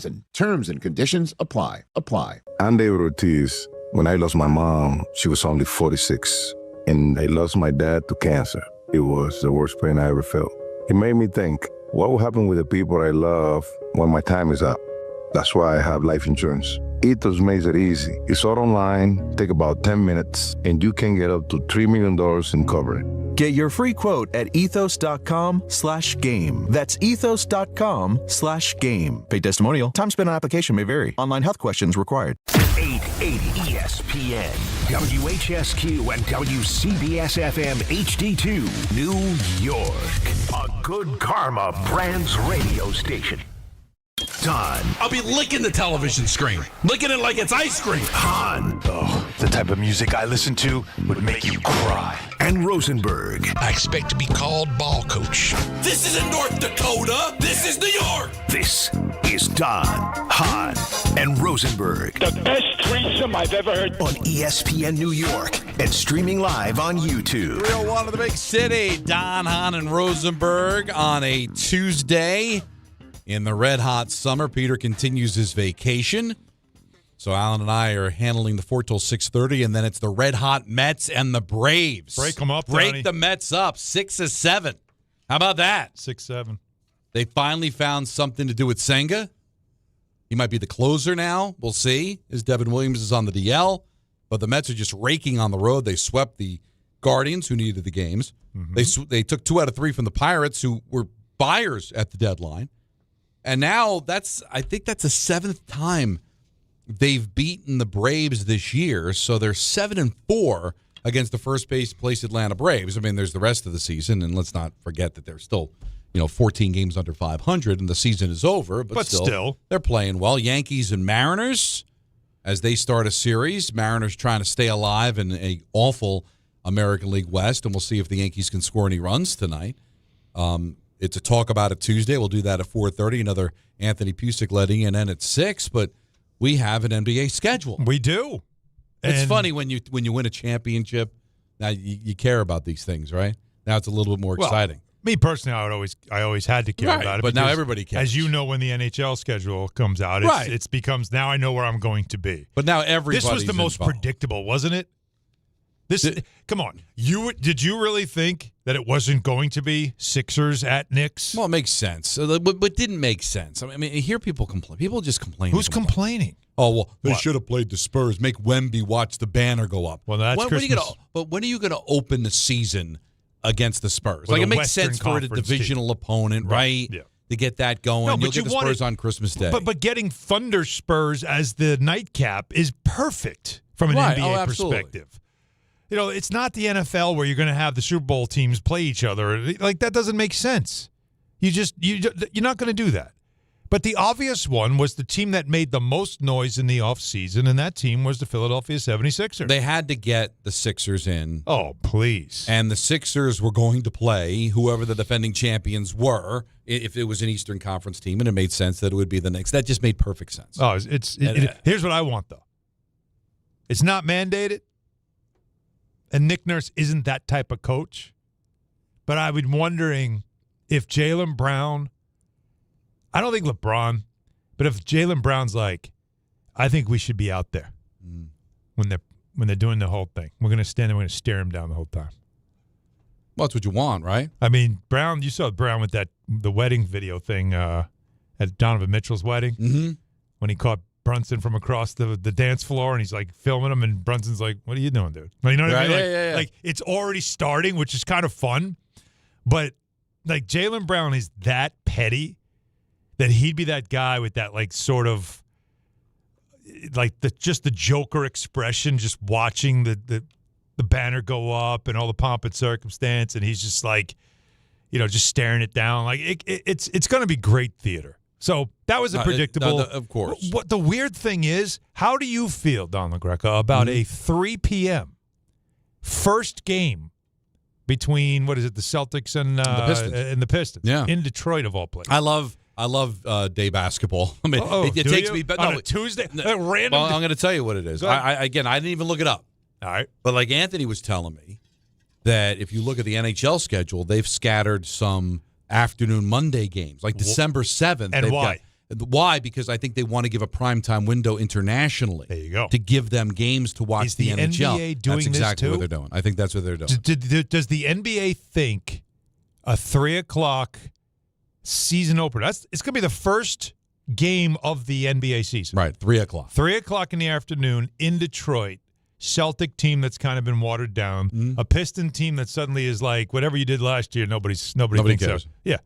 And terms and conditions apply. I'm David Ortiz. When I lost my mom, she was only 46. And I lost my dad to cancer. It was the worst pain I ever felt. It made me think, what will happen with the people I love when my time is up? That's why I have life insurance. Ethos makes it easy. It's all online, take about 10 minutes, and you can get up to $3 million in coverage. Get your free quote at ethos.com/game. That's ethos.com/game. Paid testimonial. Time spent on application may vary. Online health questions required. 880 ESPN, WHSQ, and WCBS-FM HD2, New York. A Good Karma Brands radio station. Don. I'll be licking the television screen. Licking it like it's ice cream. Hahn. Oh, the type of music I listen to would make you cry. And Rosenberg. I expect to be called ball coach. This isn't North Dakota. This is New York. This is Don, Hahn, and Rosenberg. The best threesome I've ever heard. On ESPN New York and streaming live on YouTube. Real one of the big city. Don, Hahn, and Rosenberg on a Tuesday. In the red-hot summer, Peter continues his vacation. So Alan and I are handling the 4 till 6:30, and then it's the red-hot Mets and the Braves. Break them up, Break Donnie. the Mets up, 6-7. How about that? 6-7. They finally found something to do with Senga. He might be the closer now. We'll see, as Devin Williams is on the DL. But the Mets are just raking on the road. They swept the Guardians, who needed the games. Mm-hmm. They took 2 out of 3 from the Pirates, who were buyers at the deadline. And now I think that's the 7th time they've beaten the Braves this year. So they're 7-4 against the first place Atlanta Braves. I mean, there's the rest of the season, and let's not forget that they're still, 14 games under 500, and the season is over. But still, they're playing well. Yankees and Mariners, as they start a series. Mariners trying to stay alive in an awful American League West, and we'll see if the Yankees can score any runs tonight. It's a Talk About It Tuesday. We'll do that at 4:30. Another Anthony Pusick letting in at 6. But we have an NBA schedule. We do. It's funny when you win a championship. Now you care about these things, right? Now it's a little bit more exciting. Me personally, I always had to care about it. But now everybody cares. As you know, when the NHL schedule comes out, it becomes now I know where I'm going to be. But now everybody's This was the most predictable, wasn't it? Come on. Did you really think that it wasn't going to be Sixers at Knicks? Well, it makes sense. But didn't make sense. I mean, I hear people complain. People just complain. Who's complaining? Oh, well, they should have played the Spurs. Make Wemby watch the banner go up. Well, that's Christmas. But when are you going to open the season against the Spurs? Well, it makes sense for a divisional opponent, right? Yeah. To get that going. You'll get the Spurs on Christmas Day. But getting Thunder Spurs as the nightcap is perfect from an NBA perspective. It's not the NFL where you're going to have the Super Bowl teams play each other. Like, that doesn't make sense. You're not going to do that. But the obvious one was the team that made the most noise in the offseason, and that team was the Philadelphia 76ers. They had to get the Sixers in. Oh, please. And the Sixers were going to play whoever the defending champions were, if it was an Eastern Conference team, and it made sense that it would be the Knicks. That just made perfect sense. Oh, here's what I want, though. It's not mandated. And Nick Nurse isn't that type of coach. But I've been wondering if Jaylen Brown, I don't think LeBron, but if Jaylen Brown's like, I think we should be out there when they're doing the whole thing. We're going to stand there, we're going to stare him down the whole time. Well, that's what you want, right? I mean, Brown, you saw Brown with the wedding video thing at Donovan Mitchell's wedding when he caught Brunson from across the dance floor, and he's like filming him, and Brunson's like, "What are you doing, dude?" Like, you know what I mean? Yeah. Like it's already starting, which is kind of fun. But like Jaylen Brown is that petty that he'd be that guy with that like sort of like the Joker expression, just watching the banner go up and all the pomp and circumstance, and he's just like, just staring it down. Like it's going to be great theater. So that was a predictable. Of course. What the weird thing is, how do you feel, Don LaGreca, about a 3 p.m. first game between the Celtics and the Pistons? Yeah. In Detroit of all places. I love day basketball. I mean, it takes me on a Tuesday. Random. Well, I'm going to tell you what it is. I didn't even look it up. All right. But like Anthony was telling me that if you look at the NHL schedule, they've scattered some afternoon Monday games, like December 7th. And why? Why? Because I think they want to give a primetime window internationally. There you go. To give them games to watch Is the NHL. NBA doing that's exactly this too? what they're doing. I think that's what they're doing. Does the NBA think a 3:00 season opener? It's going to be the first game of the NBA season. Right, 3:00. 3:00 in the afternoon in Detroit. Celtic team that's kind of been watered down. A Piston team that suddenly is like, whatever you did last year, nobody thinks cares. so. Yeah.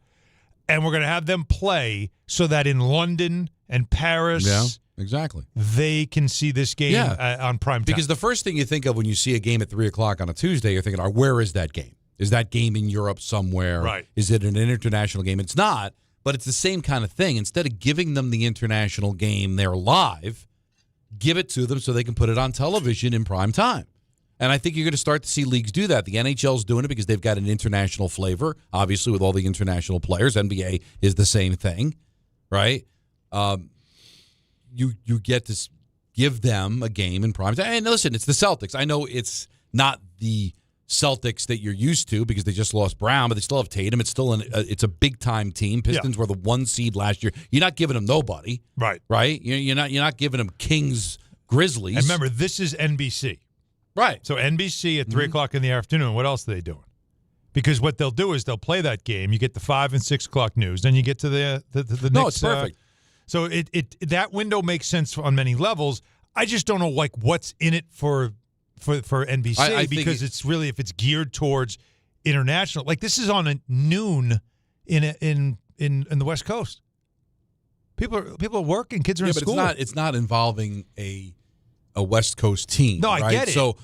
And we're going to have them play so that in London and Paris, exactly, they can see this game on prime time. Because the first thing you think of when you see a game at 3:00 on a Tuesday, you're thinking, where is that game? Is that game in Europe somewhere? Right. Is it an international game? It's not, but it's the same kind of thing. Instead of giving them the international game there live, give it to them so they can put it on television in prime time. And I think you're going to start to see leagues do that. The NHL's doing it because they've got an international flavor, obviously, with all the international players. NBA is the same thing, right? You get to give them a game in prime time. And listen, it's the Celtics. I know it's not the Celtics that you're used to because they just lost Brown, but they still have Tatum. It's still it's a big-time team. Pistons were the 1 seed last year. You're not giving them nobody. Right. You're not giving them Kings, Grizzlies. And remember, this is NBC. Right. So NBC at 3:00 in the afternoon, what else are they doing? Because what they'll do is they'll play that game. You get the 5 and 6 o'clock news. Then you get to the next. No, it's perfect. So that window makes sense on many levels. I just don't know what's in it for NBC I because it's really if it's geared towards international. Like this is on at noon in the West Coast. People are working. Kids are in school. But it's not involving a West Coast team. No, right? I get it. So,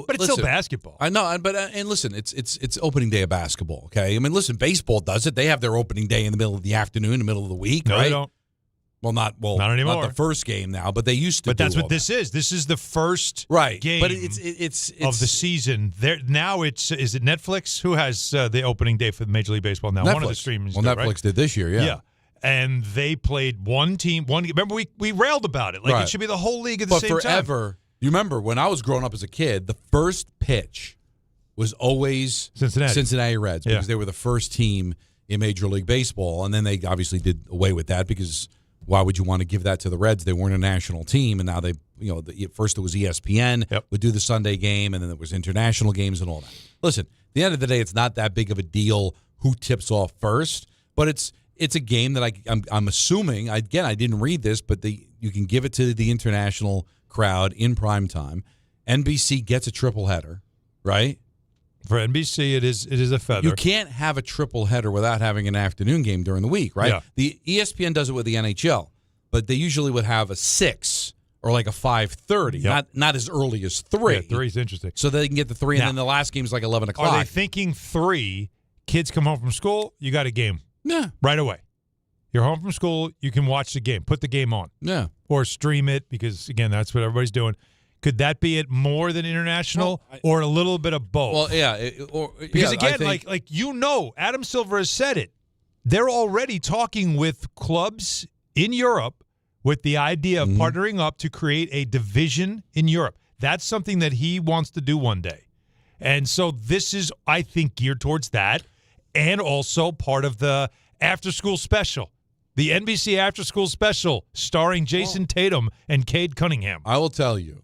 but it's still basketball. I know, but and listen, it's opening day of basketball. Okay, I mean, listen, baseball does it. They have their opening day in the middle of the afternoon, in the middle of the week. No, right? they don't. Not anymore. Not the first game now, but they used to. But that's what this is. This is the first game. But it's of the season. There now. Is it Netflix? Who has the opening day for Major League Baseball now? Netflix. One of the streamers. Well, Netflix did this year. Yeah. And they played one team. Remember, we railed about it. Like it should be the whole league at the same time. But forever. You remember when I was growing up as a kid, the first pitch was always Cincinnati Reds because they were the first team in Major League Baseball, and then they obviously did away with that because why would you want to give that to the Reds? They weren't a national team, and now they, first it was ESPN would do the Sunday game, and then there was international games and all that. Listen, at the end of the day, it's not that big of a deal who tips off first, but it's a game that I'm assuming. Again, I didn't read this, but you can give it to the international crowd in prime time. NBC gets a triple header, right? For NBC, it is a feather. You can't have a triple header without having an afternoon game during the week, right? Yeah. The ESPN does it with the NHL, but they usually would have a 6 or like a 5:30, not as early as 3. Yeah, 3 is interesting. So they can get the 3, and then the last game is like 11 o'clock. Are they thinking 3? Kids come home from school, you got a game. Yeah. Right away. You're home from school, you can watch the game. Put the game on. Yeah. Or stream it because, again, that's what everybody's doing. Could that be it more than international or a little bit of both? Well, yeah. Because, again, Adam Silver has said it. They're already talking with clubs in Europe with the idea of partnering up to create a division in Europe. That's something that he wants to do one day. And so this is, I think, geared towards that and also part of the after-school special. The NBC after-school special starring Jason Tatum and Cade Cunningham. I will tell you,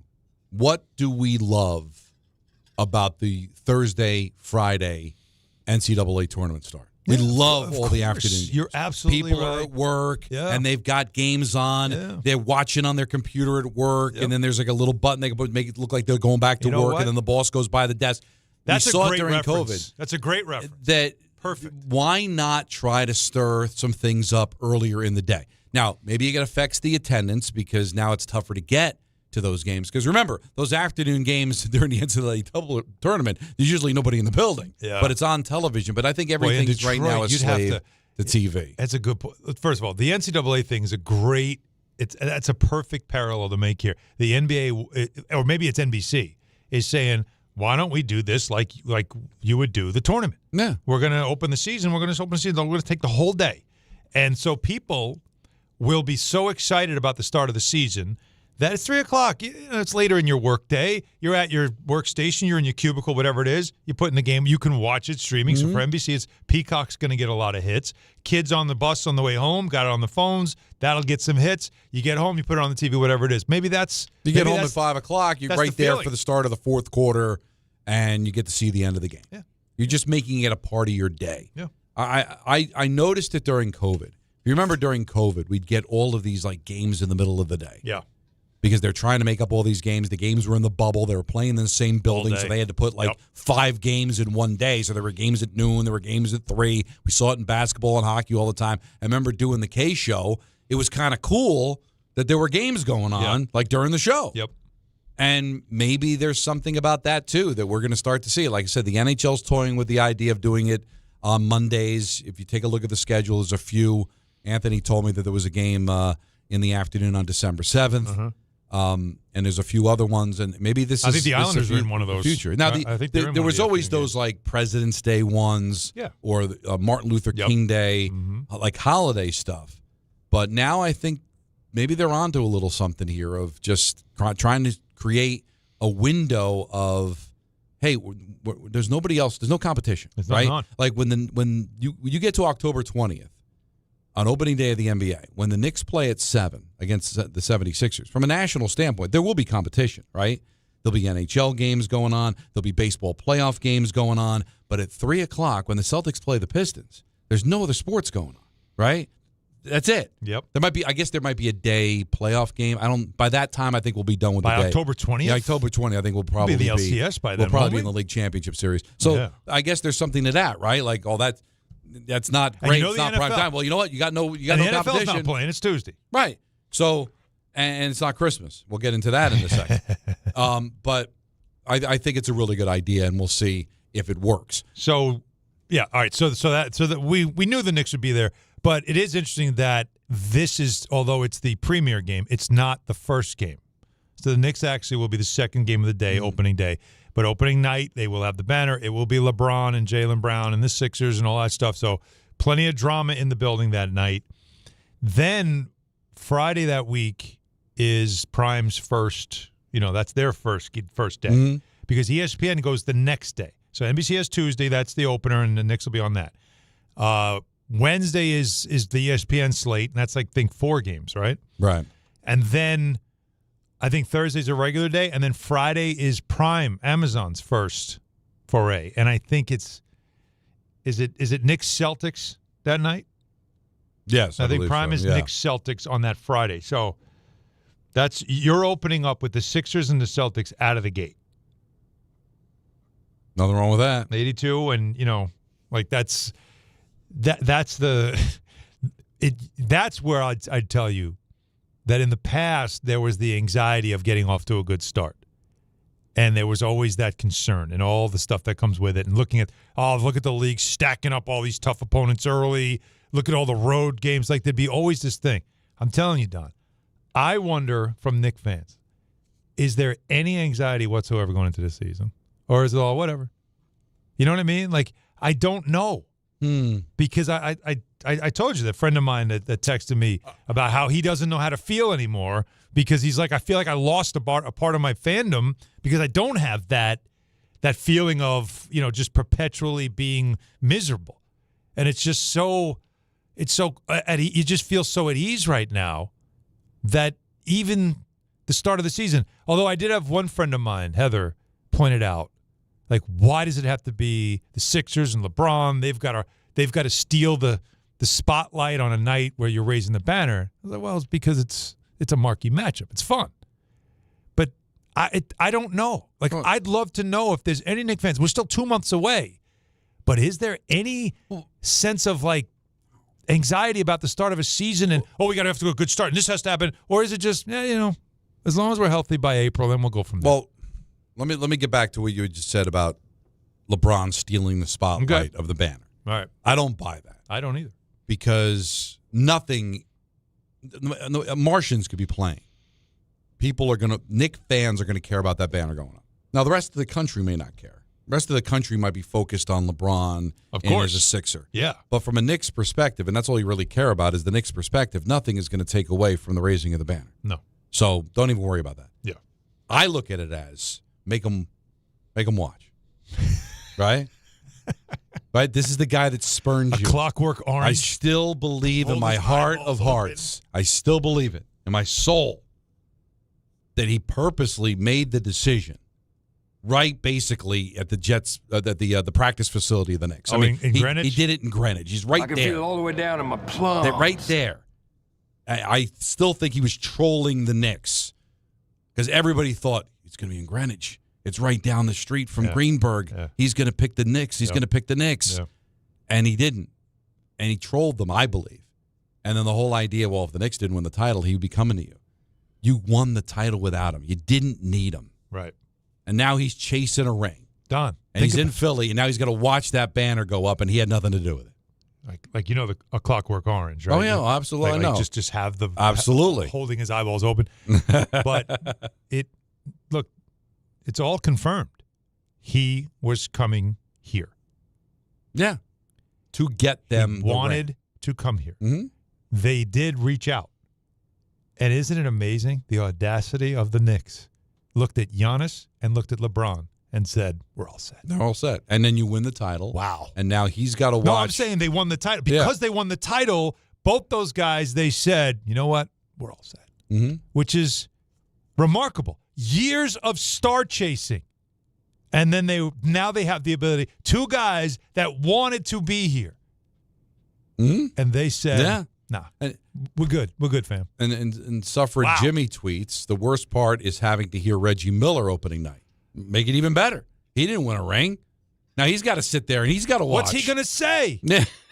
what do we love about the Thursday, Friday NCAA tournament start? We love all the afternoon games. You're absolutely People right. are at work, and they've got games on. Yeah. They're watching on their computer at work, and then there's like a little button they can make it look like they're going back to work, and then the boss goes by the desk. That's we saw a great it during reference. COVID. That's a great reference. Perfect. Why not try to stir some things up earlier in the day? Now, maybe it affects the attendance because now it's tougher to get to those games. Because remember, those afternoon games during the NCAA tournament, there's usually nobody in the building. Yeah. But it's on television. But I think everything right now is slave to TV. That's a good point. First of all, the NCAA thing is a great – that's a perfect parallel to make here. The NBA, or maybe it's NBC, is saying, why don't we do this like you would do the tournament? Yeah. We're going to open the season. We're going to take the whole day. And so people will be so excited about the start of the season That is 3 o'clock. It's later in your work day. You're at your workstation. You're in your cubicle, whatever it is. You put in the game. You can watch it streaming. So for NBC, it's Peacock's going to get a lot of hits. Kids on the bus on the way home, got it on the phones. That'll get some hits. You get home, you put it on the TV, whatever it is. Maybe that's – You get home at 5 o'clock. You're right there feeling. for the start of the fourth quarter, and you get to see the end of the game. Yeah. You're just making it a part of your day. Yeah. I noticed it during COVID. You remember during COVID, we'd get all of these like games in the middle of the day. Yeah. Because they're trying to make up all these games. The games were in the bubble. They were playing in the same building, so they had to put like 5 games in one day. So there were games at noon. There were games at 3. We saw it in basketball and hockey all the time. I remember doing the K show. It was kind of cool that there were games going on like during the show. Yep. And maybe there's something about that, too, that we're going to start to see. Like I said, the NHL's toying with the idea of doing it on Mondays. If you take a look at the schedule, there's a few. Anthony told me that there was a game in the afternoon on December 7th. And there's a few other ones. And maybe this I think the Islanders are in one of those. Future. Now, I think there was always those like President's Day ones or Martin Luther King Day, like holiday stuff. But now I think maybe they're onto a little something here of just trying to create a window of, hey, there's nobody else. There's no competition, right? Like when you get to October 20th, on opening day of the NBA, when the Knicks play at 7 against the 76ers, from a national standpoint, there will be competition, right? There'll be NHL games going on. There'll be baseball playoff games going on. But at 3 o'clock, when the Celtics play the Pistons, there's no other sports going on, right? That's it. Yep. I guess there might be a day playoff game. By that time, I think we'll be done with the day. By October 20th? Yeah, October 20th, I think we'll probably be the LCS by then. We'll probably be in the League Championship Series. So I guess there's something to that, right? Like, that's not great. It's not prime time. Well, you know what? You got no competition. The NFL's not playing. It's Tuesday. Right. So, and it's not Christmas. We'll get into that in a second. But I think it's a really good idea, and we'll see if it works. So, yeah. All right. So that we knew the Knicks would be there, but it is interesting that this is, although it's the premier game, it's not the first game. So the Knicks actually will be the second game of the day, opening day. But opening night, they will have the banner. It will be LeBron and Jaylen Brown and the Sixers and all that stuff. So plenty of drama in the building that night. Then Friday that week is Prime's first, that's their first day. Because ESPN goes the next day. So NBC has Tuesday, that's the opener, and the Knicks will be on that. Wednesday is the ESPN slate, and that's, I think, 4 games, right? Right. And then I think Thursday's a regular day, and then Friday is Prime, Amazon's first foray. And I think is it Knicks Celtics that night? Yes, I think Prime is Knicks Celtics on that Friday. So you're opening up with the Sixers and the Celtics out of the gate. Nothing wrong with that. 82, and that's where I'd tell you that in the past there was the anxiety of getting off to a good start. And there was always that concern and all the stuff that comes with it. And look at the league stacking up all these tough opponents early. Look at all the road games. Like, there'd be always this thing. I'm telling you, Don, I wonder from Knicks fans, is there any anxiety whatsoever going into this season? Or is it all whatever? You know what I mean? Like, I don't know. Because I told you that friend of mine that texted me about how he doesn't know how to feel anymore because he's like, I feel like I lost a part of my fandom because I don't have that feeling of, just perpetually being miserable. And it's just you just feel so at ease right now that even the start of the season, although I did have one friend of mine, Heather, pointed out, like, why does it have to be the Sixers and LeBron? They've got to steal the spotlight on a night where you're raising the banner. I was like, well, it's because it's a marquee matchup. It's fun. But I don't know. Like, I'd love to know if there's any Knicks fans. We're still 2 months away. But is there any sense of, like, anxiety about the start of a season and, we got to have to go a good start and this has to happen? Or is it just, as long as we're healthy by April, then we'll go from there. Well, let me get back to what you just said about LeBron stealing the spotlight of the banner. All right. I don't buy that. I don't either. Because Martians could be playing. Knicks fans are going to care about that banner going up. Now, the rest of the country may not care. The rest of the country might be focused on LeBron as a Sixer. Yeah. But from a Knicks perspective, and that's all you really care about is the Knicks perspective, nothing is going to take away from the raising of the banner. No. So don't even worry about that. Yeah. I look at it as make them watch. Right? Right? This is the guy that spurned you. A clockwork orange. I still believe in my heart of hearts. I still believe it in my soul that he purposely made the decision right basically at the Jets, the practice facility of the Knicks. In Greenwich? He did it in Greenwich. He's right there. I can feel it all the way down in my plums. Right there. I still think he was trolling the Knicks because everybody thought it's going to be in Greenwich. It's right down the street from Greenberg. Yeah. He's going to pick the Knicks. He's going to pick the Knicks. Yeah. And he didn't. And he trolled them, I believe. And then the whole idea, well, if the Knicks didn't win the title, he would be coming to you. You won the title without him. You didn't need him. Right. And now he's chasing a ring. Done. And he's in Philly, and now he's going to watch that banner go up, and he had nothing to do with it. Like a clockwork orange, right? Oh, yeah, absolutely. Like just have the absolutely holding his eyeballs open. But it's all confirmed. He was coming here. Yeah. To get them. He wanted to come here. Mm-hmm. They did reach out. And isn't it amazing, the audacity of the Knicks? Looked at Giannis and looked at LeBron and said, we're all set. They're all set. And then you win the title. Wow. And now he's got to watch. No, I'm saying they won the title. Because they won the title, both those guys, they said, you know what? We're all set. Mm-hmm. Which is remarkable. Years of star chasing. And then now they have the ability. Two guys that wanted to be here. Mm-hmm. And they said, nah, we're good. We're good, fam. And Suffered Jimmy tweets, the worst part is having to hear Reggie Miller opening night. Make it even better. He didn't win a ring. Now he's got to sit there and he's got to watch. What's he going to say?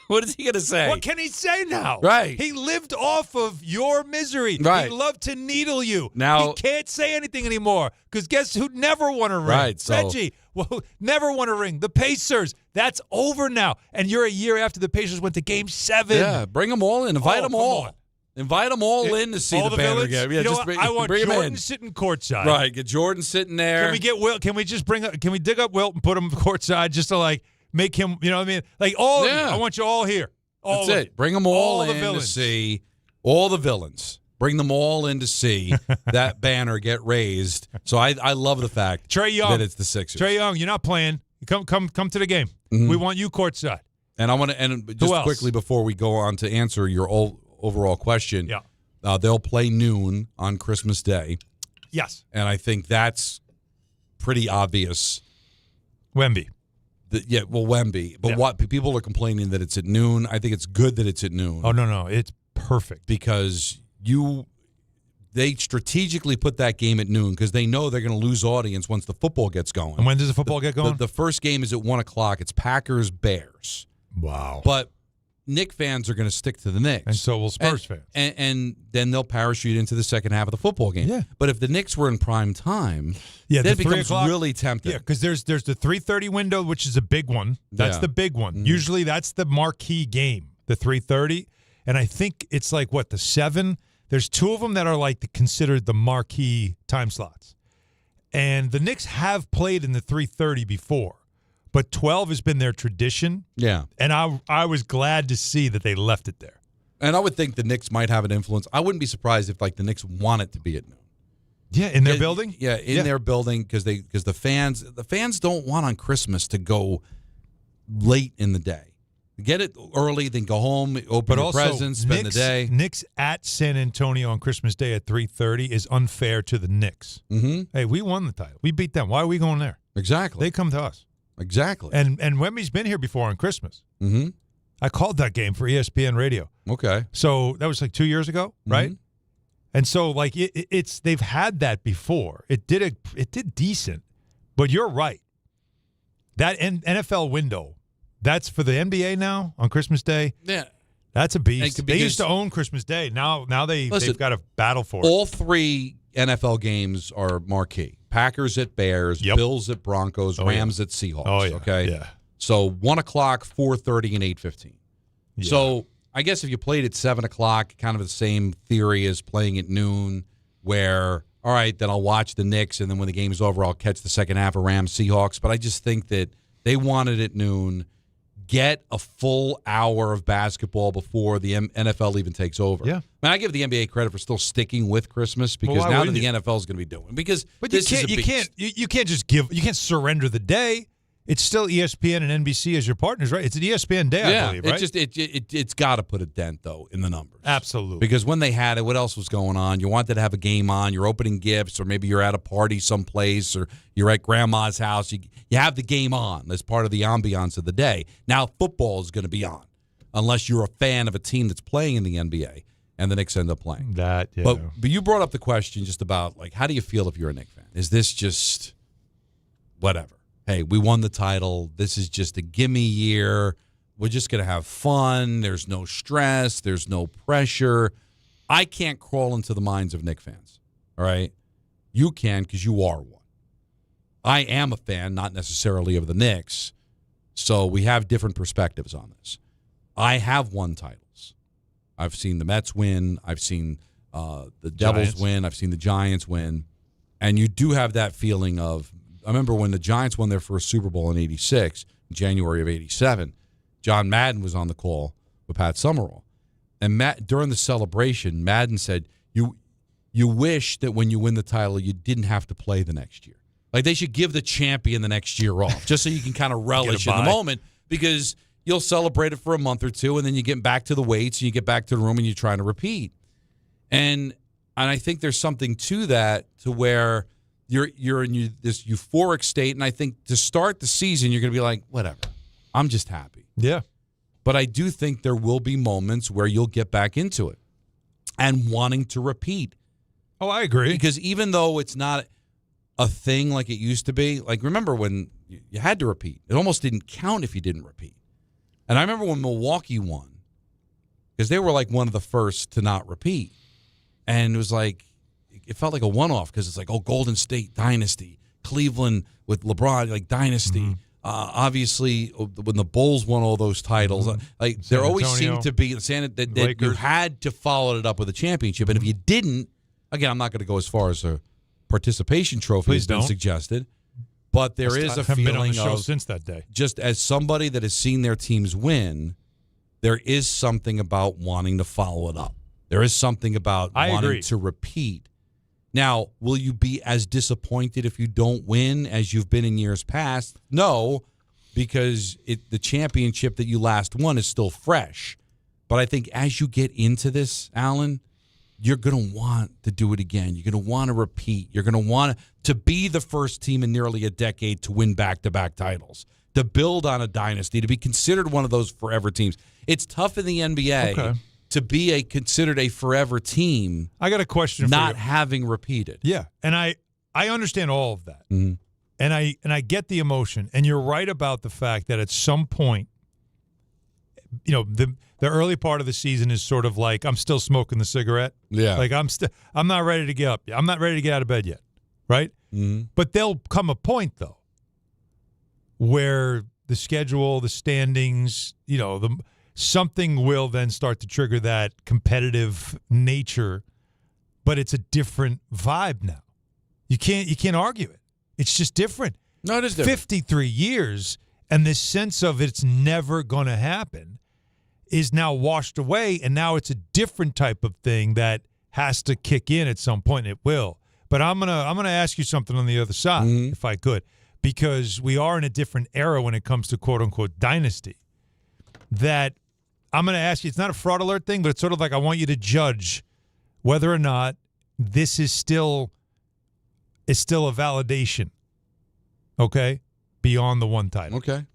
What is he going to say? What can he say now? Right. He lived off of your misery. Right. He loved to needle you. Now he can't say anything anymore because guess who never won a ring? Right. So, Reggie, never won a ring. The Pacers. That's over now. And you're a year after the Pacers went to Game 7. Yeah, bring them all in. Invite them all. Invite them all in to see the banner again. Yeah, I want bring Jordan sitting courtside. Right, get Jordan sitting there. Can we get Wilt? Can we just can we dig up Wilt and put him courtside just to make him? You know what I mean? Like all of you. I want you all here. That's it. Bring them all in to see all the villains. Bring them all in to see that banner get raised. So I love the fact that it's the Sixers. Trae Young, you're not playing. Come to the game. Mm-hmm. We want you courtside. And I want to just quickly before we go on to answer your overall question. Yeah. They'll play noon on Christmas Day. Yes. And I think that's pretty obvious. Wemby. Wemby. But what people are complaining that it's at noon. I think it's good that it's at noon. Oh, no. It's perfect. Because they strategically put that game at noon because they know they're going to lose audience once the football gets going. And when does the football get going? The first game is at 1 o'clock. It's Packers-Bears. Wow. But Knicks fans are going to stick to the Knicks. And so will Spurs fans. And then they'll parachute into the second half of the football game. Yeah. But if the Knicks were in prime time, then it becomes really tempting. Yeah, because there's the 3:30 window, which is a big one. That's the big one. Mm-hmm. Usually that's the marquee game, the 3:30. And I think it's the 7. There's 2 of them that are considered the marquee time slots. And the Knicks have played in the 3:30 before. But 12 has been their tradition. Yeah. And I was glad to see that they left it there. And I would think the Knicks might have an influence. I wouldn't be surprised if the Knicks want it to be at noon. Yeah, in their building? Yeah, in their building because the fans don't want on Christmas to go late in the day. Get it early, then go home, open your presents, spend the day. Knicks at San Antonio on Christmas Day at 3:30 is unfair to the Knicks. Mm-hmm. Hey, we won the title. We beat them. Why are we going there? Exactly. They come to us. Exactly. And Wemby's been here before on Christmas. Mm-hmm. I called that game for ESPN Radio. Okay. So that was 2 years ago, right? Mm-hmm. And so it's they've had that before. It did decent, but you're right. That NFL window, that's for the NBA now on Christmas Day. Yeah. That's a beast. They used to own Christmas Day. Now they've got to battle for it. All 3 NFL games are marquee. Packers at Bears, Bills at Broncos, Rams at Seahawks. Oh, yeah. Okay? Yeah. So 1 o'clock, 4:30, and 8:15. Yeah. So I guess if you played at 7 o'clock, kind of the same theory as playing at noon, where, all right, then I'll watch the Knicks, and then when the game's over, I'll catch the second half of Rams Seahawks. But I just think that they want it at noon. get a full hour of basketball before the NFL even takes over. Yeah. I give the NBA credit for still sticking with Christmas because now that the NFL is going to be doing because but you can't surrender the day. It's still ESPN and NBC as your partners, right? It's an ESPN day, I believe, right? It's got to put a dent, though, in the numbers. Absolutely. Because when they had it, what else was going on? You wanted to have a game on, you're opening gifts, or maybe you're at a party someplace, or you're at grandma's house. You have the game on as part of the ambiance of the day. Now football is going to be on, unless you're a fan of a team that's playing in the NBA, and the Knicks end up playing. That, yeah. But you brought up the question just about, like, how do you feel if you're a Knicks fan? Is this just whatever? Hey, we won the title. This is just a gimme year. We're just going to have fun. There's no stress. There's no pressure. I can't crawl into the minds of Knicks fans, all right? You can because you are one. I am a fan, not necessarily of the Knicks, so we have different perspectives on this. I have won titles. I've seen the Mets win. I've seen the Devils win. I've seen the Giants win. And you do have that feeling of, I remember when the Giants won their first Super Bowl in '86, January of '87, John Madden was on the call with Pat Summerall. And during the celebration, Madden said, you wish that when you win the title, you didn't have to play the next year. Like, they should give the champion the next year off, just so you can kind of relish in the moment, because you'll celebrate it for a month or two, and then you get back to the weights, and you get back to the room, and you're trying to repeat. And I think there's something to that, to where you're in this euphoric state, and I think to start the season, you're going to be like, whatever, I'm just happy. Yeah. But I do think there will be moments where you'll get back into it and wanting to repeat. Oh, I agree. Because even though it's not a thing like it used to be, like, remember when you had to repeat? It almost didn't count if you didn't repeat. And I remember when Milwaukee won, because they were like one of the first to not repeat. And it was like, it felt like a one-off, because it's like, oh, Golden State, Dynasty. Cleveland with LeBron, like Dynasty. Mm-hmm. Obviously, when the Bulls won all those titles, like there always seemed to be that you had to follow it up with a championship. And if you didn't, again, I'm not going to go as far as a participation trophy has been suggested, but there is a feeling been on the show of, since that day. Just as somebody that has seen their teams win, there is something about wanting to follow it up. There is something about wanting to repeat. Now, will you be as disappointed if you don't win as you've been in years past? No, because the championship that you last won is still fresh. But I think as you get into this, Alan, you're going to want to do it again. You're going to want to repeat. You're going to want to be the first team in nearly a decade to win back-to-back titles, to build on a dynasty, to be considered one of those forever teams. It's tough in the NBA to be considered a forever team. I got a question for not you. having repeated. Yeah, and I understand all of that. Mm-hmm. And I get the emotion. And you're right about the fact that at some point, you know, the early part of the season is sort of like, I'm still smoking the cigarette. Yeah. Like I'm not ready to get up yet. I'm not ready to get out of bed yet. Right? Mm-hmm. But there'll come a point, though, where the schedule, the standings, you know, something will then start to trigger that competitive nature, but it's a different vibe now. You can't argue it. It's just different. No, it is different. 53 years, and this sense of it's never going to happen is now washed away, and now it's a different type of thing that has to kick in at some point, and it will. But I'm gonna ask you something on the other side, if I could, because we are in a different era when it comes to quote-unquote dynasty. That I'm going to ask you, it's not a fraud alert thing, but it's sort of like I want you to judge whether or not this is still a validation, okay, beyond the one title. Okay.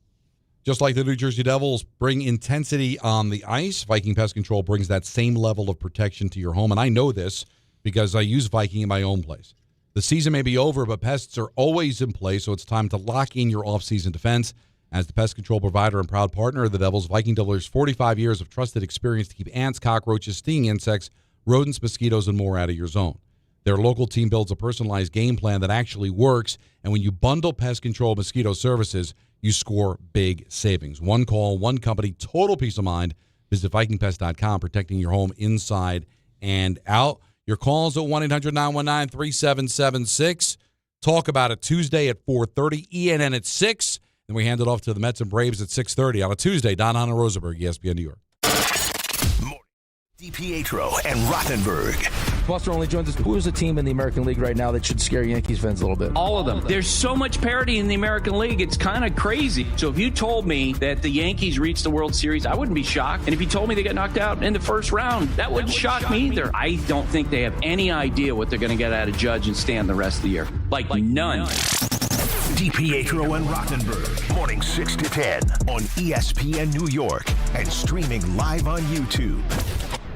Just like the New Jersey Devils bring intensity on the ice, Viking Pest Control brings that same level of protection to your home. And I know this because I use Viking in my own place. The season may be over, but pests are always in place, so it's time to lock in your off-season defense. As the pest control provider and proud partner of the Devils, Viking delivers 45 years of trusted experience to keep ants, cockroaches, stinging insects, rodents, mosquitoes, and more out of your zone. Their local team builds a personalized game plan that actually works, and when you bundle pest control mosquito services, you score big savings. One call, one company, total peace of mind. Visit VikingPest.com, protecting your home inside and out. Your calls at 1-800-919-3776. Talk about it Tuesday at 4:30, ENN at 6. Then we hand it off to the Mets and Braves at 6:30 on a Tuesday. Don, Hahn, and Rosenberg, ESPN New York. DiPietro and Rothenberg. Buster only joins us. Who is a team in the American League right now that should scare Yankees fans a little bit? All of them. There's so much parity in the American League, it's kind of crazy. So if you told me that the Yankees reached the World Series, I wouldn't be shocked. And if you told me they got knocked out in the first round, that wouldn't shock me either. I don't think they have any idea what they're going to get out of Judge and Stan the rest of the year. Like none. DiPietro and Rothenberg. Morning 6 to 10 on ESPN New York and streaming live on YouTube.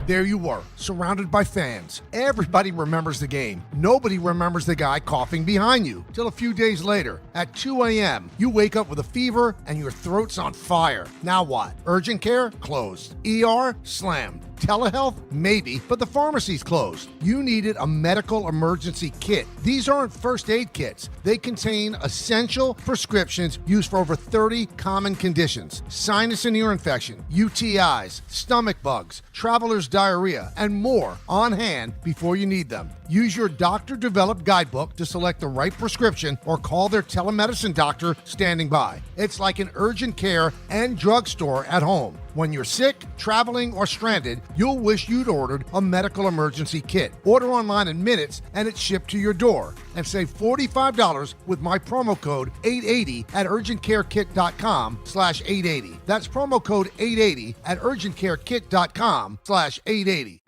There you were, surrounded by fans. Everybody remembers the game. Nobody remembers the guy coughing behind you. Till a few days later, at 2 a.m., you wake up with a fever and your throat's on fire. Now what? Urgent care? Closed. ER? Slammed. Telehealth? Maybe, but the pharmacy's closed. You needed a medical emergency kit. These aren't first aid kits. They contain essential prescriptions used for over 30 common conditions. Sinus and ear infection, UTIs, stomach bugs, traveler's diarrhea, and more on hand before you need them. Use your doctor-developed guidebook to select the right prescription or call their telemedicine doctor standing by. It's like an urgent care and drugstore at home. When you're sick, traveling, or stranded, you'll wish you'd ordered a medical emergency kit. Order online in minutes and it's shipped to your door. And save $45 with my promo code 880 at urgentcarekit.com/880. That's promo code 880 at urgentcarekit.com/880.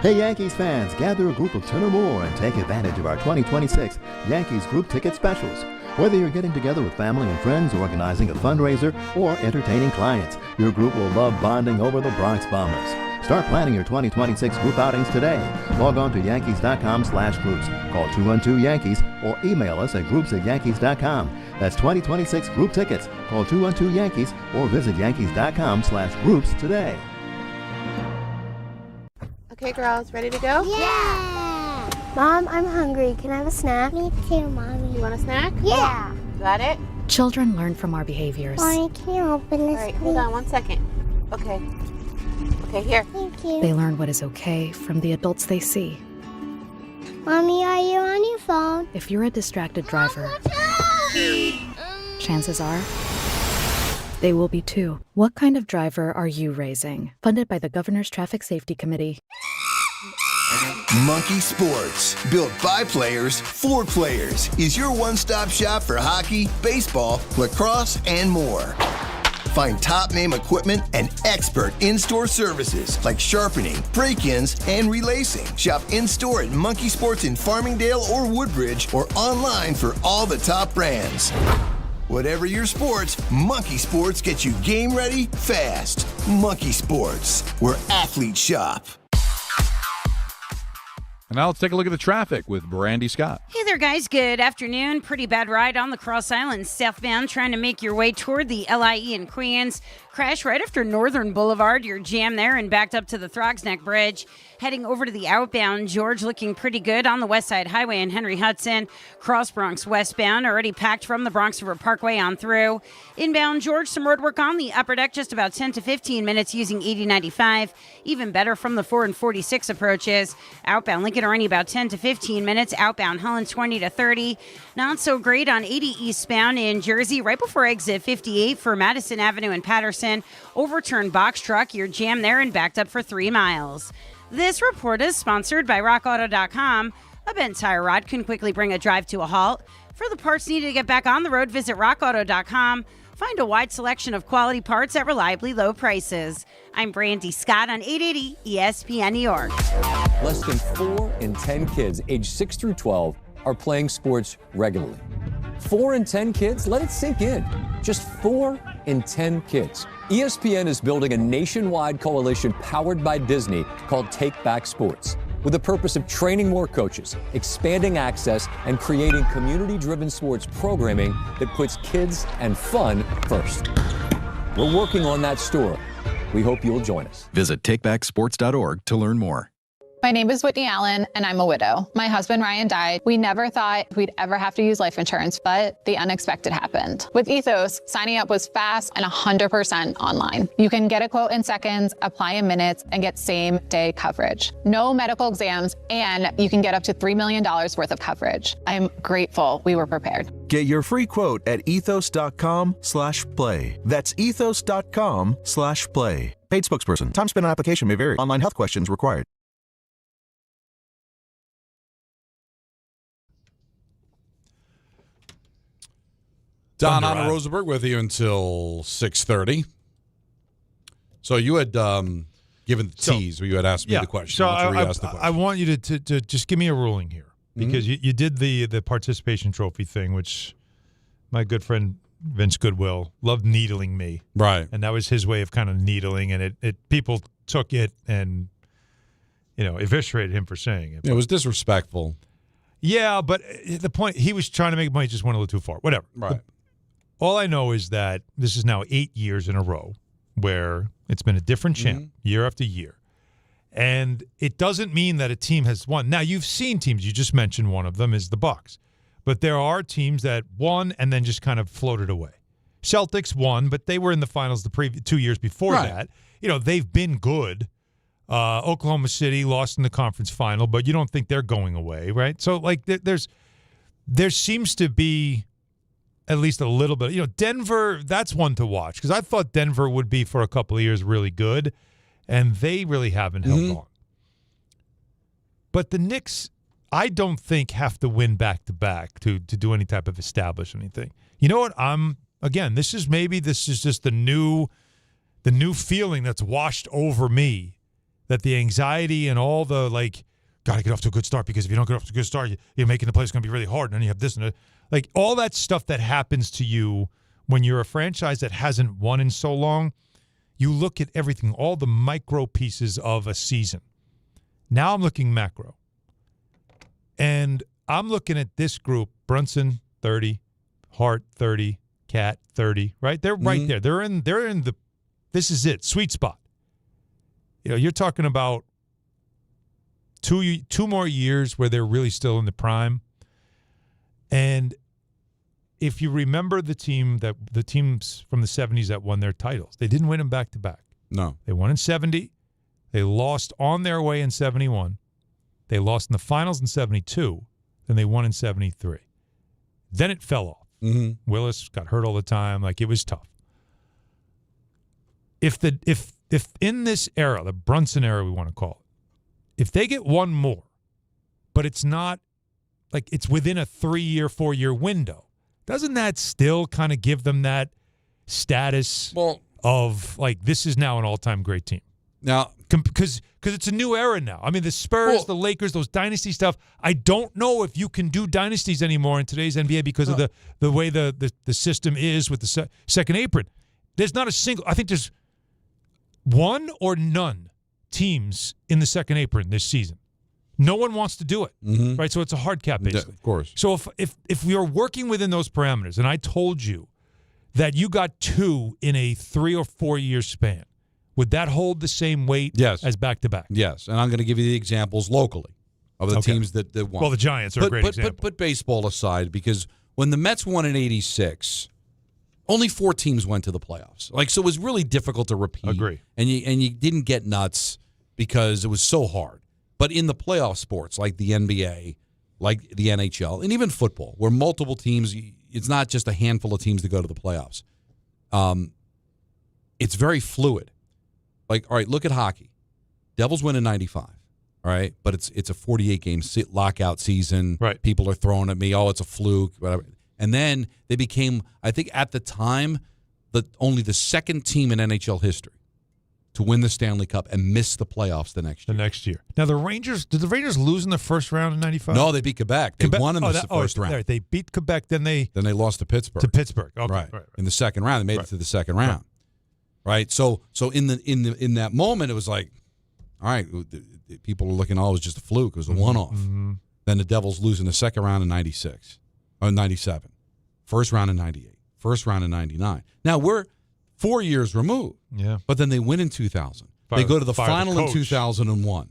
Hey Yankees fans, gather a group of 10 or more and take advantage of our 2026 Yankees group ticket specials. Whether you're getting together with family and friends, organizing a fundraiser, or entertaining clients, your group will love bonding over the Bronx Bombers. Start planning your 2026 group outings today. Log on to Yankees.com/groups. Call 212-YANKEES or email us at groups@Yankees.com. That's 2026 group tickets. Call 212-YANKEES or visit Yankees.com/groups today. Okay, girls, ready to go? Yeah! Mom, I'm hungry. Can I have a snack? Me too, Mommy. You want a snack? Yeah! Got it? Children learn from our behaviors. Mommy, can you open this, All right, hold on 1 second. Okay. Okay, here. Thank you. They learn what is okay from the adults they see. Mommy, are you on your phone? If you're a distracted driver, chances are they will be too. What kind of driver are you raising? Funded by the Governor's Traffic Safety Committee. Monkey Sports, built by players for players, is your one-stop shop for hockey, baseball, lacrosse, and more. Find top-name equipment and expert in-store services like sharpening, break-ins, and relacing. Shop in-store at Monkey Sports in Farmingdale or Woodbridge or online for all the top brands. Whatever your sports, Monkey Sports gets you game ready fast. Monkey Sports, where athletes shop. And now let's take a look at the traffic with Brandy Scott. Hey there, guys. Good afternoon. Pretty bad ride on the Cross Island southbound trying to make your way toward the LIE in Queens. Crash right after Northern Boulevard. You're jammed there and backed up to the Throgs Neck Bridge. Heading over to the outbound, George looking pretty good on the West Side Highway in Henry Hudson. Cross Bronx westbound, already packed from the Bronx River Parkway on through. Inbound, George, some road work on the upper deck, just about 10 to 15 minutes using 8095. Even better from the 4 and 46 approaches. Outbound Lincoln are only about 10 to 15 minutes. Outbound Holland 20 to 30. Not so great on 80 eastbound in Jersey, right before exit 58 for Madison Avenue and Patterson. Overturned box truck, you're jammed there and backed up for 3 miles. This report is sponsored by RockAuto.com. A bent tire rod can quickly bring a drive to a halt. For the parts needed to get back on the road, visit RockAuto.com. Find a wide selection of quality parts at reliably low prices. I'm Brandy Scott on 880 ESPN New York. Less than 4 in 10 kids aged 6 through 12 are playing sports regularly. 4 in 10 kids? Let it sink in. Just 4 in 10 kids. ESPN is building a nationwide coalition powered by Disney called Take Back Sports, with the purpose of training more coaches, expanding access, and creating community-driven sports programming that puts kids and fun first. We're working on that story. We hope you'll join us. Visit takebacksports.org to learn more. My name is Whitney Allen, and I'm a widow. My husband, Ryan, died. We never thought we'd ever have to use life insurance, but the unexpected happened. With Ethos, signing up was fast and 100% online. You can get a quote in seconds, apply in minutes, and get same-day coverage. No medical exams, and you can get up to $3 million worth of coverage. I'm grateful we were prepared. Get your free quote at ethos.com/play. That's ethos.com/play. Paid spokesperson. Time spent on application may vary. Online health questions required. Don on Rosenberg with you until 6:30. So you had given the tease, where you had asked me the question. So I want you to just give me a ruling here, because you did the participation trophy thing, which my good friend Vince Goodwill loved needling me. Right. And that was his way of kind of needling, and it people took it and eviscerated him for saying it. It was disrespectful. Yeah, but the point, he was trying to make money, just went a little too far. Whatever. Right. All I know is that this is now 8 years in a row where it's been a different champ year after year. And it doesn't mean that a team has won. Now, you've seen teams. You just mentioned one of them is the Bucks. But there are teams that won and then just kind of floated away. Celtics won, but they were in the finals the 2 years before that. They've been good. Oklahoma City lost in the conference final, but you don't think they're going away, right? So, there seems to be at least a little bit. Denver, that's one to watch, because I thought Denver would be for a couple of years really good, and they really haven't held on. But the Knicks, I don't think, have to win back-to-back to do any type of establish anything. You know what? This is just the new feeling that's washed over me, that the anxiety and all the, got to get off to a good start, because if you don't get off to a good start, you're making the play is going to be really hard, and then you have this and that. All that stuff that happens to you when you're a franchise that hasn't won in so long, you look at everything, all the micro pieces of a season. Now I'm looking macro. And I'm looking at this group: Brunson, 30, Hart, 30, Cat, 30, right? They're right there. They're in the, this is it, sweet spot. You're talking about two more years where they're really still in the prime. And if you remember the teams from the 70s that won their titles, they didn't win them back-to-back. No. They won in 70. They lost on their way in 71. They lost in the finals in 72. Then they won in 73. Then it fell off. Willis got hurt all the time. It was tough. If in this era, the Brunson era we want to call it, if they get one more, but it's not it's within a 3-year, 4-year window, doesn't that still kind of give them that status of this is now an all-time great team? Now, because it's a new era now. I mean, the Spurs, the Lakers, those dynasty stuff, I don't know if you can do dynasties anymore in today's NBA because of the way the system is with the second apron. There's not a single, I think there's one or none teams in the second apron this season. No one wants to do it, right? So it's a hard cap, basically. Of course. So if we are working within those parameters, and I told you that you got 2 in a 3 or 4 year span, would that hold the same weight as back-to-back? Yes, and I'm going to give you the examples locally of the teams that won. Well, the Giants are a great example. Put baseball aside, because when the Mets won in '86, only 4 teams went to the playoffs. So it was really difficult to repeat. Agree. And you didn't get nuts because it was so hard. But in the playoff sports, like the NBA, like the NHL, and even football, where multiple teams, it's not just a handful of teams that go to the playoffs. It's very fluid. All right, look at hockey. Devils win in 95, all right? But it's a 48-game lockout season. Right. People are throwing at me, it's a fluke, whatever. And then they became, I think at the time, only the second team in NHL history to win the Stanley Cup and miss the playoffs the next year. Now, did the Rangers lose in the first round in 95? No, they beat Quebec. They won in the first round. Right. They beat Quebec, then they lost to Pittsburgh. Okay. Right. In the second round. They made it to the second round. Right. So in that moment, it was all right, people were looking, it was just a fluke. It was a one-off. Then the Devils lose in the second round in 96 or 97. First round in 98. First round in 99. Now we're 4 years removed. Yeah. But then they win in 2000. They go to the final in 2001.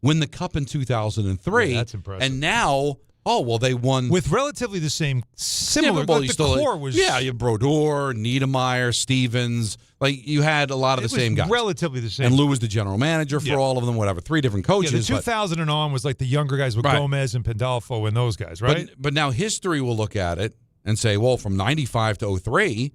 win the Cup in 2003. Yeah, that's impressive. And now, they won. With relatively the same, similar, but the core was... Yeah, you had Brodeur, Niedermeyer, Stevens. Like, you had a lot of the same guys. Relatively the same. And Lou was the general manager for all of them, whatever. 3 different coaches. The 2000 and on was like the younger guys with Gomez and Pandolfo and those guys, right? But now history will look at it and say, well, from 95 to 03,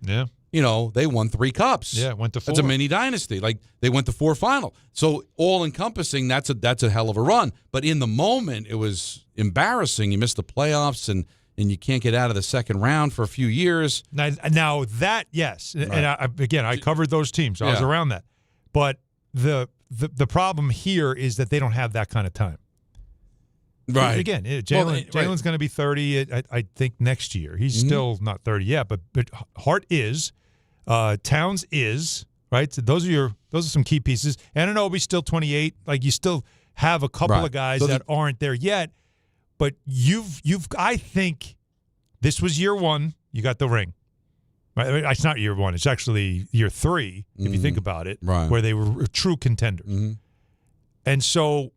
they won 3 cups. Yeah, went to 4. That's a mini dynasty. Like, they went to 4 final. So all-encompassing, that's a hell of a run. But in the moment, it was embarrassing. You missed the playoffs, and you can't get out of the second round for a few years. Now that, yes. Right. And I covered those teams. I was around that. But the problem here is that they don't have that kind of time. Right. Again, Jalen's going to be 30, I think, next year. He's still not 30 yet, but Hart is. Towns is, right? So those are some key pieces. Anunoby's still 28. Like, you still have a couple of guys that aren't there yet. But I think this was year 1. You got the ring. Right? I mean, it's not year 1. It's actually year 3, if you think about it, where they were true contenders. And so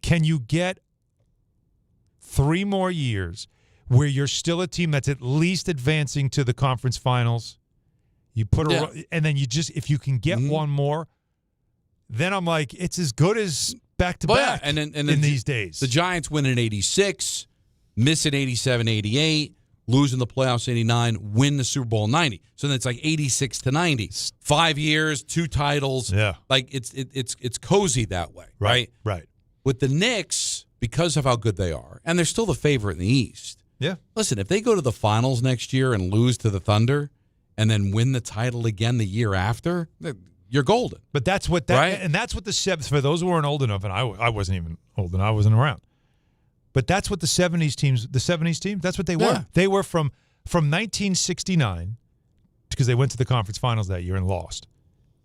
can you get 3 more years where you're still a team that's at least advancing to the conference finals? You put and then if you can get one more, then I'm like, it's as good as back-to-back in these days. The Giants win in 86, miss in 87, 88, lose in the playoffs in 89, win the Super Bowl in 90. So then it's like 86 to 90. 5 years, 2 titles. Yeah. Like, it's cozy that way, right? Right. With the Knicks, because of how good they are, and they're still the favorite in the East. Yeah. Listen, if they go to the finals next year and lose to the Thunder and then win the title again the year after, you're golden. But that's what and that's what the Sevens, for those who weren't old enough, and I wasn't even old and I wasn't around. But that's what the 70s teams, that's what they were. Yeah. They were from 1969, because they went to the conference finals that year and lost.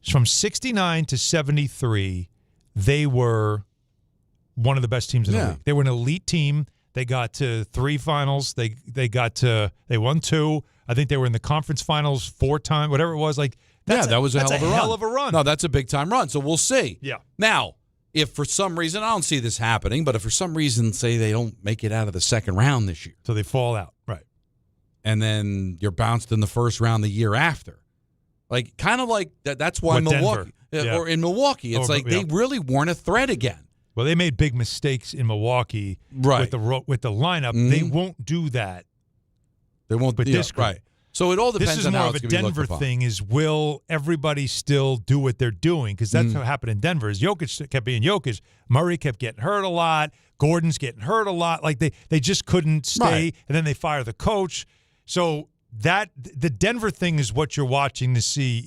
From 69 to 73, they were one of the best teams in the league. They were an elite team. They got to 3 finals. They won 2. I think they were in the conference finals 4 times, whatever it was. Like, that was a hell of a run. No, that's a big-time run, so we'll see. Yeah. Now, if for some reason, I don't see this happening, but if for some reason, say they don't make it out of the second round this year. So they fall out. Right. And then you're bounced in the first round the year after. Like, kind of like that's why Milwaukee. Or in Milwaukee, it's they really weren't a threat again. Well, they made big mistakes in Milwaukee with the lineup. They won't do that. They won't. But this right. So it all depends. This is on more how of it's a gonna be Denver looked upon. thing. Is will everybody still do what they're doing? Because that's what happened in Denver. Is Jokic kept being Jokic. Murray kept getting hurt a lot. Gordon's getting hurt a lot. Like they just couldn't stay, and then they fire the coach. So the Denver thing is what you're watching to see.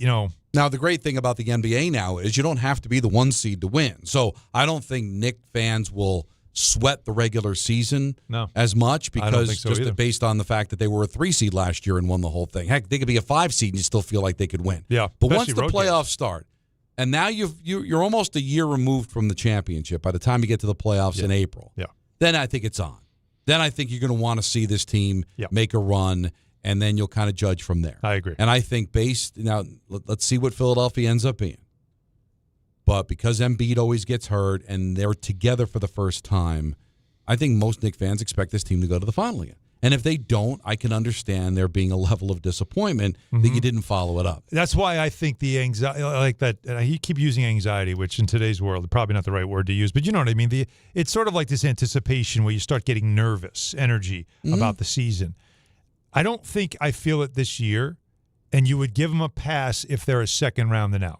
Now, the great thing about the NBA now is you don't have to be the 1 seed to win. So I don't think Knicks fans will sweat the regular season as much because based on the fact that they were a 3 seed last year and won the whole thing. Heck, they could be a 5 seed and you still feel like they could win. Yeah, but once the playoffs start, and now you're almost a year removed from the championship by the time you get to the playoffs in April. Yeah. Then I think it's on. Then I think you're going to want to see this team make a run, and then you'll kind of judge from there. I agree. And I think now let's see what Philadelphia ends up being. But because Embiid always gets hurt and they're together for the first time, I think most Knicks fans expect this team to go to the final again. And if they don't, I can understand there being a level of disappointment that you didn't follow it up. That's why I think the anxiety, like that, you keep using anxiety, which in today's world, probably not the right word to use, but you know what I mean? It's sort of like this anticipation where you start getting nervous energy about the season. I don't think I feel it this year, and you would give them a pass if they're a second round and out.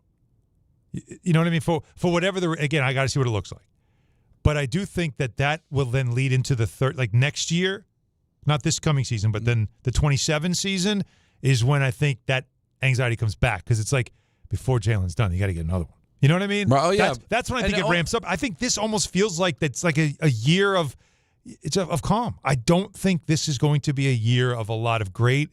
You know what I mean? For whatever again, I got to see what it looks like. But I do think that will then lead into the third, like next year, not this coming season, but then the 27 season is when I think that anxiety comes back because it's like before Jalen's done, you got to get another one. You know what I mean? Oh, yeah. That's when I think it ramps up. I think this almost feels like that's like a year of calm. I don't think this is going to be a year of a lot of great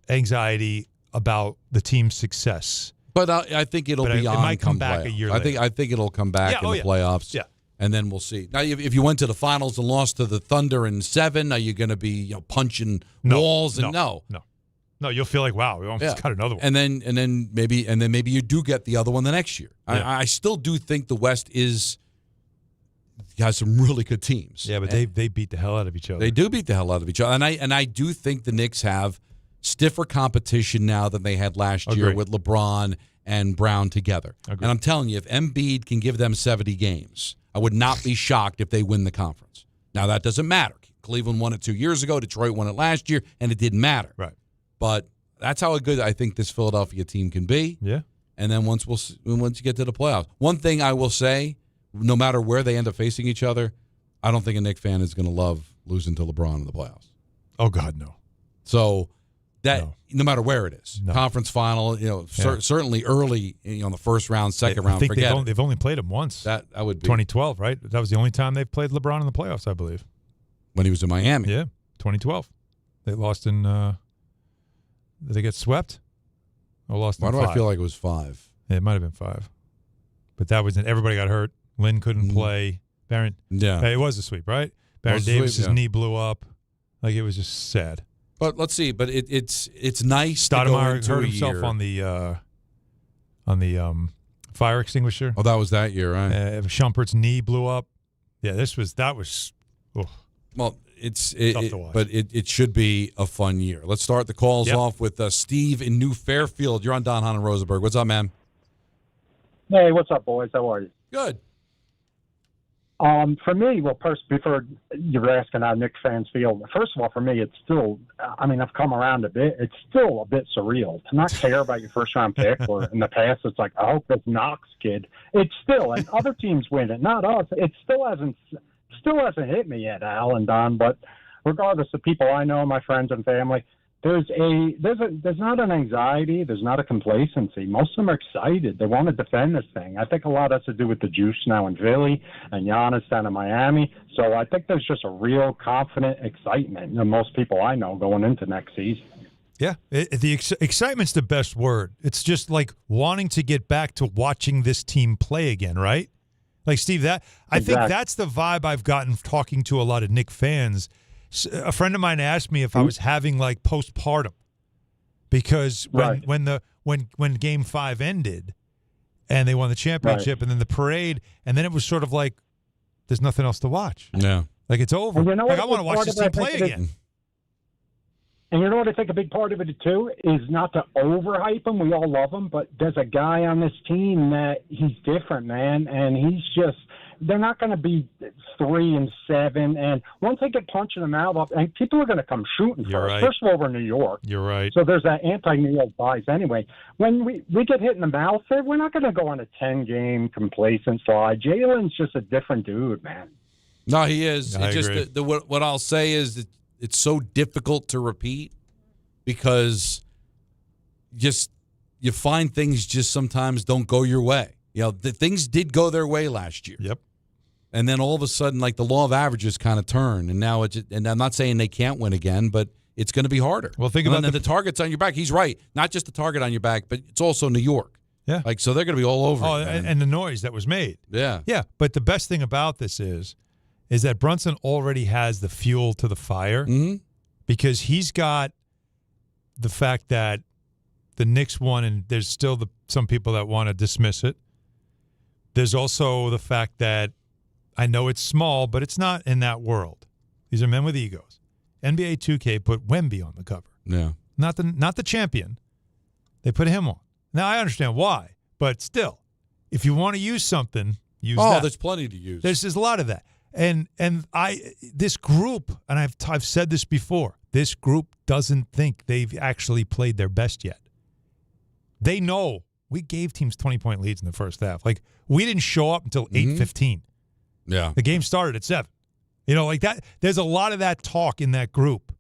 anxiety about the team's success. But I think it'll be on. It might come back a year later. I think it'll come back in the playoffs. Yeah. And then we'll see. Now, if you went to the finals and lost to the Thunder in 7, are you going to be punching walls? No, you'll feel like, wow, we almost got another one. And then maybe you do get the other one the next year. I still do think the West is has some really good teams. Yeah, but they beat the hell out of each other. They do beat the hell out of each other. And I do think the Knicks have stiffer competition now than they had last year with LeBron and Brown together. And I'm telling you, if Embiid can give them 70 games, I would not be shocked if they win the conference. Now, that doesn't matter. Cleveland won it 2 years ago. Detroit won it last year, and it didn't matter. Right. But that's how good I think this Philadelphia team can be. Yeah. And then once you get to the playoffs. One thing I will say, no matter where they end up facing each other, I don't think a Knicks fan is going to love losing to LeBron in the playoffs. Oh, God, no. So no matter where it is, conference final, certainly early, in the first round, second round, I think they've only played him once. That would be 2012, right? That was the only time they've played LeBron in the playoffs, I believe. When he was in Miami. Yeah, 2012. They lost in did they get swept? Or lost Why in do 5? I feel like it was 5? Yeah, it might have been 5. But that was everybody got hurt. Lynn couldn't play. Baron. Yeah. It was a sweep, right? Baron Davis's knee blew up. Like, it was just sad. But let's see. But it's nice. Stoudemire to go hurt into himself on the fire extinguisher. Oh, that was that year, right? Shumpert's knee blew up. Yeah, that was. Oh. Well, but it should be a fun year. Let's start the calls off with Steve in New Fairfield. You're on Don, Hahn, and Rosenberg. What's up, man? Hey, what's up, boys? How are you? Good. For me, before you were asking how Knicks fans feel, first of all, for me, it's still, I've come around a bit. It's still a bit surreal to not care about your first-round pick, or in the past, it's like, I hope this Knox kid. It's still, and other teams win it, not us. It still hasn't hit me yet, Al and Don, but regardless of people I know, my friends and family, there's not an anxiety, there's not a complacency. Most of them are excited. They want to defend this thing. I think a lot has to do with the juice now in Philly and Giannis down in Miami. So I think there's just a real confident excitement in most people I know going into next season. Yeah, excitement's the best word. It's just like wanting to get back to watching this team play again, right? Like, Steve, I think that's the vibe I've gotten talking to a lot of Knicks fans. A friend of mine asked me if I was having like postpartum because when Game 5 ended and they won the championship and then the parade, and then it was sort of like there's nothing else to watch. Yeah, like it's over. And like I want to watch this team play again. And you know what I think a big part of it, too, is not to overhype him. We all love him. But there's a guy on this team that he's different, man. And he's just – they're not going to be 3-7. And once they get punched in the mouth up, and people are going to come shooting first. Right. First of all, we're New York. You're right. So there's that anti-New York bias anyway. When we get hit in the mouth, we're not going to go on a 10-game complacent slide. Jalen's just a different dude, man. No, he is. I agree. What I'll say is that it's so difficult to repeat because you find things just sometimes don't go your way. The things did go their way last year. Yep. And then all of a sudden, like the law of averages kind of turn, and now and I'm not saying they can't win again, but it's going to be harder. Well, think about the target's on your back. He's right. Not just the target on your back, but it's also New York. Yeah. Like, so they're going to be all over. Oh, it, and the noise that was made. Yeah. Yeah. But the best thing about this is that Brunson already has the fuel to the fire because he's got the fact that the Knicks won, and there's still some people that want to dismiss it. There's also the fact that I know it's small, but it's not in that world. These are men with egos. NBA 2K put Wemby on the cover. Yeah. Not the champion. They put him on. Now, I understand why, but still, if you want to use something, use that. Oh, there's plenty to use. There's a lot of that. And this group, and I've said this before, this group doesn't think they've actually played their best yet. They know we gave teams 20-point leads in the first half. Like, we didn't show up until 8:15. Yeah. The game started at 7. Like that. There's a lot of that talk in that group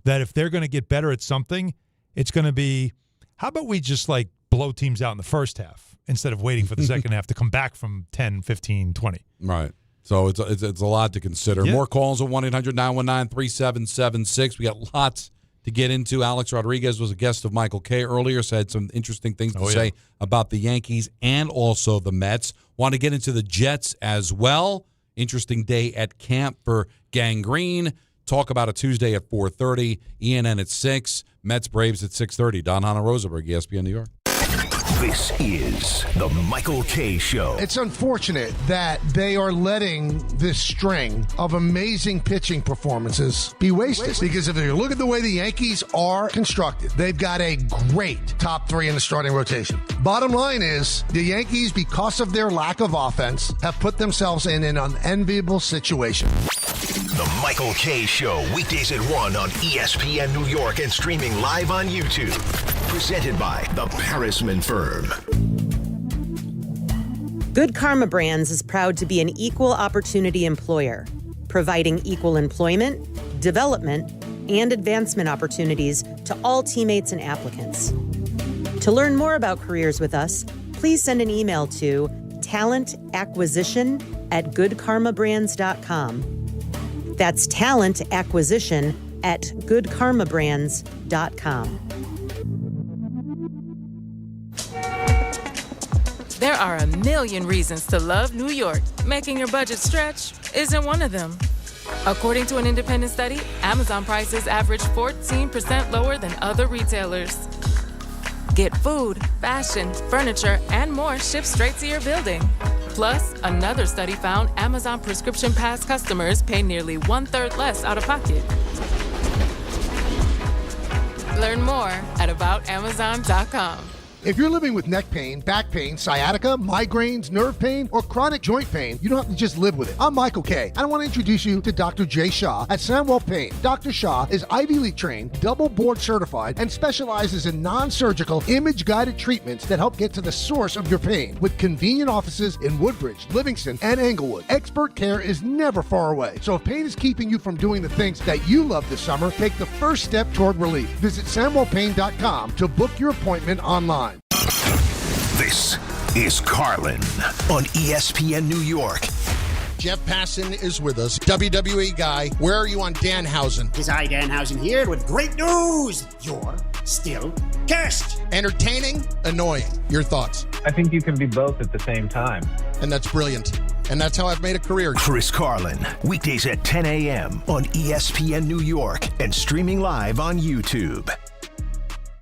that if they're going to get better at something, it's going to be, how about we just like blow teams out in the first half instead of waiting for the second half to come back from 10, 15, 20. Right. So it's a lot to consider. Yeah. More calls at 1-800-919-3776. We got lots to get into. Alex Rodriguez was a guest of Michael Kay earlier, so had some interesting things to say about the Yankees and also the Mets. Want to get into the Jets as well. Interesting day at camp for Gang Green. Talk about a Tuesday at 4:30. ENN at 6. Mets Braves at 6:30. Don, Hahn, and Rosenberg, ESPN New York. This is the Michael Kay Show. It's unfortunate that they are letting this string of amazing pitching performances be wasted. Because if you look at the way the Yankees are constructed, they've got a great top three in the starting rotation. Bottom line is, the Yankees, because of their lack of offense, have put themselves in an unenviable situation. The Michael Kay Show, weekdays at 1 on ESPN New York and streaming live on YouTube. Presented by the Parisman Firm. Good Karma Brands is proud to be an equal opportunity employer, providing equal employment, development, and advancement opportunities to all teammates and applicants. To learn more about careers with us, please send an email to talentacquisition@goodkarmabrands.com. That's talentacquisition@goodkarmabrands.com. There are a million reasons to love New York. Making your budget stretch isn't one of them. According to an independent study, Amazon prices average 14% lower than other retailers. Get food, fashion, furniture, and more shipped straight to your building. Plus, another study found Amazon Prescription Pass customers pay nearly 1/3 less out of pocket. Learn more at aboutamazon.com. If you're living with neck pain, back pain, sciatica, migraines, nerve pain, or chronic joint pain, you don't have to just live with it. I'm Michael Kay, and I want to introduce you to Dr. Jay Shah at Sandwell Pain. Dr. Shah is Ivy League trained, double board certified, and specializes in non-surgical, image-guided treatments that help get to the source of your pain. With convenient offices in Woodbridge, Livingston, and Englewood, expert care is never far away. So if pain is keeping you from doing the things that you love this summer, take the first step toward relief. Visit SandwellPain.com to book your appointment online. This is Carlin on ESPN New York. Jeff Passan is with us, WWE guy. Where are you on Danhausen? It's I, Danhausen, here with great news. You're still cursed. Entertaining, annoying. Your thoughts? I think you can be both at the same time. And that's brilliant. And that's how I've made a career. Chris Carlin, weekdays at 10 a.m. on ESPN New York and streaming live on YouTube.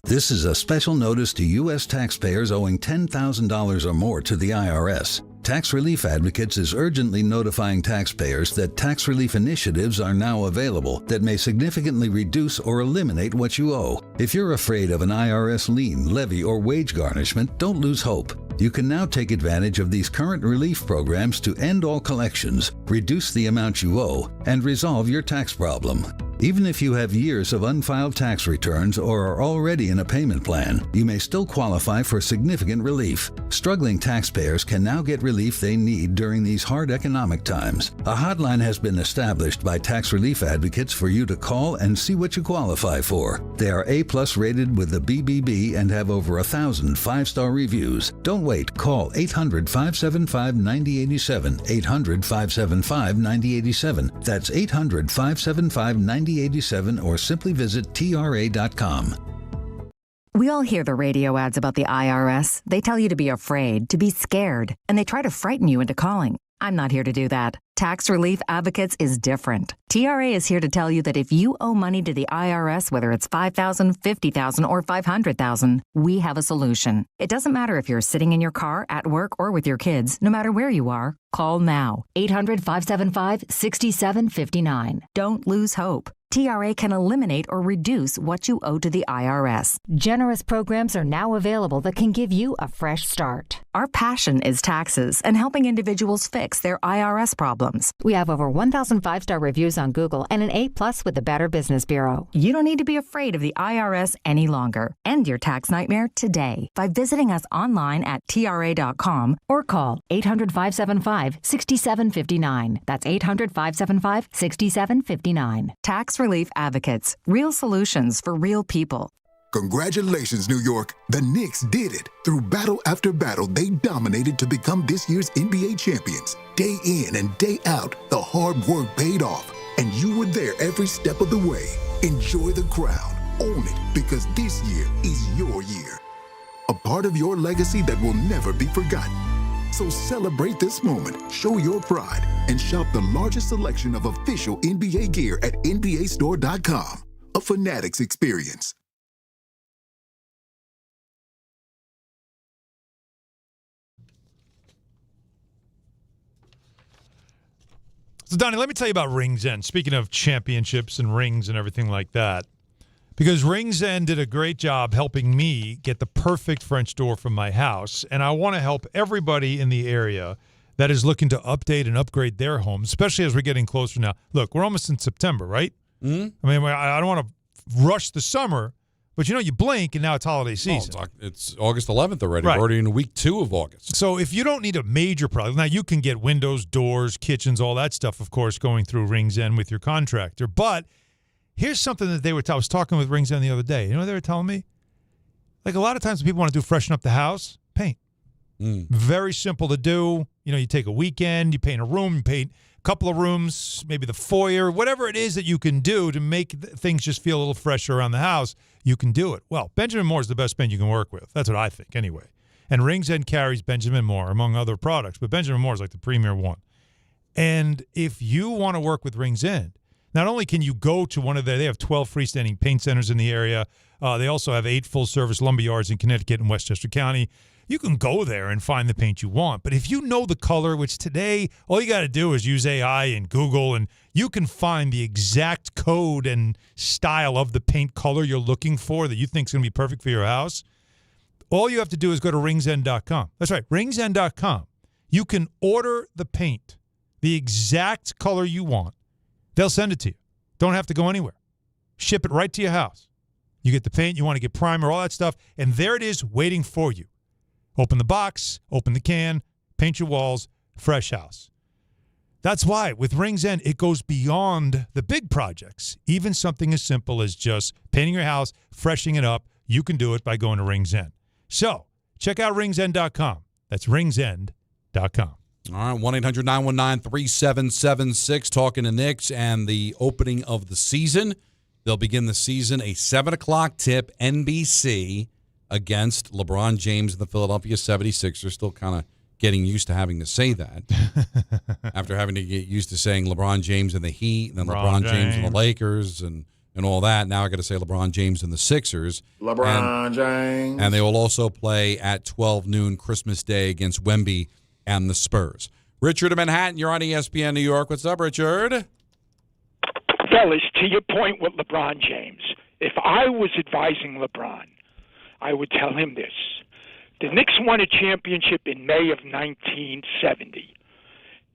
This is a special notice to U.S. taxpayers owing $10,000 or more to the IRS. Tax Relief Advocates is urgently notifying taxpayers that tax relief initiatives are now available that may significantly reduce or eliminate what you owe. If you're afraid of an IRS lien, levy, or wage garnishment, don't lose hope. You can now take advantage of these current relief programs to end all collections, reduce the amount you owe, and resolve your tax problem. Even if you have years of unfiled tax returns or are already in a payment plan, you may still qualify for significant relief. Struggling taxpayers can now get relief they need during these hard economic times. A hotline has been established by Tax Relief Advocates for you to call and see what you qualify for. They are A+ rated with the BBB and have over 1,000 five-star reviews. Don't wait. Call 800-575-9087. 800-575-9087. That's 800-575-9087 or simply visit TRA.com. We all hear the radio ads about the IRS. They tell you to be afraid, to be scared, and they try to frighten you into calling. I'm not here to do that. Tax Relief Advocates is different. TRA is here to tell you that if you owe money to the IRS, whether it's $5,000, $50,000, or $500,000, we have a solution. It doesn't matter if you're sitting in your car, at work, or with your kids. No matter where you are, call now. 800-575-6759. Don't lose hope. TRA can eliminate or reduce what you owe to the IRS. Generous programs are now available that can give you a fresh start. Our passion is taxes and helping individuals fix their IRS problems. We have over 1,000 five-star reviews on Google and an A+ with the Better Business Bureau. You don't need to be afraid of the IRS any longer. End your tax nightmare today by visiting us online at TRA.com or call 800-575-6759. That's 800-575-6759. Tax Relief Advocates. Real solutions for real people. Congratulations, New York. The Knicks did it. Through battle after battle, they dominated to become this year's NBA champions. Day in and day out, the hard work paid off. And you were there every step of the way. Enjoy the crown. Own it, because this year is your year. A part of your legacy that will never be forgotten. So celebrate this moment, show your pride, and shop the largest selection of official NBA gear at NBAstore.com. A Fanatics experience. So, Donnie, let me tell you about Rings End. Speaking of championships and rings and everything like that, because Rings End did a great job helping me get the perfect French door for my house, and I want to help everybody in the area that is looking to update and upgrade their home, especially as we're getting closer now. Look, we're almost in September, right? Mm-hmm. I mean, I don't want to rush the summer, but you blink and now it's holiday season. Oh, it's August 11th already. Right. We're already in week 2 of August. So if you don't need a major project, now you can get windows, doors, kitchens, all that stuff, of course, going through Rings End with your contractor. But here's something that I was talking with Rings End the other day. You know what they were telling me? Like a lot of times when people want to do freshen up the house, paint. Very simple to do. You take a weekend, you paint a room, you paint a couple of rooms, maybe the foyer, whatever it is that you can do to make things just feel a little fresher around the house, you can do it. Well, Benjamin Moore is the best paint you can work with. That's what I think anyway. And Rings End carries Benjamin Moore, among other products, but Benjamin Moore is like the premier one. And if you want to work with Rings End, not only can you go to one of they have 12 freestanding paint centers in the area. They also have 8 full-service lumber yards in Connecticut and Westchester County. You can go there and find the paint you want. But if you know the color, which today all you got to do is use AI and Google, and you can find the exact code and style of the paint color you're looking for that you think is going to be perfect for your house, all you have to do is go to ringsend.com. That's right, ringsend.com. You can order the paint, the exact color you want. They'll send it to you. Don't have to go anywhere. Ship it right to your house. You get the paint, you want to get primer, all that stuff, and there it is waiting for you. Open the box, open the can, paint your walls, fresh house. That's why with Rings End, it goes beyond the big projects. Even something as simple as just painting your house, freshening it up, you can do it by going to Rings End. So check out ringsend.com. That's ringsend.com. All right, 1-800-919-3776, talking to Knicks and the opening of the season. They'll begin the season a 7 o'clock tip, NBC, against LeBron James and the Philadelphia 76ers. Still kind of getting used to having to say that after having to get used to saying LeBron James and the Heat, and then LeBron James and the Lakers and all that. Now I got to say LeBron James and the Sixers. LeBron James. And they will also play at 12 noon Christmas Day against Wemby and the Spurs. Richard in Manhattan, you're on ESPN New York. What's up, Richard? Fellas, to your point with LeBron James, if I was advising LeBron, I would tell him this. The Knicks won a championship in May of 1970.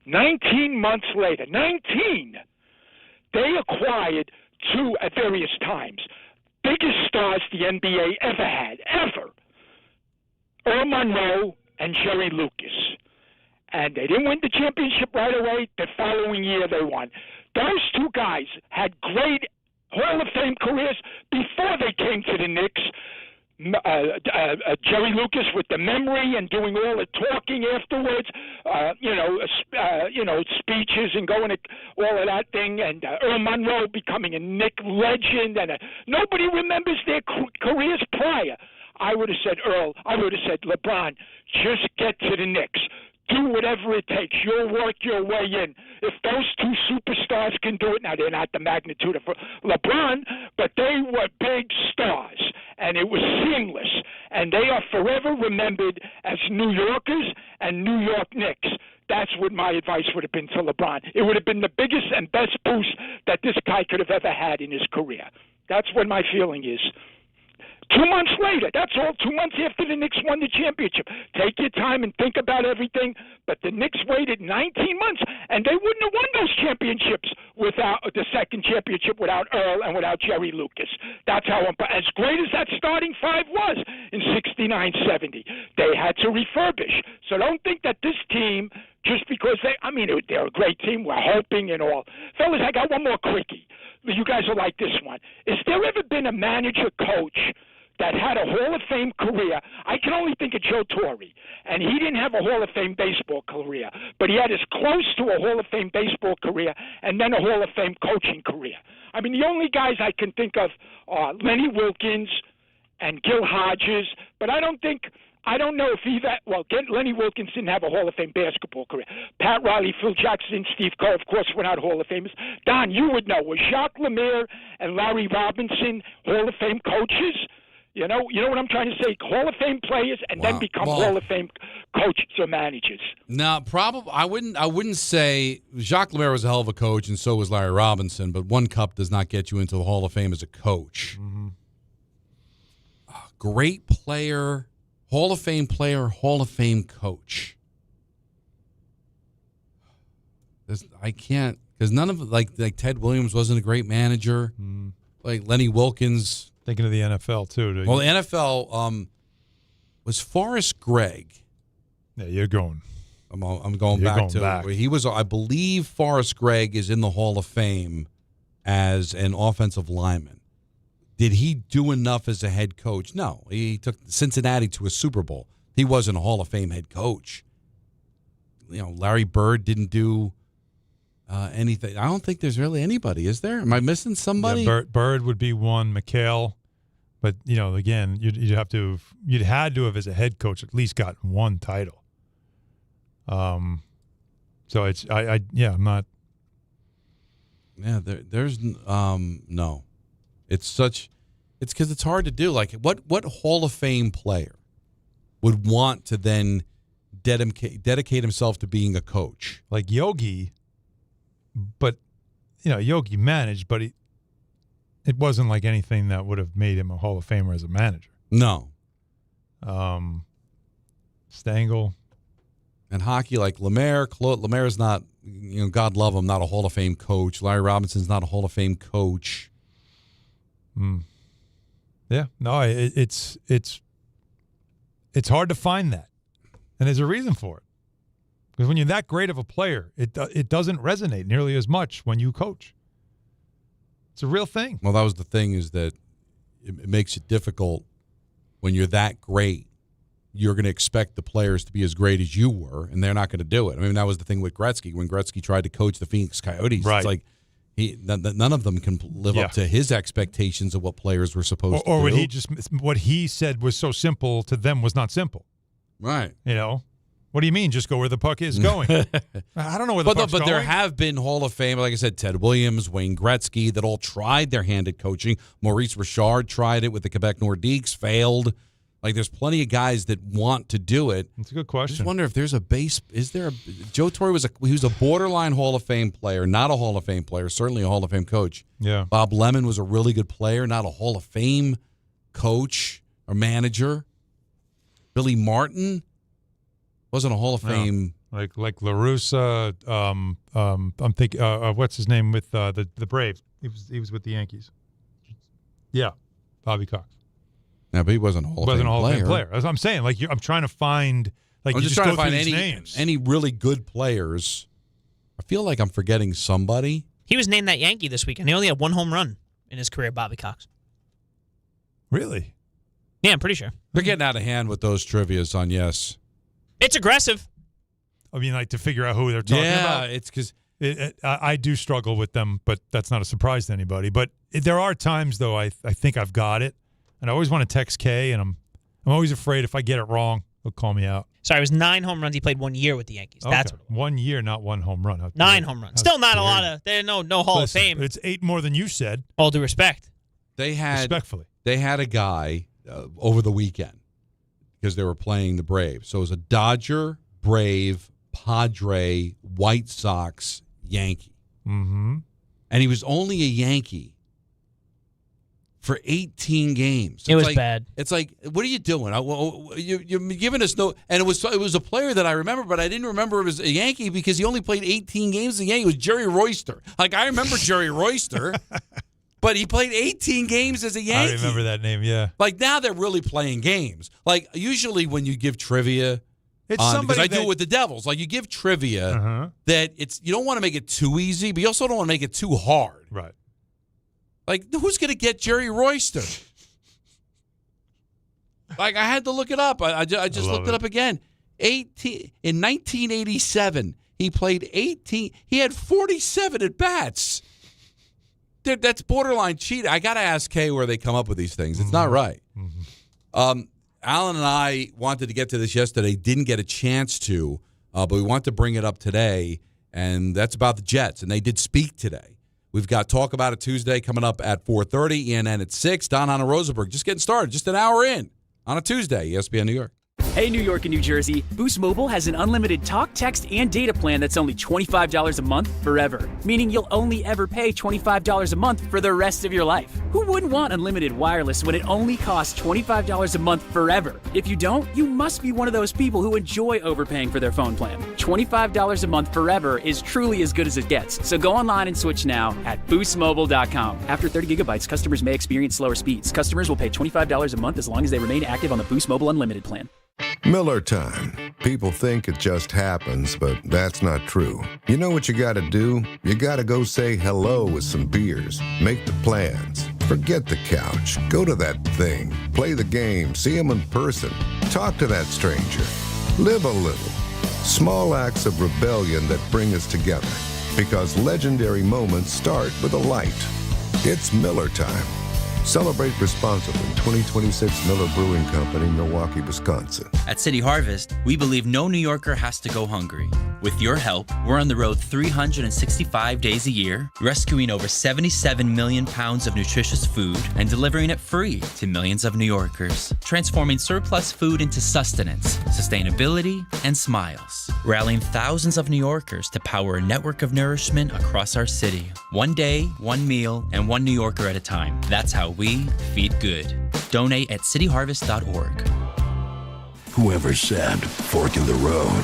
19 months later, 19, they acquired 2 at various times. Biggest stars the NBA ever had, ever. Earl Monroe and Jerry Lucas. And they didn't win the championship right away. The following year they won. Those 2 guys had great Hall of Fame careers before they came to the Knicks. Jerry Lucas with the memory and doing all the talking afterwards, speeches and going to all of that thing, and Earl Monroe becoming a Knick legend, and nobody remembers their careers prior. I would have said, Earl, I would have said, LeBron, just get to the Knicks. Do whatever it takes. You'll work your way in. If those 2 superstars can do it, now they're not the magnitude of LeBron, but they were big stars, and it was seamless. And they are forever remembered as New Yorkers and New York Knicks. That's what my advice would have been to LeBron. It would have been the biggest and best boost that this guy could have ever had in his career. That's what my feeling is. 2 months later, that's all, 2 months after the Knicks won the championship. Take your time and think about everything, but the Knicks waited 19 months, and they wouldn't have won those championships without the second championship without Earl and without Jerry Lucas. That's how, as great as that starting 5 was in 69-70, they had to refurbish. So don't think that this team, just because they're a great team, we're hoping and all. Fellas, I got one more quickie. You guys will like this one. Is there ever been a manager-coach that had a Hall of Fame career? I can only think of Joe Torre, and he didn't have a Hall of Fame baseball career, but he had as close to a Hall of Fame baseball career and then a Hall of Fame coaching career. I mean, the only guys I can think of are Lenny Wilkins and Gil Hodges, but I don't know if Lenny Wilkins didn't have a Hall of Fame basketball career. Pat Riley, Phil Jackson, Steve Kerr, of course, were not Hall of Famers. Don, you would know. Was Jacques Lemaire and Larry Robinson Hall of Fame coaches? You know what I'm trying to say? Hall of Fame players and then become Hall of Fame coaches or managers. No, probably I wouldn't say Jacques Lemaire was a hell of a coach, and so was Larry Robinson. But one cup does not get you into the Hall of Fame as a coach. Mm-hmm. Great player, Hall of Fame player, Hall of Fame coach. I can't, because none of like Ted Williams wasn't a great manager. Mm. Like Lenny Wilkens. Thinking of the NFL too. Well, the NFL was Forrest Gregg. Yeah, you're going. I'm going back to. He was. I believe Forrest Gregg is in the Hall of Fame as an offensive lineman. Did he do enough as a head coach? No. He took Cincinnati to a Super Bowl. He wasn't a Hall of Fame head coach. You know, Larry Bird didn't do anything. I don't think there's really anybody. Is there? Am I missing somebody? Yeah, Bird would be one. McHale. But, you know, again, you'd had to have, as a head coach, at least gotten one title. So it's I'm not. Yeah, there's no. It's because it's hard to do. Like, what Hall of Fame player would want to then dedicate himself to being a coach? Like Yogi, but, you know, Yogi managed, but it wasn't like anything that would have made him a Hall of Famer as a manager. No. Stengel. And hockey, like Lemaire. Lemaire's not, you know, God love him, not a Hall of Fame coach. Larry Robinson's not a Hall of Fame coach. Yeah. No, it's hard to find that. And there's a reason for it. Because when you're that great of a player, it doesn't resonate nearly as much when you coach. It's a real thing. Well, that was the thing, is that it makes it difficult when you're that great. You're going to expect the players to be as great as you were, and they're not going to do it. I mean, that was the thing with Gretzky. When Gretzky tried to coach the Phoenix Coyotes, right. It's like none of them can live up to his expectations of what players were supposed to do. Or what he said was so simple to them was not simple. Right. You know? What do you mean? Just go where the puck is going. I don't know where the puck's going. But there have been Hall of Fame, like I said, Ted Williams, Wayne Gretzky, that all tried their hand at coaching. Maurice Richard tried it with the Quebec Nordiques, failed. Like, there's plenty of guys that want to do it. That's a good question. I just wonder if there's a base. Is there a Joe Torre was a borderline Hall of Fame player, not a Hall of Fame player, certainly a Hall of Fame coach. Yeah. Bob Lemon was a really good player, not a Hall of Fame coach or manager. Billy Martin wasn't a Hall of Fame. Like La Russa. I'm thinking. What's his name with the Braves? He was with the Yankees. Yeah, Bobby Cox. Yeah, but he wasn't a Hall of Fame player. As I'm saying, like I'm trying to find. Like I'm you just go trying to through find these names. any really good players. I feel like I'm forgetting somebody. He was named that Yankee this weekend. He only had one home run in his career, Bobby Cox. Really? Yeah, I'm pretty sure. They're getting out of hand with those trivias on yes. It's aggressive. I mean, like to figure out who they're talking about. Yeah, it's because I do struggle with them, but that's not a surprise to anybody. But there are times, though, I think I've got it, and I always want to text Kay, and I'm always afraid if I get it wrong, he'll call me out. Sorry, it was 9 home runs. He played 1 year with the Yankees. Okay. That's what it was. 1 year, not one home run. 9 home runs. Still not a lot of. There's no Hall of Fame. It's 8 more than you said. All due respect. Respectfully. They had a guy over the weekend because they were playing the Braves. So it was a Dodger, Brave, Padre, White Sox, Yankee. Mm-hmm. And he was only a Yankee for 18 games. It was bad. It's like, what are you doing? You're giving us no. And it was a player that I remember, but I didn't remember him as a Yankee because he only played 18 games as a Yankee. It was Jerry Royster. Like, I remember Jerry Royster, but he played 18 games as a Yankee. I remember that name, yeah. Like, now they're really playing games. Like, usually when you give trivia, because I do it with the Devils. Like, you give trivia that you don't want to make it too easy, but you also don't want to make it too hard. Right. Like, who's going to get Jerry Royster? Like, I had to look it up. I just looked it up again. In 1987, he played 18. He had 47 at-bats. That's borderline cheating. I got to ask Kay where they come up with these things. It's not right. Mm-hmm. Alan and I wanted to get to this yesterday, didn't get a chance to, but we want to bring it up today, and that's about the Jets, and they did speak today. We've got Talk About It Tuesday coming up at 4:30, ENN at 6. Don, Hahn, and Rosenberg just getting started, just an hour in on a Tuesday, ESPN New York. Hey, New York and New Jersey, Boost Mobile has an unlimited talk, text, and data plan that's only $25 a month forever, meaning you'll only ever pay $25 a month for the rest of your life. Who wouldn't want unlimited wireless when it only costs $25 a month forever? If you don't, you must be one of those people who enjoy overpaying for their phone plan. $25 a month forever is truly as good as it gets, so go online and switch now at boostmobile.com. After 30 gigabytes, customers may experience slower speeds. Customers will pay $25 a month as long as they remain active on the Boost Mobile Unlimited plan. Miller time. People think it just happens, but that's not true. You know what you gotta do? You gotta go say hello with some beers. Make the plans. Forget the couch. Go to that thing. Play the game. See him in person. Talk to that stranger. Live a little. Small acts of rebellion that bring us together. Because legendary moments start with a light. It's Miller time. Celebrate responsibly. 2026 Miller Brewing Company, Milwaukee, Wisconsin. At City Harvest, we believe no New Yorker has to go hungry. With your help, we're on the road 365 days a year, rescuing over 77 million pounds of nutritious food and delivering it free to millions of New Yorkers, transforming surplus food into sustenance, sustainability, and smiles, rallying thousands of New Yorkers to power a network of nourishment across our city. One day, one meal, and one New Yorker at a time. That's how we feed good. Donate at cityharvest.org. Whoever said fork in the road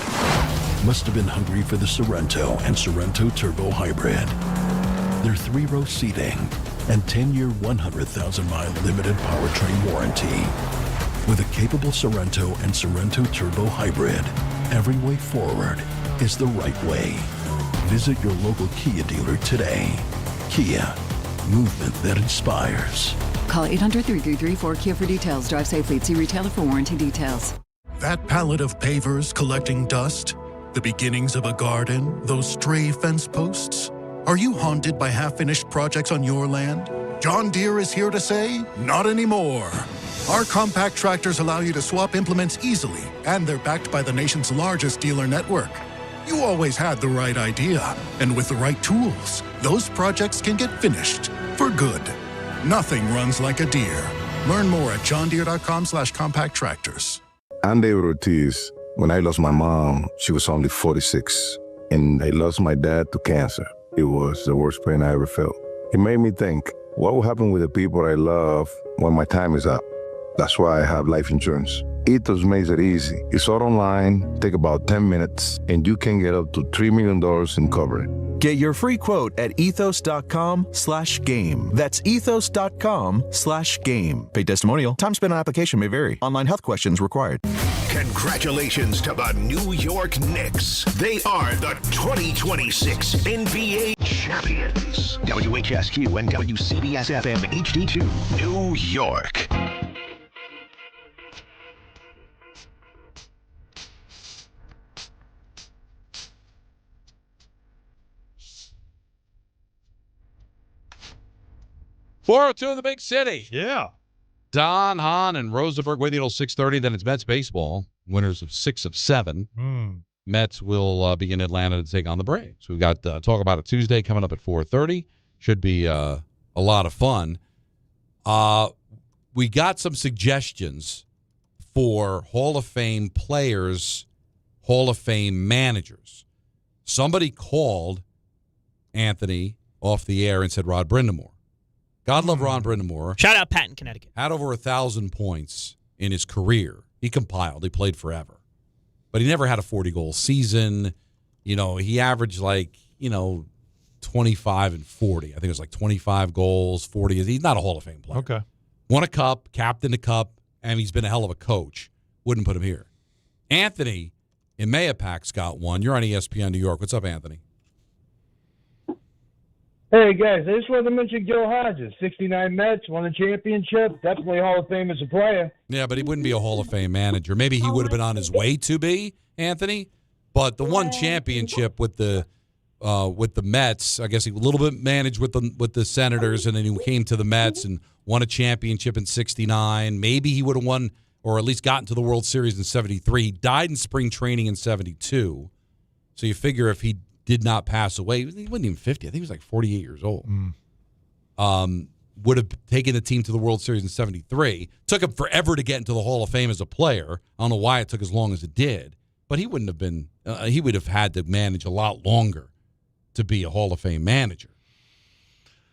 must have been hungry for the Sorrento and Sorrento Turbo Hybrid. Their 3-row seating and 10-year, 100,000-mile limited powertrain warranty. With a capable Sorrento and Sorrento Turbo Hybrid, every way forward is the right way. Visit your local Kia dealer today. Kia, movement that inspires. Call 800-333-4KIA for details. Drive safely. See retailer for warranty details. That pallet of pavers collecting dust, the beginnings of a garden, those stray fence posts. Are you haunted by half-finished projects on your land? John Deere is here to say, not anymore. Our compact tractors allow you to swap implements easily, and they're backed by the nation's largest dealer network. You always had the right idea, and with the right tools, those projects can get finished for good. Nothing runs like a Deere. Learn more at johndeere.com/compact tractors. I'm David Ortiz. When I lost my mom, she was only 46, and I lost my dad to cancer. It was the worst pain I ever felt. It made me think, what will happen with the people I love when my time is up? That's why I have life insurance. Ethos makes it easy. It's all online, take about 10 minutes, and you can get up to $3 million in coverage. Get your free quote at ethos.com/game. That's ethos.com/game. Paid testimonial. Time spent on application may vary. Online health questions required. Congratulations to the New York Knicks. They are the 2026 NBA champions. WHSQ and WCBS-FM HD2, New York. .402 in the big city. Yeah. Don, Hahn, and Rosenberg with you till 6:30. Then it's Mets baseball. Winners of 6 of 7. Mets will be in Atlanta to take on the Braves. We've got Talk About It Tuesday coming up at 4:30. Should be a lot of fun. We got some suggestions for Hall of Fame players, Hall of Fame managers. Somebody called Anthony off the air and said Rod Brindamore. God love Ron Brindamore. Shout out Patton, Connecticut. Had over 1,000 points in his career. He compiled. He played forever. But he never had a 40-goal season. You know, he averaged 25 and 40. I think it was 25 goals, 40. He's not a Hall of Fame player. Okay. Won a cup, captained a cup, and he's been a hell of a coach. Wouldn't put him here. Anthony in Mayapac's got one. You're on ESPN New York. What's up, Anthony? Hey, guys, I just wanted to mention Gil Hodges, 69 Mets, won a championship, definitely Hall of Fame as a player. Yeah, but he wouldn't be a Hall of Fame manager. Maybe he would have been on his way to be, Anthony, but the one championship with the Mets, I guess he a little bit managed with the Senators, and then he came to the Mets and won a championship in 69. Maybe he would have won or at least gotten to the World Series in 73. He died in spring training in 72. So you figure if he did not pass away. He wasn't even 50. I think he was like 48 years old. Would have taken the team to the World Series in 73. Took him forever to get into the Hall of Fame as a player. I don't know why it took as long as it did. But he wouldn't have been he would have had to manage a lot longer to be a Hall of Fame manager.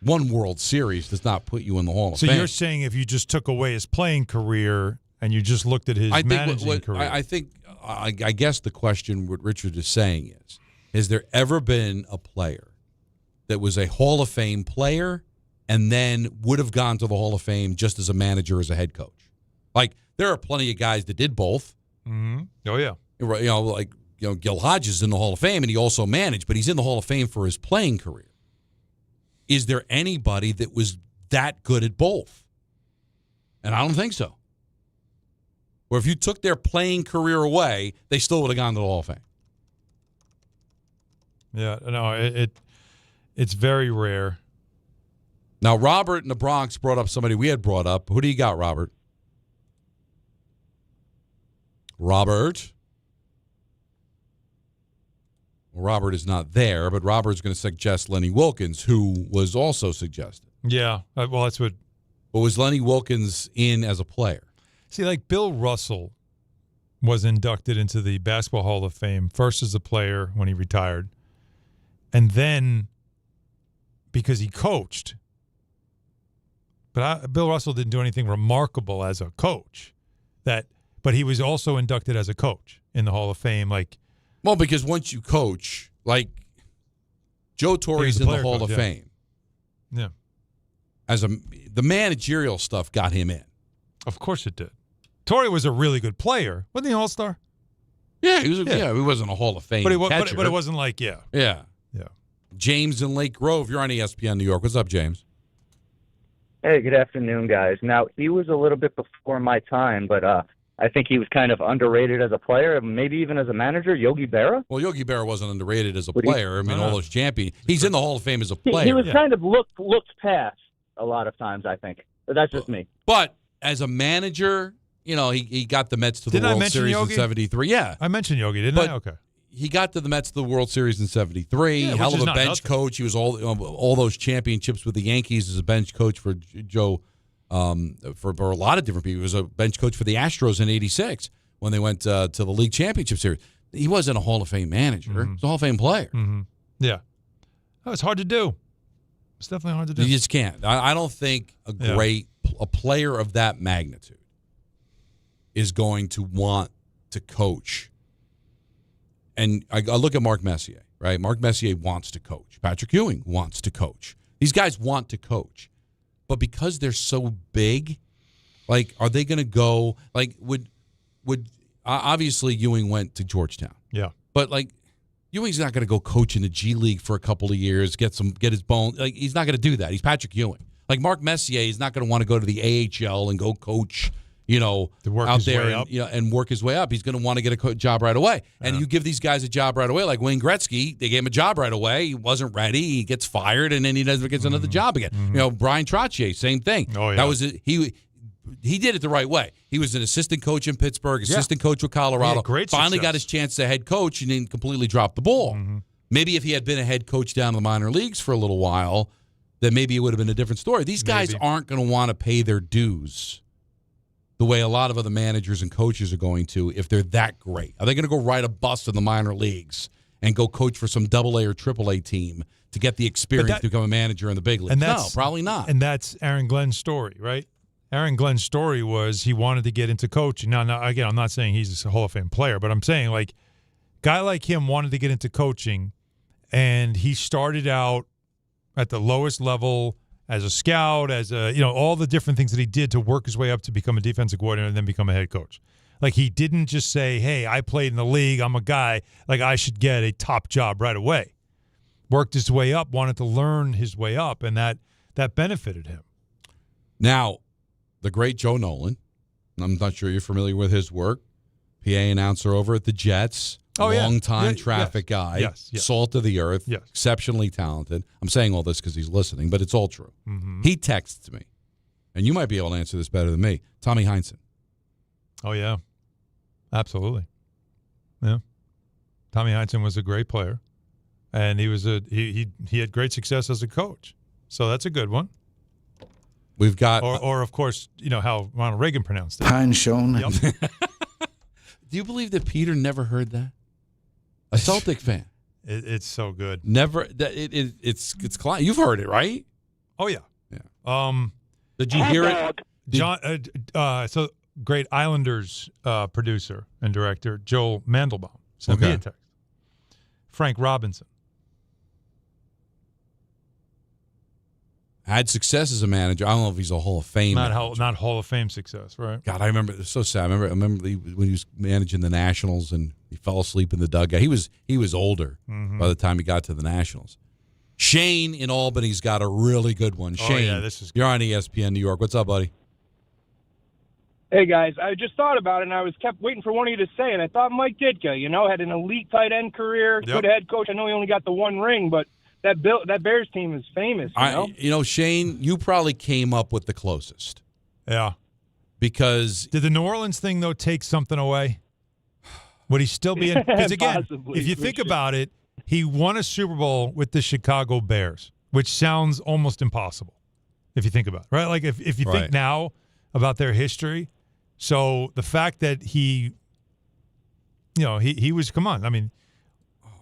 One World Series does not put you in the Hall of Fame. So you're saying if you just took away his playing career and you just looked at his managing career. I guess the question what Richard is saying is, has there ever been a player that was a Hall of Fame player and then would have gone to the Hall of Fame just as a manager, as a head coach? Like, there are plenty of guys that did both. Mm-hmm. Oh, yeah. Gil Hodges is in the Hall of Fame, and he also managed, but he's in the Hall of Fame for his playing career. Is there anybody that was that good at both? And I don't think so. Or if you took their playing career away, they still would have gone to the Hall of Fame. Yeah, no, it's very rare. Now, Robert in the Bronx brought up somebody we had brought up. Who do you got, Robert? Robert? Well, Robert is not there, but Robert's going to suggest Lenny Wilkens, who was also suggested. Yeah, well, that's what. But was Lenny Wilkens in as a player? See, like Bill Russell was inducted into the Basketball Hall of Fame first as a player when he retired, and then because he coached. But Bill Russell didn't do anything remarkable as a coach. But he was also inducted as a coach in the Hall of Fame. Well, because once you coach, like Joe Torre's in the Hall of Fame. Yeah. The managerial stuff got him in. Of course it did. Torre was a really good player. Wasn't he an All-Star? Yeah, he was. Yeah, he wasn't a Hall of Fame catcher. But it wasn't like, yeah. Yeah. Yeah. James in Lake Grove, you're on ESPN New York. What's up, James? Hey, good afternoon, guys. Now, he was a little bit before my time, but I think he was kind of underrated as a player, maybe even as a manager. Yogi Berra? Well, Yogi Berra wasn't underrated as a player. All those champions. He's in the Hall of Fame as a player. He was kind of looked past a lot of times, I think. But that's just me. But as a manager, he got the Mets to the World Series in 73. Yeah. I mentioned Yogi, didn't I? Okay. He got to the Mets to the World Series in 73. Hell of a bench coach. He was all those championships with the Yankees as a bench coach for Joe, for a lot of different people. He was a bench coach for the Astros in 86 when they went to the League Championship Series. He wasn't a Hall of Fame manager. Mm-hmm. He was a Hall of Fame player. Mm-hmm. Yeah. Oh, it's hard to do. It's definitely hard to do. You just can't. I don't think a player of that magnitude is going to want to coach. And I look at Mark Messier, right? Mark Messier wants to coach. Patrick Ewing wants to coach. These guys want to coach. But because they're so big, are they going to go, would obviously Ewing went to Georgetown. Yeah. But, Ewing's not going to go coach in the G League for a couple of years, get his bone. He's not going to do that. He's Patrick Ewing. Mark Messier is not going to want to go to the AHL and go coach, out there and work his way up. He's going to want to get a job right away. And you give these guys a job right away, like Wayne Gretzky, they gave him a job right away. He wasn't ready. He gets fired, and then he never gets another job again. Mm-hmm. Brian Trottier, same thing. Oh, yeah. That was he did it the right way. He was an assistant coach in Pittsburgh, assistant coach with Colorado. Finally got his chance to head coach and then completely dropped the ball. Mm-hmm. Maybe if he had been a head coach down in the minor leagues for a little while, then maybe it would have been a different story. These guys aren't going to want to pay their dues the way a lot of other managers and coaches are going to if they're that great. Are they going to go ride a bus in the minor leagues and go coach for some AA or AAA team to get the experience to become a manager in the big leagues? No, probably not. And that's Aaron Glenn's story, right? Aaron Glenn's story was he wanted to get into coaching. Now, again, I'm not saying he's a Hall of Fame player, but I'm saying, guy like him wanted to get into coaching, and he started out at the lowest level as a scout, as all the different things that he did to work his way up to become a defensive coordinator and then become a head coach. He didn't just say, hey, I played in the league, I'm a guy, I should get a top job right away. Worked his way up, wanted to learn his way up, and that benefited him. Now, the great Joe Nolan, I'm not sure you're familiar with his work, PA announcer over at the Jets. Long-time traffic guy, yes. Salt of the earth, exceptionally talented. I'm saying all this because he's listening, but it's all true. Mm-hmm. He texts me, and you might be able to answer this better than me. Tommy Heinsohn. Oh, yeah. Absolutely. Yeah. Tommy Heinsohn was a great player. and he had great success as a coach. So that's a good one. We've got or of course, how Ronald Reagan pronounced it. Hahn shown. Yep. Do you believe that Peter never heard that? A Celtic fan. It's so good. Never. It's you've heard it, right? Oh yeah. Yeah. Did you hear it? John. So great Islanders producer and director Joel Mandelbaum sent me a text. Frank Robinson had success as a manager. I don't know if he's a Hall of Fame. Not Hall of Fame success, right? God, I remember. It's so sad. I remember when he was managing the Nationals and he fell asleep in the dugout. He was older by the time he got to the Nationals. Shane in Albany's got a really good one. Shane, you're on ESPN New York. What's up, buddy? Hey, guys. I just thought about it, and I kept waiting for one of you to say it. I thought Mike Ditka, had an elite tight end career, good head coach. I know he only got the one ring, but that Bears team is famous, Shane, you probably came up with the closest. Yeah. Because did the New Orleans thing, though, take something away? Would he still be in? Because, again, if you think about it, he won a Super Bowl with the Chicago Bears, which sounds almost impossible if you think about it, right? Like, if you think now about their history. So the fact that he was, come on, I mean,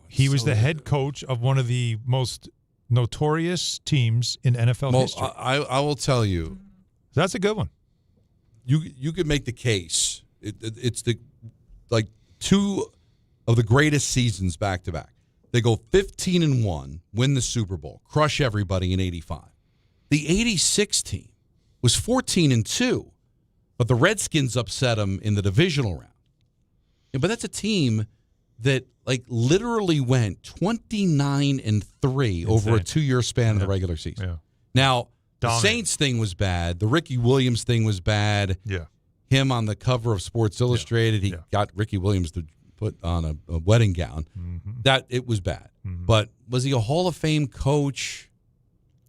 he was the head coach of one of the most notorious teams in NFL history. I will tell you. That's a good one. You could make the case. It's two of the greatest seasons back to back. They go 15-1, win the Super Bowl, crush everybody in '85. The '86 team was 14-2, but the Redskins upset them in the divisional round. Yeah, but that's a team that literally went 29-3 over a 2-year span in the regular season. Yeah. Now, the Saints thing was bad. The Ricky Williams thing was bad. Yeah. Him on the cover of Sports Illustrated, he got Ricky Williams to put on a wedding gown. Mm-hmm. That it was bad. Mm-hmm. But was he a Hall of Fame coach?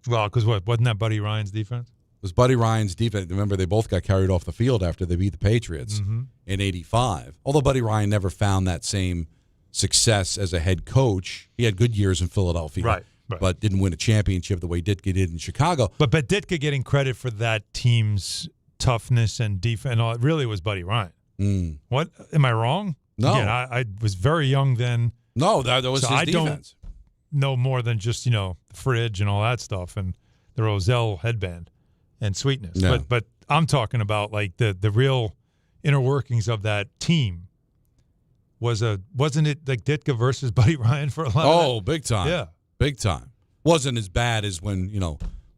Well, because wasn't that Buddy Ryan's defense? It was Buddy Ryan's defense. Remember, they both got carried off the field after they beat the Patriots in '85. Although Buddy Ryan never found that same success as a head coach. He had good years in Philadelphia, right. But didn't win a championship the way Ditka did in Chicago. But Ditka getting credit for that team's toughness and defense, and all, it really was Buddy Ryan. What? Am I wrong? No. Again, I was very young then. No, that was his defense. I don't know more than just, the fridge and all that stuff and the Roselle headband and sweetness. Yeah. But I'm talking about the real inner workings of that team. Wasn't it like Ditka versus Buddy Ryan for a lot? Oh, big time. Yeah. Big time. Wasn't as bad as when,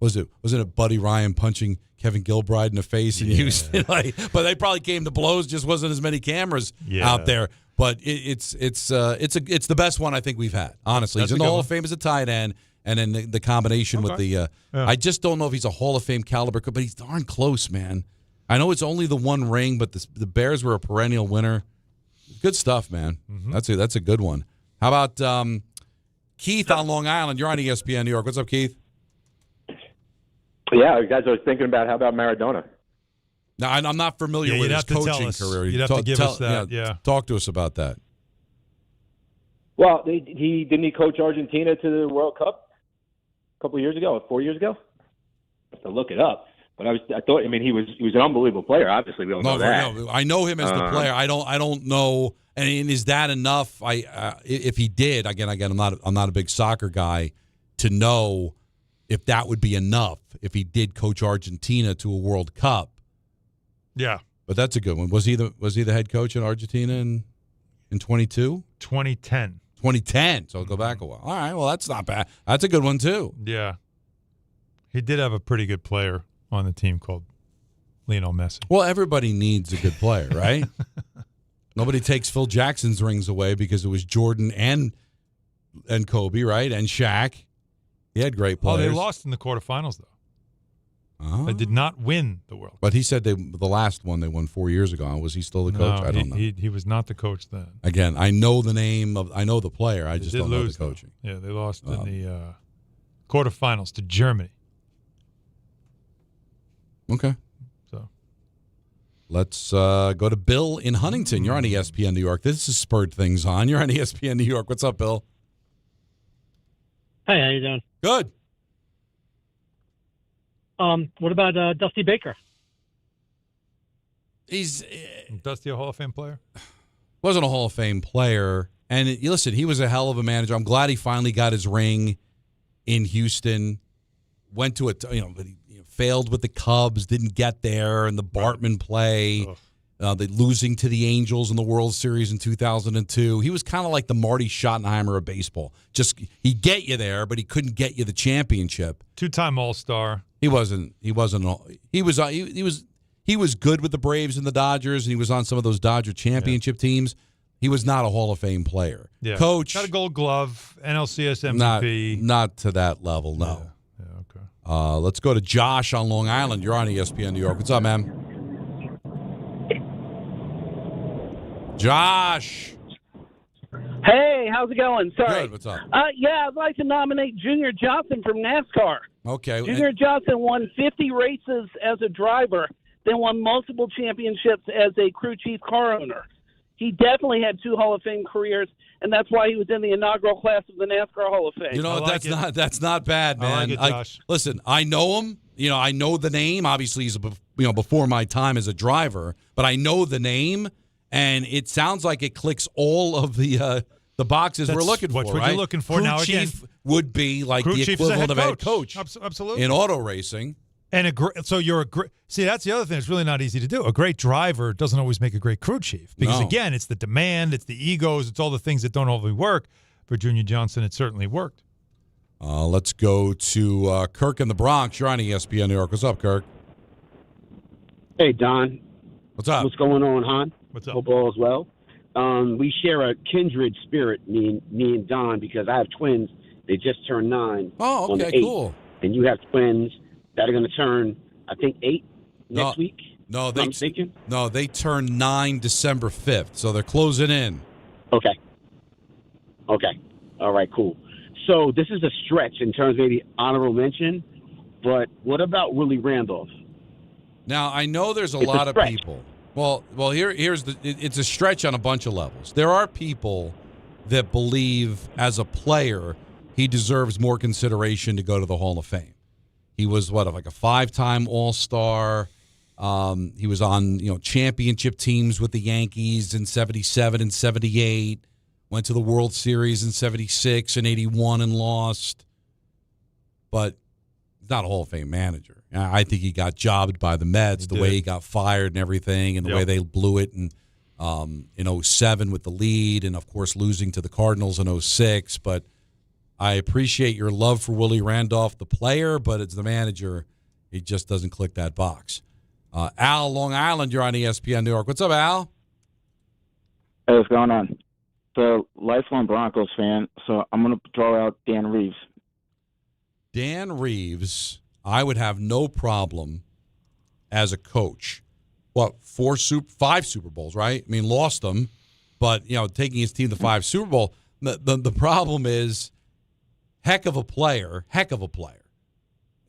wasn't it Buddy Ryan punching Kevin Gilbride in the face in Houston? But they probably came to blows, just wasn't as many cameras out there. But it's the best one I think we've had, honestly. He's in the Hall of Fame as a tight end, and then the combination with the I just don't know if he's a Hall of Fame caliber, but he's darn close, man. I know it's only the one ring, but the Bears were a perennial winner. Good stuff, man. Mm-hmm. That's a good one. How about Keith on Long Island? You're on ESPN New York. What's up, Keith? Yeah, guys, I was thinking about how about Maradona? Now, I'm not familiar with his coaching career. You'd have to give us that. Talk to us about that. Well, didn't he coach Argentina to the World Cup a couple of years ago, 4 years ago? I have to look it up. But I thought he was an unbelievable player. Obviously, we don't know that. No, I know him as the player. I don't know. And is that enough? If he did, again, I'm not a big soccer guy to know if that would be enough if he did coach Argentina to a World Cup. Yeah, but that's a good one. Was he the head coach in Argentina in 22? 2010. 2010. So I'll go back a while. All right. Well, that's not bad. That's a good one too. Yeah, he did have a pretty good player on the team called Lionel Messi. Well, everybody needs a good player, right? Nobody takes Phil Jackson's rings away because it was Jordan and Kobe, right? And Shaq. He had great players. Oh, they lost in the quarterfinals, though. Oh. They did not win the World Cup. But he said the last one they won 4 years ago. Was he still the coach? No, I don't know. He was not the coach then. Again, I know the name I know the player. I just don't know the coaching. Though. Yeah, they lost in the quarterfinals to Germany. Okay. So let's go to Bill in Huntington. You're on ESPN New York. This has spurred things on. You're on ESPN New York. What's up, Bill? Hey, how you doing? Good. What about Dusty Baker? He's Dusty, a Hall of Fame player? Wasn't a Hall of Fame player. And listen, he was a hell of a manager. I'm glad he finally got his ring in Houston. Went to but he failed with the Cubs, didn't get there, and the Bartman play, the losing to the Angels in the World Series in 2002. He was kind of like the Marty Schottenheimer of baseball. Just he'd get you there, but he couldn't get you the championship. 2-time All-Star. He was good with the Braves and the Dodgers, and he was on some of those Dodger championship teams. He was not a Hall of Fame player. Yeah. Coach. Got a Gold Glove, NLCS MVP. Not to that level, no. Yeah, okay. Let's go to Josh on Long Island. You're on ESPN New York. What's up, man? Josh. Hey, how's it going? Sorry. Good. What's up? Yeah, I'd like to nominate Junior Johnson from NASCAR. Okay. Junior Johnson won 50 races as a driver, then won multiple championships as a crew chief car owner. He definitely had 2 Hall of Fame careers, and that's why he was in the inaugural class of the NASCAR Hall of Fame. You know, that's not bad, man. I like it, Josh. Listen, I know him. I know the name. Obviously, he's before my time as a driver, but I know the name, and it sounds like it clicks all of the boxes we're looking for. What you're looking for crew now? Chief Again, would be like crew the chief is a equivalent of head coach. coach Absolutely. in auto racing. And so you're a great. See, that's the other thing. It's really not easy to do. A great driver doesn't always make a great crew chief because again, it's the demand, it's the egos, it's all the things that don't always work. For Junior Johnson, it certainly worked. Let's go to Kirk in the Bronx. You're on ESPN New York. What's up, Kirk? Hey, Don. What's up? What's going on, Hahn? What's up? Hope all is well. We share a kindred spirit, me and Don, because I have twins. They just turned 9. Oh, on the okay, 8th, cool. And you have twins that are going to turn, I think, 8 next week. No, they turn 9 December 5th, so they're closing in. Okay. All right, cool. So this is a stretch in terms of maybe honorable mention, but what about Willie Randolph? Now, I know there's a lot of people. Well, it's a stretch on a bunch of levels. There are people that believe as a player he deserves more consideration to go to the Hall of Fame. He was like a 5-time All-Star. He was on championship teams with the Yankees in 77 and 78. Went to the World Series in 76 and 81 and lost. But he's not a Hall of Fame manager. I think he got jobbed by the Mets, way he got fired and everything, and the way they blew it in 07 with the lead, and of course losing to the Cardinals in 06. But I appreciate your love for Willie Randolph, the player, but as the manager, he just doesn't click that box. Al, Long Island, you're on ESPN New York. What's up, Al? Hey, what's going on? So, lifelong Broncos fan, so I'm going to throw out Dan Reeves. Dan Reeves, I would have no problem as a coach. What, 5 Super Bowls, right? I mean, lost them, but, taking his team to 5 Super Bowl. The problem is, heck of a player.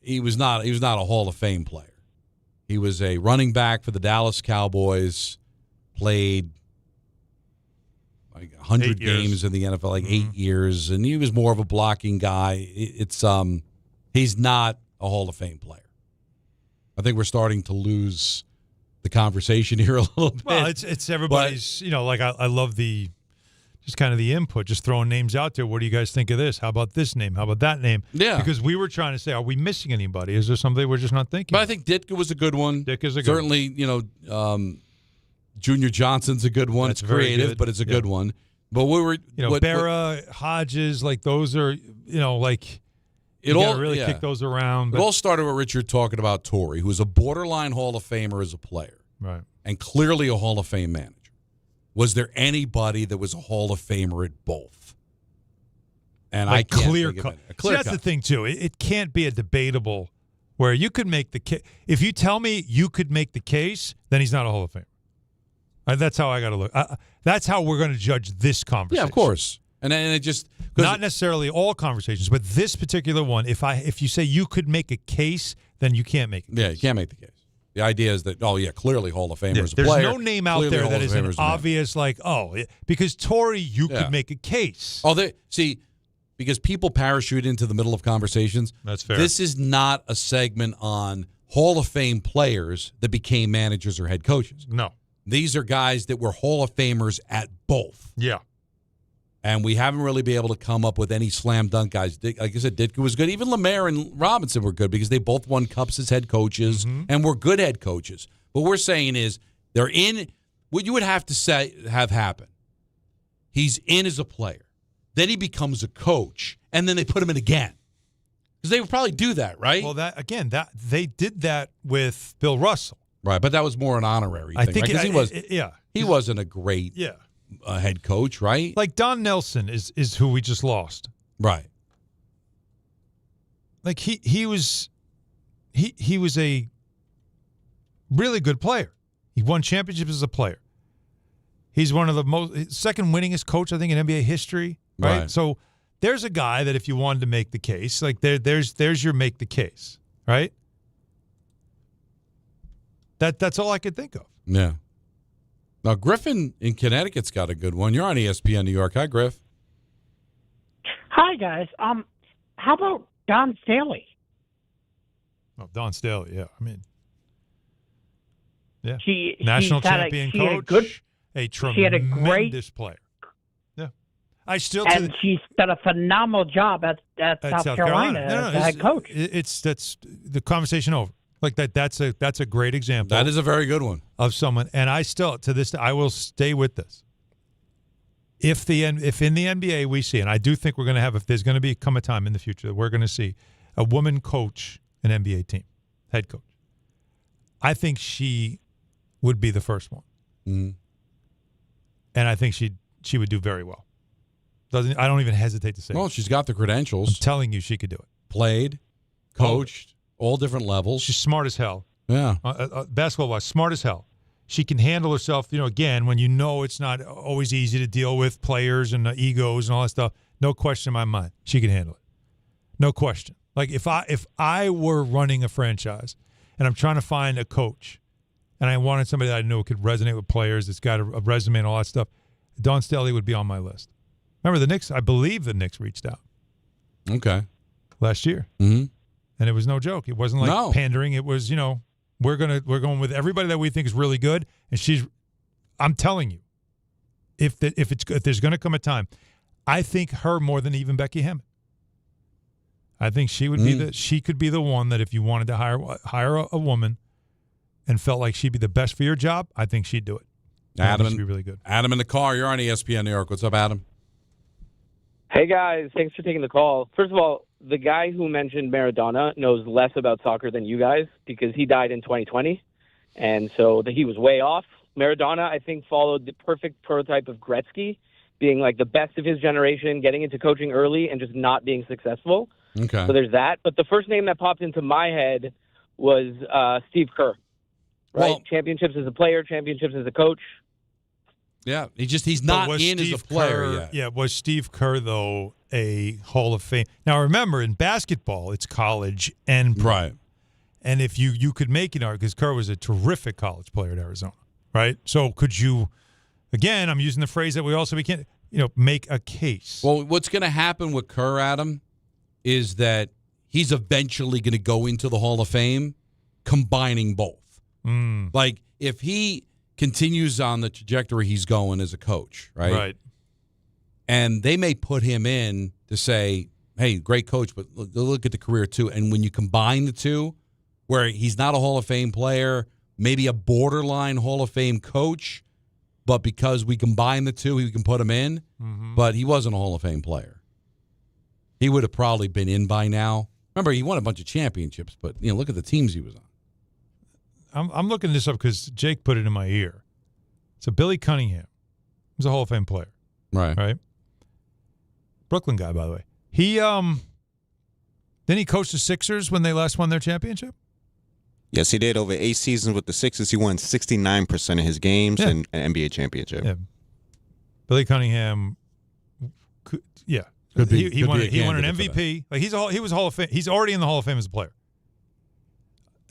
He was not a Hall of Fame player. He was a running back for the Dallas Cowboys, played like 100 games in the NFL, like 8 years, and he was more of a blocking guy. He's not a Hall of Fame player. I think we're starting to lose the conversation here a little bit. Well, it's everybody's, I love the just kind of the input, just throwing names out there. What do you guys think of this? How about this name? How about that name? Yeah. Because we were trying to say, are we missing anybody? Is there somebody we're just not thinking? But I think Ditka was a good one. Dick is a good Certainly, Junior Johnson's a good one. That's it's creative, good. but it's a good one. But we were, Berra, Hodges, like those are, you gotta really kick those around. It all started with Richard talking about Torrey, who was a borderline Hall of Famer as a player. Right. And clearly a Hall of Fame manager. Was there anybody that was a Hall of Famer at both? And I can't clear think of cut. it. A clear See, that's cut. the thing, too. It can't be a debatable where you could make the case. If you tell me you could make the case, then he's not a Hall of Famer. That's how I got to look. That's how we're going to judge this conversation. Yeah, of course. And it just not necessarily all conversations, but this particular one. If you say you could make a case, then you can't make it. Yeah, you can't make the case. The idea is that clearly Hall of Famer is a there's player. no name out there that is an obvious because Torrey, you could make a case. Oh, see, because people parachute into the middle of conversations. That's fair. This is not a segment on Hall of Fame players that became managers or head coaches. No. These are guys that were Hall of Famers at both. Yeah. And we haven't really been able to come up with any slam dunk guys. Like I said, Ditka was good. Even Lemaire and Robinson were good because they both won cups as head coaches and were good head coaches. What we're saying is they're in what you would have to say have happen. He's in as a player. Then he becomes a coach, and then they put him in again. Because they would probably do that, right? Well, that they did that with Bill Russell. Right, but that was more an honorary thing. I think right? He wasn't a great head coach, right? Like Don Nelson is who we just lost. Right. Like he was a really good player. He won championships as a player. He's one of the second winningest coach, I think, in NBA history. Right? So there's a guy that if you wanted to make the case, like there's your make the case, right? That's all I could think of. Yeah. Now, Griffin in Connecticut's got a good one. You're on ESPN New York. Hi, Griff. Hi, guys. How about Don Staley? Oh, Don Staley, yeah. I mean, yeah. National champion coach, a tremendous player. Yeah. She's done a phenomenal job at South Carolina as the head coach. That's the conversation over. Like that's a great example. That is a very good one of someone. And I still to this day, I will stay with this. If in the NBA we see, and I do think we're going to have, if there's going to come a time in the future that we're going to see a woman coach an NBA team, head coach, I think she would be the first one, and I think she would do very well. I don't even hesitate to say. Well, she's got the credentials. I'm telling you, she could do it. Played, coached. All different levels. She's smart as hell. Yeah. Basketball-wise, smart as hell. She can handle herself, again, when it's not always easy to deal with players and egos and all that stuff. No question in my mind. She can handle it. No question. Like, if I were running a franchise and I'm trying to find a coach and I wanted somebody that I knew could resonate with players, that's got a resume and all that stuff, Don Staley would be on my list. Remember the Knicks? I believe the Knicks reached out. Okay. Last year. Mm-hmm. And it was no joke. It wasn't like pandering. It was, we're going with everybody that we think is really good. And I'm telling you, if there's going to come a time, I think her more than even Becky Hammond. I think she would she could be the one that if you wanted to hire a woman and felt like she'd be the best for your job, I think she'd do it. Adam, she'd be really good. Adam in the car. You're on ESPN New York. What's up, Adam? Hey, guys. Thanks for taking the call. First of all, the guy who mentioned Maradona knows less about soccer than you guys because he died in 2020, and so he was way off. Maradona, I think, followed the perfect prototype of Gretzky, being like the best of his generation, getting into coaching early and just not being successful. Okay. So there's that. But the first name that popped into my head was Steve Kerr, right? Well, championships as a player, championships as a coach. Yeah, he's not in as a player yet. Yeah, was Steve Kerr, though, a Hall of Fame? Now, remember, in basketball, it's college and pro. Right. And if you could make an argument, because Kerr was a terrific college player at Arizona, right? So could you, again, I'm using the phrase that we also, can't, make a case. Well, what's going to happen with Kerr, Adam, is that he's eventually going to go into the Hall of Fame combining both. Like, if he continues on the trajectory he's going as a coach, right? Right. And they may put him in to say, hey, great coach, but look at the career too. And when you combine the two, where he's not a Hall of Fame player, maybe a borderline Hall of Fame coach, but because we combine the two, we can put him in. Mm-hmm. But he wasn't a Hall of Fame player. He would have probably been in by now. Remember, he won a bunch of championships, but look at the teams he was on. I'm looking this up because Jake put it in my ear. So Billy Cunningham was a Hall of Fame player. Right. Brooklyn guy, by the way. Then he coached the Sixers when they last won their championship? Yes, he did. Over 8 seasons with the Sixers, he won 69% of his games and an NBA championship. Yeah. Billy Cunningham, he won an MVP. Like he was Hall of Fame. He's already in the Hall of Fame as a player.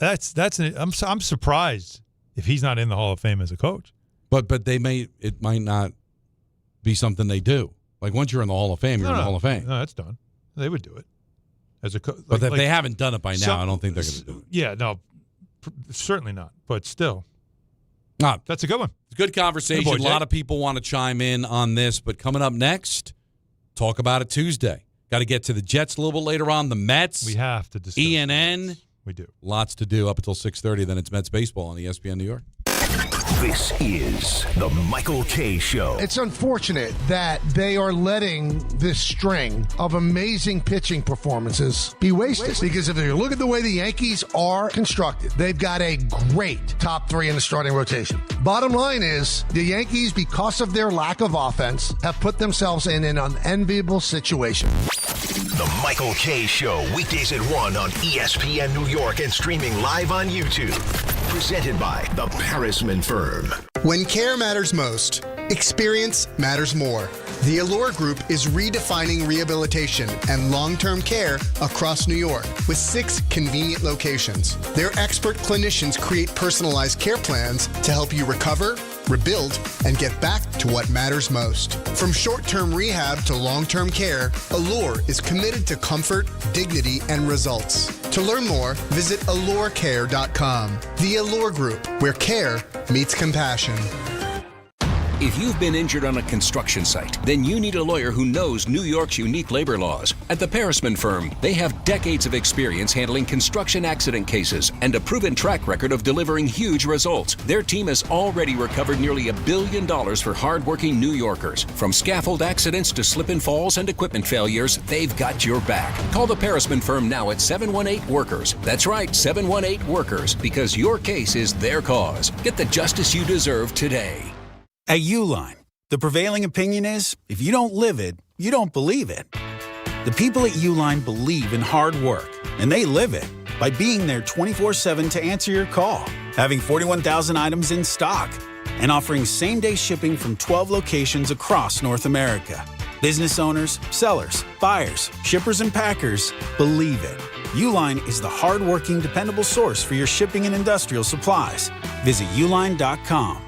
I'm surprised if he's not in the Hall of Fame as a coach. But it might not be something they do. Like, once you're in the Hall of Fame, you're in the Hall of Fame. No, that's done. They would do it. But if they haven't done it by now, I don't think they're going to do it. Yeah, no, certainly not. But still. That's a good one. It's a good conversation. A lot of people want to chime in on this. But coming up next, talk about it Tuesday. Got to get to the Jets a little bit later on. The Mets. We have to discuss ENN. We do. Lots to do up until 6:30. Then it's Mets baseball on ESPN New York. This is the Michael K. Show. It's unfortunate that they are letting this string of amazing pitching performances be wasted. Because if you look at the way the Yankees are constructed, they've got a great top three in the starting rotation. Bottom line is, the Yankees, because of their lack of offense, have put themselves in an unenviable situation. The Michael K. Show, weekdays at 1 on ESPN New York and streaming live on YouTube. Presented by the Parisman Firm. When care matters most, experience matters more. The Allure Group is redefining rehabilitation and long-term care across New York with 6 convenient locations. Their expert clinicians create personalized care plans to help you recover, rebuild, and get back to what matters most. From short-term rehab to long-term care, Allure is committed to comfort, dignity, and results. To learn more, visit allurecare.com. The Allure Group, where care meets compassion. If you've been injured on a construction site, then you need a lawyer who knows New York's unique labor laws. At the Parisman Firm, they have decades of experience handling construction accident cases and a proven track record of delivering huge results. Their team has already recovered nearly $1 billion for hardworking New Yorkers. From scaffold accidents to slip and falls and equipment failures, they've got your back. Call the Parisman Firm now at 718-WORKERS. That's right, 718-WORKERS, because your case is their cause. Get the justice you deserve today. At Uline, the prevailing opinion is, if you don't live it, you don't believe it. The people at Uline believe in hard work, and they live it by being there 24/7 to answer your call, having 41,000 items in stock, and offering same-day shipping from 12 locations across North America. Business owners, sellers, buyers, shippers, and packers believe it. Uline is the hard-working, dependable source for your shipping and industrial supplies. Visit uline.com.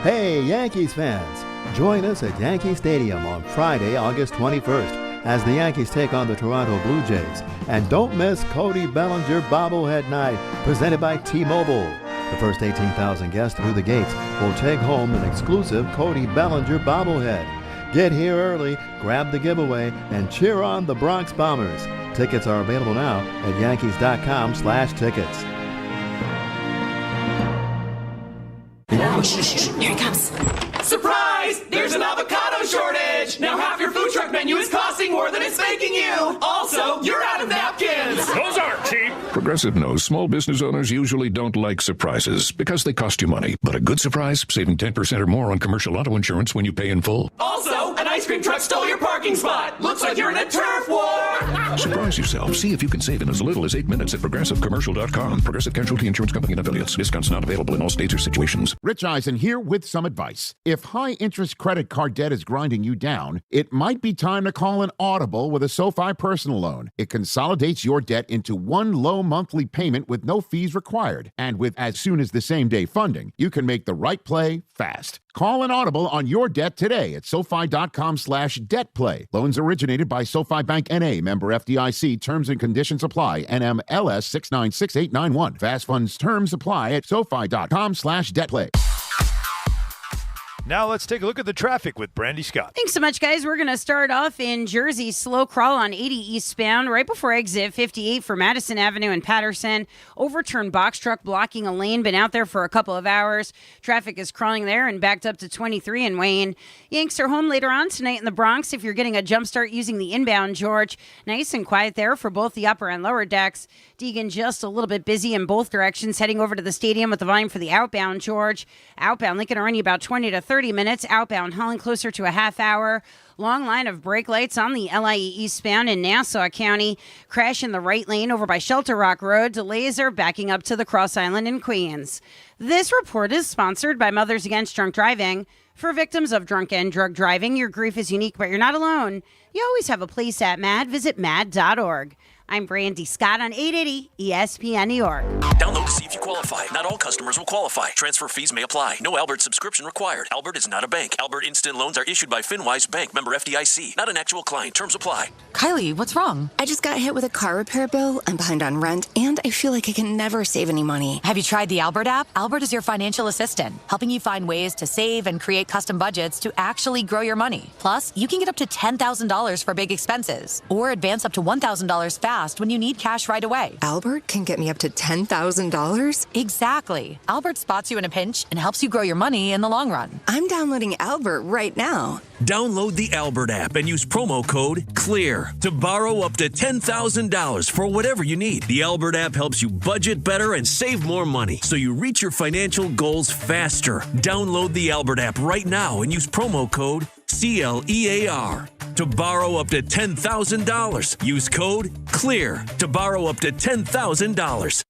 Hey, Yankees fans! Join us at Yankee Stadium on Friday, August 21st, as the Yankees take on the Toronto Blue Jays. And don't miss Cody Bellinger Bobblehead Night, presented by T-Mobile. The first 18,000 guests through the gates will take home an exclusive Cody Bellinger bobblehead. Get here early, grab the giveaway, and cheer on the Bronx Bombers. Tickets are available now at yankees.com/tickets. Here he comes. Surprise! There's an avocado shortage! Now half your food truck menu is costing more than it's making you! Also, you're out of napkins! Those aren't cheap! Progressive knows small business owners usually don't like surprises because they cost you money. But a good surprise, saving 10% or more on commercial auto insurance when you pay in full. Also, an ice cream truck stole your parking spot! Looks like you're in a turf war! Surprise yourself. See if you can save in as little as 8 minutes at ProgressiveCommercial.com. Progressive Casualty Insurance Company and Affiliates. Discounts not available in all states or situations. Rich Eisen here with some advice. If high-interest credit card debt is grinding you down, it might be time to call an audible with a SoFi personal loan. It consolidates your debt into one low monthly payment with no fees required. And with as soon as the same-day funding, you can make the right play fast. Call an audible on your debt today at SoFi.com/debtplay. Loans originated by SoFi Bank N.A., member FDIC. Terms and conditions apply. NMLS 696891. Fast funds terms apply at SoFi.com/debtplay. Now let's take a look at the traffic with Brandy Scott. Thanks so much, guys. We're going to start off in Jersey. Slow crawl on 80 eastbound right before exit 58 for Madison Avenue and Patterson. Overturned box truck blocking a lane. Been out there for a couple of hours. Traffic is crawling there and backed up to 23 in Wayne. Yanks are home later on tonight in the Bronx if you're getting a jump start using the inbound George. Nice and quiet there for both the upper and lower decks. Deegan just a little bit busy in both directions, heading over to the stadium with the volume for the outbound George. Outbound Lincoln Arena about 20 to 30 minutes. Outbound Holland closer to a half hour. Long line of brake lights on the LIE eastbound in Nassau County. Crash in the right lane over by Shelter Rock Road. Delays are backing up to the Cross Island in Queens. This report is sponsored by Mothers Against Drunk Driving. For victims of drunk and drug driving, your grief is unique, but you're not alone. You always have a place at MAD. Visit mad.org. I'm Brandy Scott on 880 ESPN New York. Download to see if you qualify. Not all customers will qualify. Transfer fees may apply. No Albert subscription required. Albert is not a bank. Albert Instant Loans are issued by FinWise Bank, member FDIC. Not an actual client. Terms apply. Kylie, what's wrong? I just got hit with a car repair bill. I'm behind on rent, and I feel like I can never save any money. Have you tried the Albert app? Albert is your financial assistant, helping you find ways to save and create custom budgets to actually grow your money. Plus, you can get up to $10,000 for big expenses, or advance up to $1,000 fast when you need cash right away. Albert can get me up to $10,000? Exactly. Albert spots you in a pinch and helps you grow your money in the long run. I'm downloading Albert right now. Download the Albert app and use promo code CLEAR to borrow up to $10,000 for whatever you need. The Albert app helps you budget better and save more money so you reach your financial goals faster. Download the Albert app right now and use promo code CLEAR to borrow up to $10,000. Use code CLEAR to borrow up to $10,000.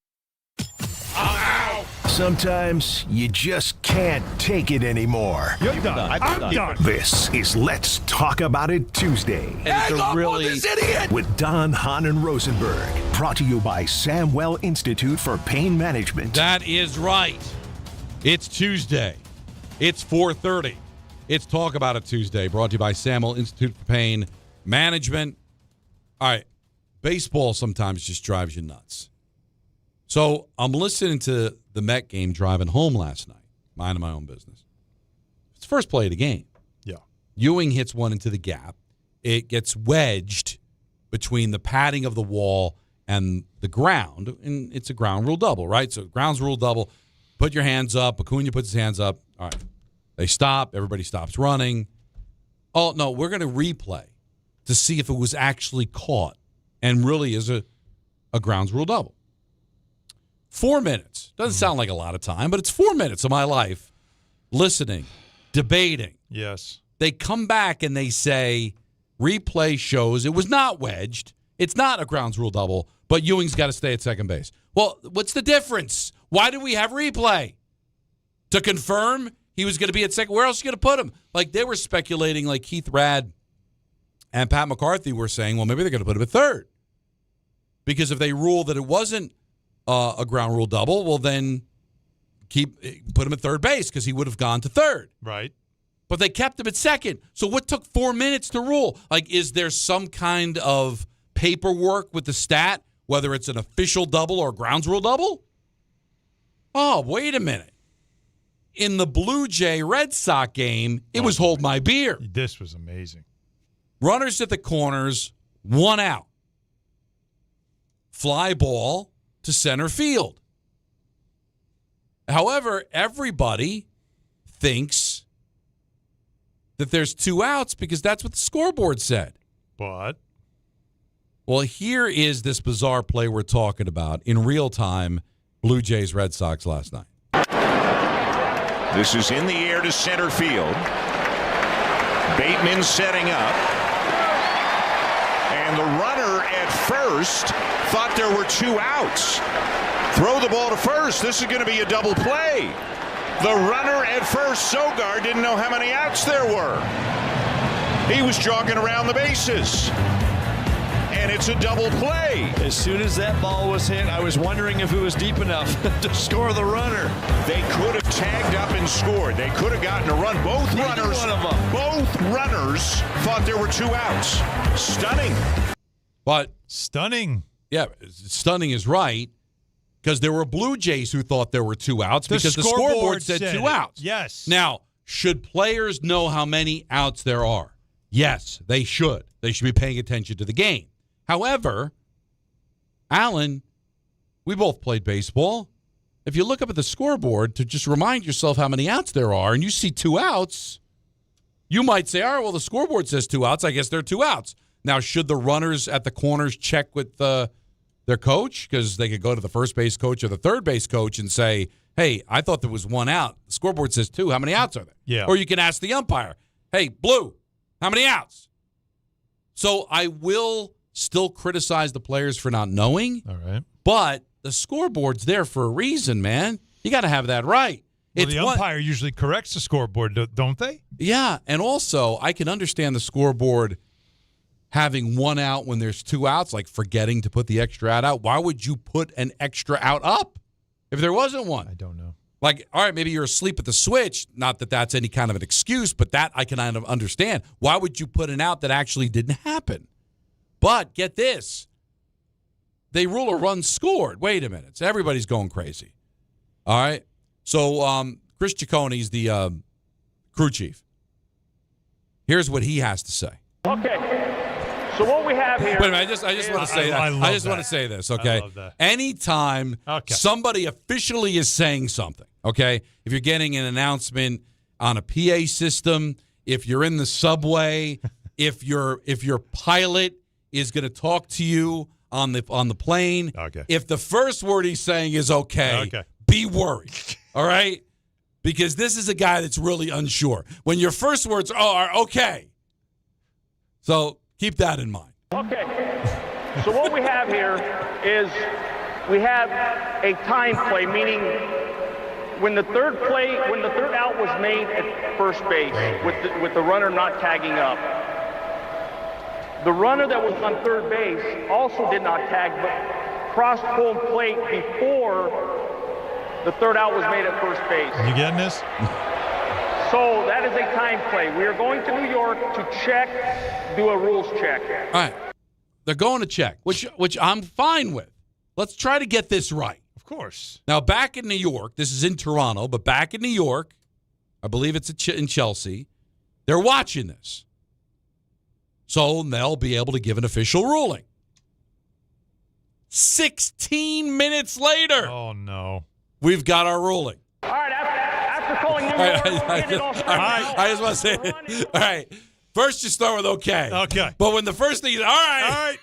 Sometimes you just can't take it anymore. You're done. I'm done. This is Let's Talk About It Tuesday. And it's a really with Don, Hahn, and Rosenberg. Brought to you by Samwell Institute for Pain Management. That is right. It's Tuesday. It's 4:30. It's Talk About It Tuesday, brought to you by Samwell Institute for Pain Management. All right. Baseball sometimes just drives you nuts. So I'm listening to the Met game driving home last night, minding my own business. It's the first play of the game. Yeah. Ewing hits one into the gap. It gets wedged between the padding of the wall and the ground, and it's a ground rule double, right? So grounds rule double. Put your hands up. Acuna puts his hands up. All right. They stop. Everybody stops running. Oh, no, we're going to replay to see if it was actually caught and really is a grounds rule double. 4 minutes. Doesn't sound like a lot of time, but it's 4 minutes of my life listening, debating. Yes. They come back and they say, replay shows it was not wedged. It's not a grounds rule double, but Ewing's got to stay at second base. Well, what's the difference? Why do we have replay? To confirm he was going to be at second? Where else are you going to put him? Like, they were speculating, like Keith Rad and Pat McCarthy were saying, well, maybe they're going to put him at third. Because if they rule that it wasn't a ground rule double, well, then put him at third base because he would have gone to third. Right. But they kept him at second. So what took 4 minutes to rule? Like, is there some kind of paperwork with the stat, whether it's an official double or grounds rule double? Oh, wait a minute. In the Blue Jay Red Sox game, it was hold my beer. This was amazing. Runners at the corners, 1 out. Fly ball to center field. However, everybody thinks that there's 2 outs because that's what the scoreboard said. But? Well, here is this bizarre play we're talking about in real time, Blue Jays Red Sox last night. This is in the air to center field. Bateman setting up. And the runner at first thought there were 2 outs. Throw the ball to first. This is going to be a double play. The runner at first, Sogard, didn't know how many outs there were. He was jogging around the bases. And it's a double play. As soon as that ball was hit, I was wondering if it was deep enough to score the runner. They could have tagged up and scored. They could have gotten a run. Both runners thought there were 2 outs. Stunning. But stunning. Yeah, stunning is right. Because there were Blue Jays who thought there were 2 outs because the scoreboard said 2 outs. Yes. Now, should players know how many outs there are? Yes, they should. They should be paying attention to the game. However, Alan, we both played baseball. If you look up at the scoreboard to just remind yourself how many outs there are and you see 2 outs, you might say, all right, well, the scoreboard says 2 outs. I guess there are 2 outs. Now, should the runners at the corners check with their coach? Because they could go to the first base coach or the third base coach and say, hey, I thought there was 1 out. The scoreboard says 2. How many outs are there? Yeah. Or you can ask the umpire, hey, Blue, how many outs? So I will still criticize the players for not knowing. All right. But the scoreboard's there for a reason, man. You got to have that right. Well, the umpire usually corrects the scoreboard, don't they? Yeah, and also I can understand the scoreboard having 1 out when there's 2 outs, like forgetting to put the extra out. Why would you put an extra out up If there wasn't one. I don't know. Like, all right, maybe you're asleep at the switch. Not that that's any kind of an excuse, but that I can kind of understand. Why would you put an out that actually didn't happen? But get this. They rule a run scored. Wait a minute. So everybody's going crazy. All right? So Chris Cicconi's the crew chief. Here's what he has to say. Okay. So what we have here. Wait a minute, I just want to say that. I just want to say this, okay? I love that. Anytime somebody officially is saying something, okay? If you're getting an announcement on a PA system, if you're in the subway, if your pilot is going to talk to you on the plane, if the first word he's saying is okay, be worried. All right? Because this is a guy that's really unsure. When your first words are okay. So keep that in mind. Okay. So what we have here is we have a time play, meaning when the third out was made at first base with the runner not tagging up. The runner that was on third base also did not tag, but crossed home plate before the third out was made at first base. You getting this? So that is a time play. We are going to New York to check, do a rules check. All right. They're going to check, which I'm fine with. Let's try to get this right. Of course. Now, back in New York, this is in Toronto, but back in New York, I believe it's in Chelsea, they're watching this. So they'll be able to give an official ruling. 16 minutes later. Oh, no. We've got our ruling. All right, after calling New York, I just want to say, all right, first you start with okay. Okay. But when the first thing is, all right. All right.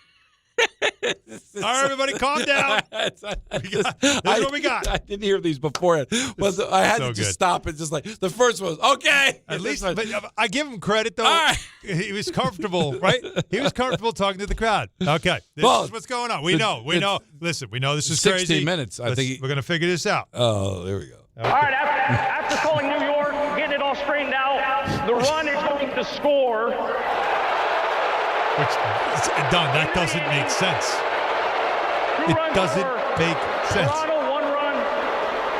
All right, everybody, calm down. This is what we got. I didn't hear these before. I had to just stop it. Just like the first one was okay. At least, but I give him credit though. All right. He was comfortable, right? He was comfortable talking to the crowd. Okay, this is what's going on. We know. Listen, we know this is 16 crazy. minutes. I think we're gonna figure this out. Oh, there we go. Okay. All right, after calling New York, getting it all straightened out, the run is going to score. Don, that doesn't make sense. It doesn't make sense. Toronto, one run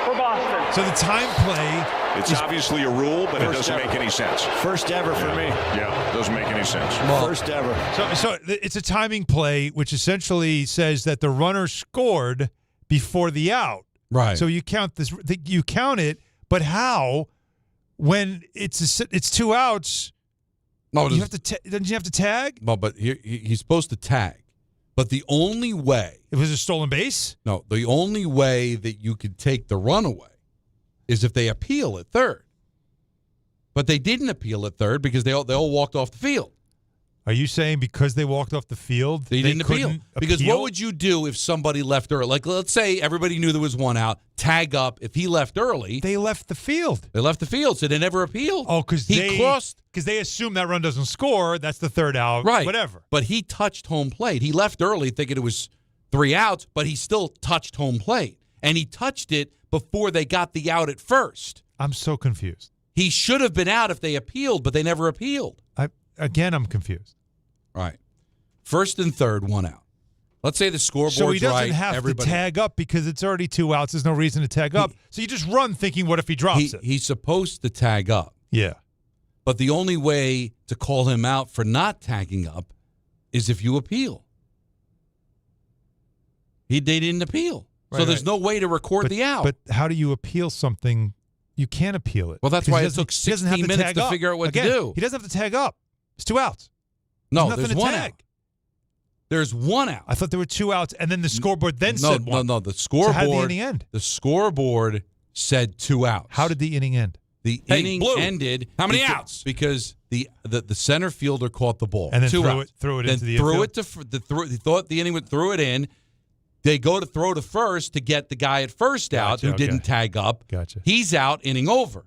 for Boston. So the time play. It's obviously a rule, but it doesn't make any sense. First ever for me. Yeah, it doesn't make any sense. First ever. So it's a timing play, which essentially says that the runner scored before the out. Right. So you count this. You count it, but how? When it's two outs. No, you have to. Didn't you have to tag? No, but he's supposed to tag. But the only way it was a stolen base. No, the only way that you could take the run away is if they appeal at third. But they didn't appeal at third because they all walked off the field. Are you saying because they walked off the field, they didn't appeal? Because what would you do if somebody left early? Like, let's say everybody knew there was one out, tag up. If he left early. They left the field. They left the field, so they never appealed. Oh, because they assume that run doesn't score. That's the third out. Right. Whatever. But he touched home plate. He left early thinking it was 3 outs, but he still touched home plate. And he touched it before they got the out at first. I'm so confused. He should have been out if they appealed, but they never appealed. Again, I'm confused. Right. First and third, 1 out. Let's say the scoreboard's right. So he doesn't have to tag up because it's already 2 outs. There's no reason to tag up. So you just run thinking, what if he drops it? He's supposed to tag up. Yeah. But the only way to call him out for not tagging up is if you appeal. They didn't appeal. Right, so there's no way to record the out. But how do you appeal something? You can't appeal it. Well, that's why it took 16 minutes to figure out what to do. He doesn't have to tag up. It's 2 outs. No, there's 1 out. There's 1 out. I thought there were 2 outs, and then the scoreboard said 1. No. The scoreboard. So how did the inning end? The scoreboard said 2 outs. How did the inning end? The inning ended. How many outs? Because the center fielder caught the ball. And then 2 outs. threw it then into the threw infield? He thought the inning threw it in. They go to throw to first to get the guy at first out who didn't tag up. Gotcha. He's out, inning over.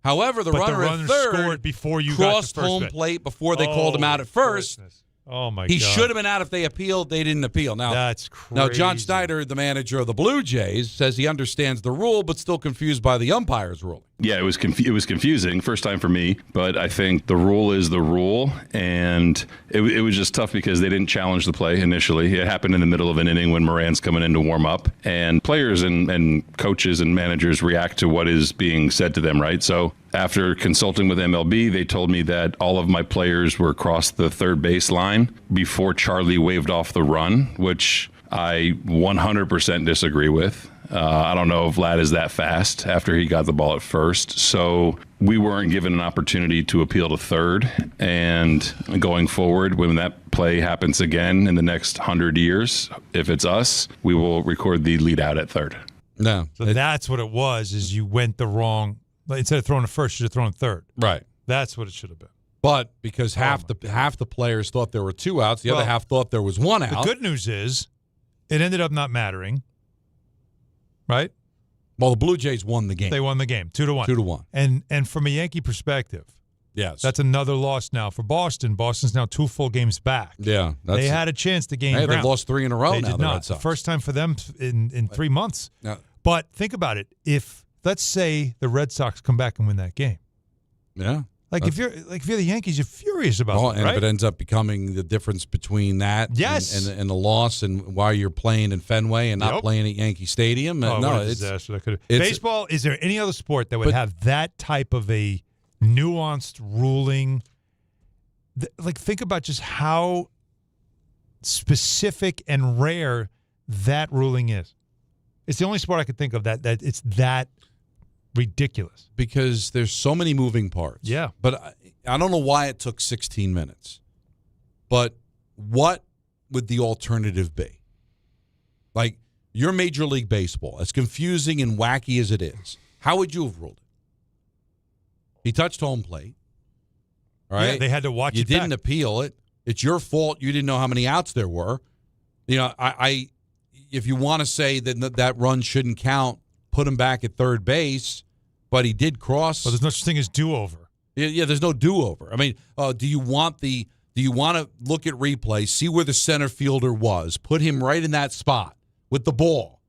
However, the runner at third scored before you crossed got to home first plate before they called him out at first. Goodness. Oh, my He God. should have been out if they appealed. They didn't appeal. Now, that's crazy. Now, John Schneider, the manager of the Blue Jays, says he understands the rule but still confused by the umpire's ruling. Yeah, it was confusing. First time for me, but I think the rule is the rule, and it was just tough because they didn't challenge the play initially. It happened in the middle of an inning when Moran's coming in to warm up, and players and coaches and managers react to what is being said to them, right? So after consulting with MLB, they told me that all of my players were across the third base line before Charlie waved off the run, which I 100% disagree with. I don't know if Vlad is that fast after he got the ball at first. So we weren't given an opportunity to appeal to third. And going forward, when that play happens again in the next 100 years, if it's us, we will record the lead out at third. No. So that's what it was, is you went the wrong – instead of throwing to first, you should have thrown third. Right. That's what it should have been. But because half the players thought there were 2 outs, the other half thought there was 1 out. The good news is it ended up not mattering. Right? Well, the Blue Jays won the game. They won the game, 2-1. 2-1. And from a Yankee perspective, yes, that's another loss now for Boston. Boston's now 2 full games back. Yeah. They had a chance to gain ground. They've lost 3 in a row they now. Did not. The first time for them in 3 months. Yeah. But think about it. If, let's say, the Red Sox come back and win that game. Yeah. If you're the Yankees, you're furious about that, and right? if it ends up becoming the difference between that and the loss and why you're playing in Fenway and not playing at Yankee Stadium, what a disaster that could have. Baseball, is there any other sport that would have that type of a nuanced ruling? Think about just how specific and rare that ruling is. It's the only sport I could think of that it's that ridiculous, because there's so many moving parts. Yeah. But I don't know why it took 16 minutes. But what would the alternative be? Like, your Major League Baseball, as confusing and wacky as it is, how would you have ruled it? He touched home plate. Right? Yeah, they had to watch you it back. You didn't appeal it. It's your fault you didn't know how many outs there were. I if you want to say that run shouldn't count, put him back at third base, but he did cross. But there's no such thing as do-over. Yeah, there's no do-over. I mean, do you want to look at replay, see where the center fielder was, put him right in that spot with the ball,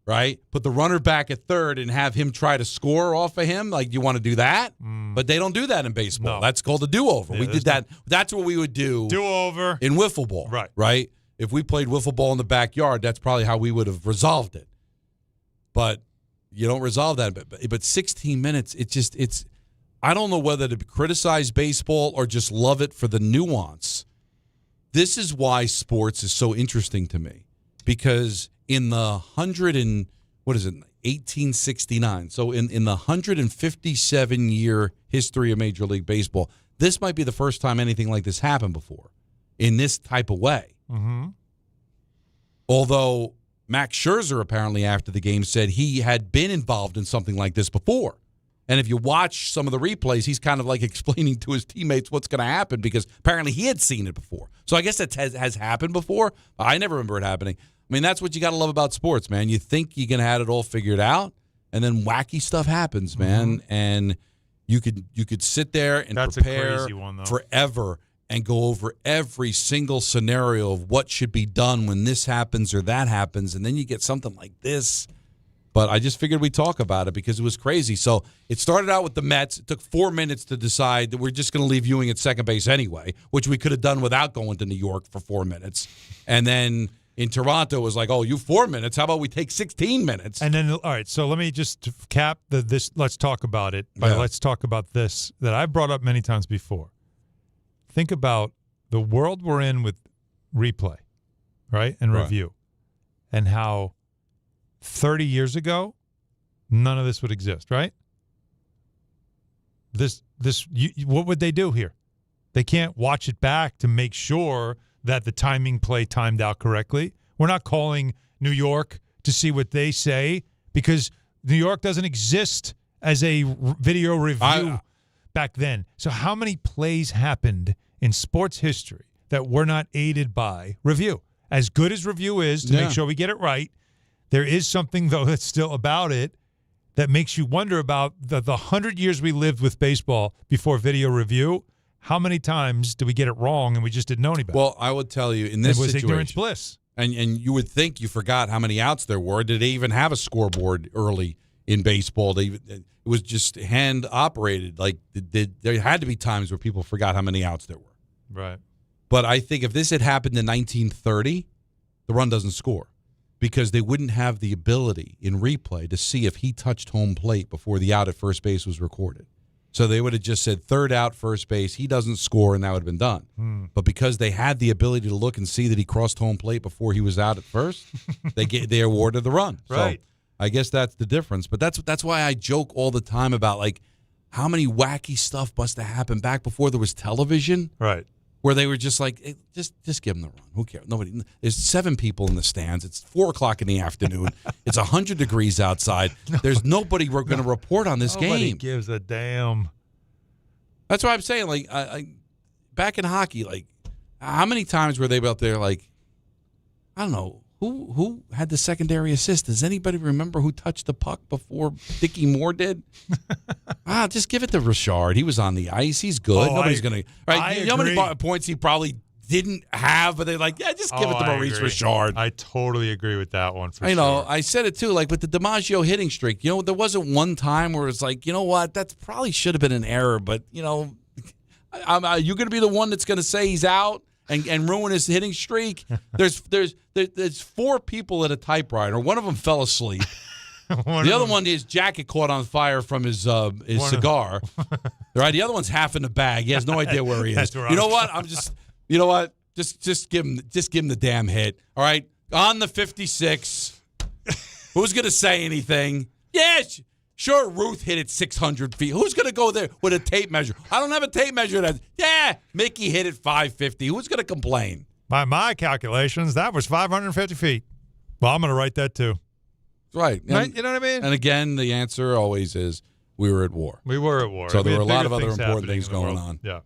right? Put the runner back at third and have him try to score off of him? Like, you want to do that? But they don't do that in baseball. No. That's called a do-over. Yeah, we did that. That's what we would do. Do-over. In wiffle ball. Right? If we played wiffle ball in the backyard, that's probably how we would have resolved it. But you don't resolve that. But 16 minutes, it's I don't know whether to criticize baseball or just love it for the nuance. This is why sports is so interesting to me, because in the 1869. So in the 157-year history of Major League Baseball, this might be the first time anything like this happened before in this type of way. Mm-hmm. Although Max Scherzer apparently after the game said he had been involved in something like this before. And if you watch some of the replays, he's kind of like explaining to his teammates what's going to happen, because apparently he had seen it before. So I guess that has happened before. I never remember it happening. I mean, that's what you got to love about sports, man. You think you're going to have it all figured out, and then wacky stuff happens, man. Mm-hmm. And you could sit there and prepare a crazy one, though. Forever and go over every single scenario of what should be done when this happens or that happens, and then you get something like this. But I just figured we'd talk about it because it was crazy. So it started out with the Mets. It took 4 minutes to decide that we're just going to leave Ewing at second base anyway, which we could have done without going to New York for 4 minutes. And then in Toronto, it was like, oh, you 4 minutes. How about we take 16 minutes? And then, all right, so let me just cap this. Let's talk about it. Let's talk about this that I've brought up many times before. Think about the world we're in with replay, right, and review, and how 30 years ago, none of this would exist, right? What would they do here? They can't watch it back to make sure that the timing play timed out correctly. We're not calling New York to see what they say because New York doesn't exist as a video review back then. So how many plays happened in sports history that were not aided by review? As good as review is to make sure we get it right, there is something, though, that's still about it that makes you wonder about the 100 years we lived with baseball before video review. How many times do we get it wrong and we just didn't know any better? Well, I would tell you, in this situation, ignorance bliss. And you would think you forgot how many outs there were. Did they even have a scoreboard early in baseball. It was just hand operated. Like there had to be times where people forgot how many outs there were. Right. But I think if this had happened in 1930, the run doesn't score because they wouldn't have the ability in replay to see if he touched home plate before the out at first base was recorded. So they would have just said third out, first base, he doesn't score, and that would have been done. But because they had the ability to look and see that he crossed home plate before he was out at first, they awarded the run. Right. So I guess that's the difference. But that's why I joke all the time about like how many wacky stuff must have happened back before there was television. Right. Where they were just like, hey, just give them the run. Who cares? Nobody. There's 7 people in the stands. It's 4:00 in the afternoon. It's 100 degrees outside. There's nobody we're going to report on this Nobody game. gives a damn. That's why I'm saying, like, I back in hockey, like, how many times were they out there, like, I don't know, who had the secondary assist? Does anybody remember who touched the puck before Dickie Moore did? Just give it to Richard. He was on the ice. He's good. Nobody's going to. Right? You know how many points he probably didn't have, but they're like, yeah, just give it to Maurice Richard. I totally agree with that one for sure. know, I said it too, like with the DiMaggio hitting streak. You know, there wasn't one time where it's like, you know what, that probably should have been an error, but, you know, are you going to be the one that's going to say he's out and ruin his hitting streak? There's 4 people at a typewriter. One of them fell asleep. The other one, his jacket caught on fire from his cigar. Right, the other one's half in the bag. He has no idea where he is. You know what? You know what? Just give him the damn hit. All right, on the 56. Who's gonna say anything? Yes, sure. Ruth hit it 600 feet. Who's gonna go there with a tape measure? I don't have a tape measure. Mickey hit it 550. Who's gonna complain? By my calculations, that was 550 feet. Well, I'm gonna write that too. Right. Right. You know what I mean? And again, the answer always is we were at war. We were at war. So there were a lot of other important things going on. Yeah.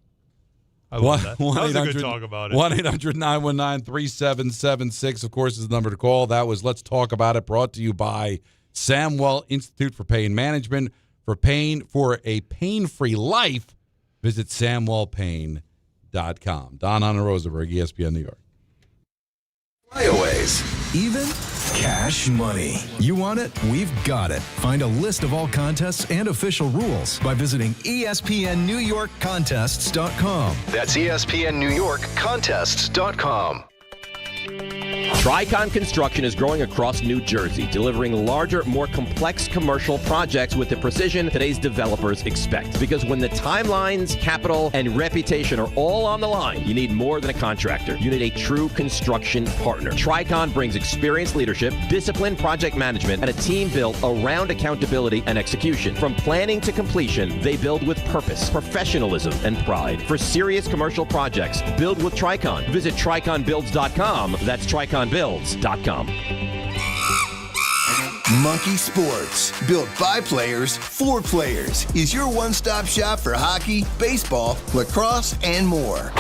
I love that. That was a good talk about it. 1-800-919-3776, of course, is the number to call. That was Let's Talk About It, brought to you by Samwell Institute for Pain Management. For a pain-free life, visit SamwellPain.com. Don Hahn and Rosenberg, ESPN New York. Flyaways. Even cash money. You want it? We've got it. Find a list of all contests and official rules by visiting ESPNNewYorkContests.com. That's ESPNNewYorkContests.com. Tricon Construction is growing across New Jersey, delivering larger, more complex commercial projects with the precision today's developers expect. Because when the timelines, capital, and reputation are all on the line, you need more than a contractor. You need a true construction partner. Tricon brings experienced leadership, disciplined project management, and a team built around accountability and execution. From planning to completion, they build with purpose, professionalism, and pride. For serious commercial projects, build with Tricon. Visit TriconBuilds.com. That's TriconBuilds.com. Monkey Sports, built by players for players, is your one-stop shop for hockey, baseball, lacrosse, and more.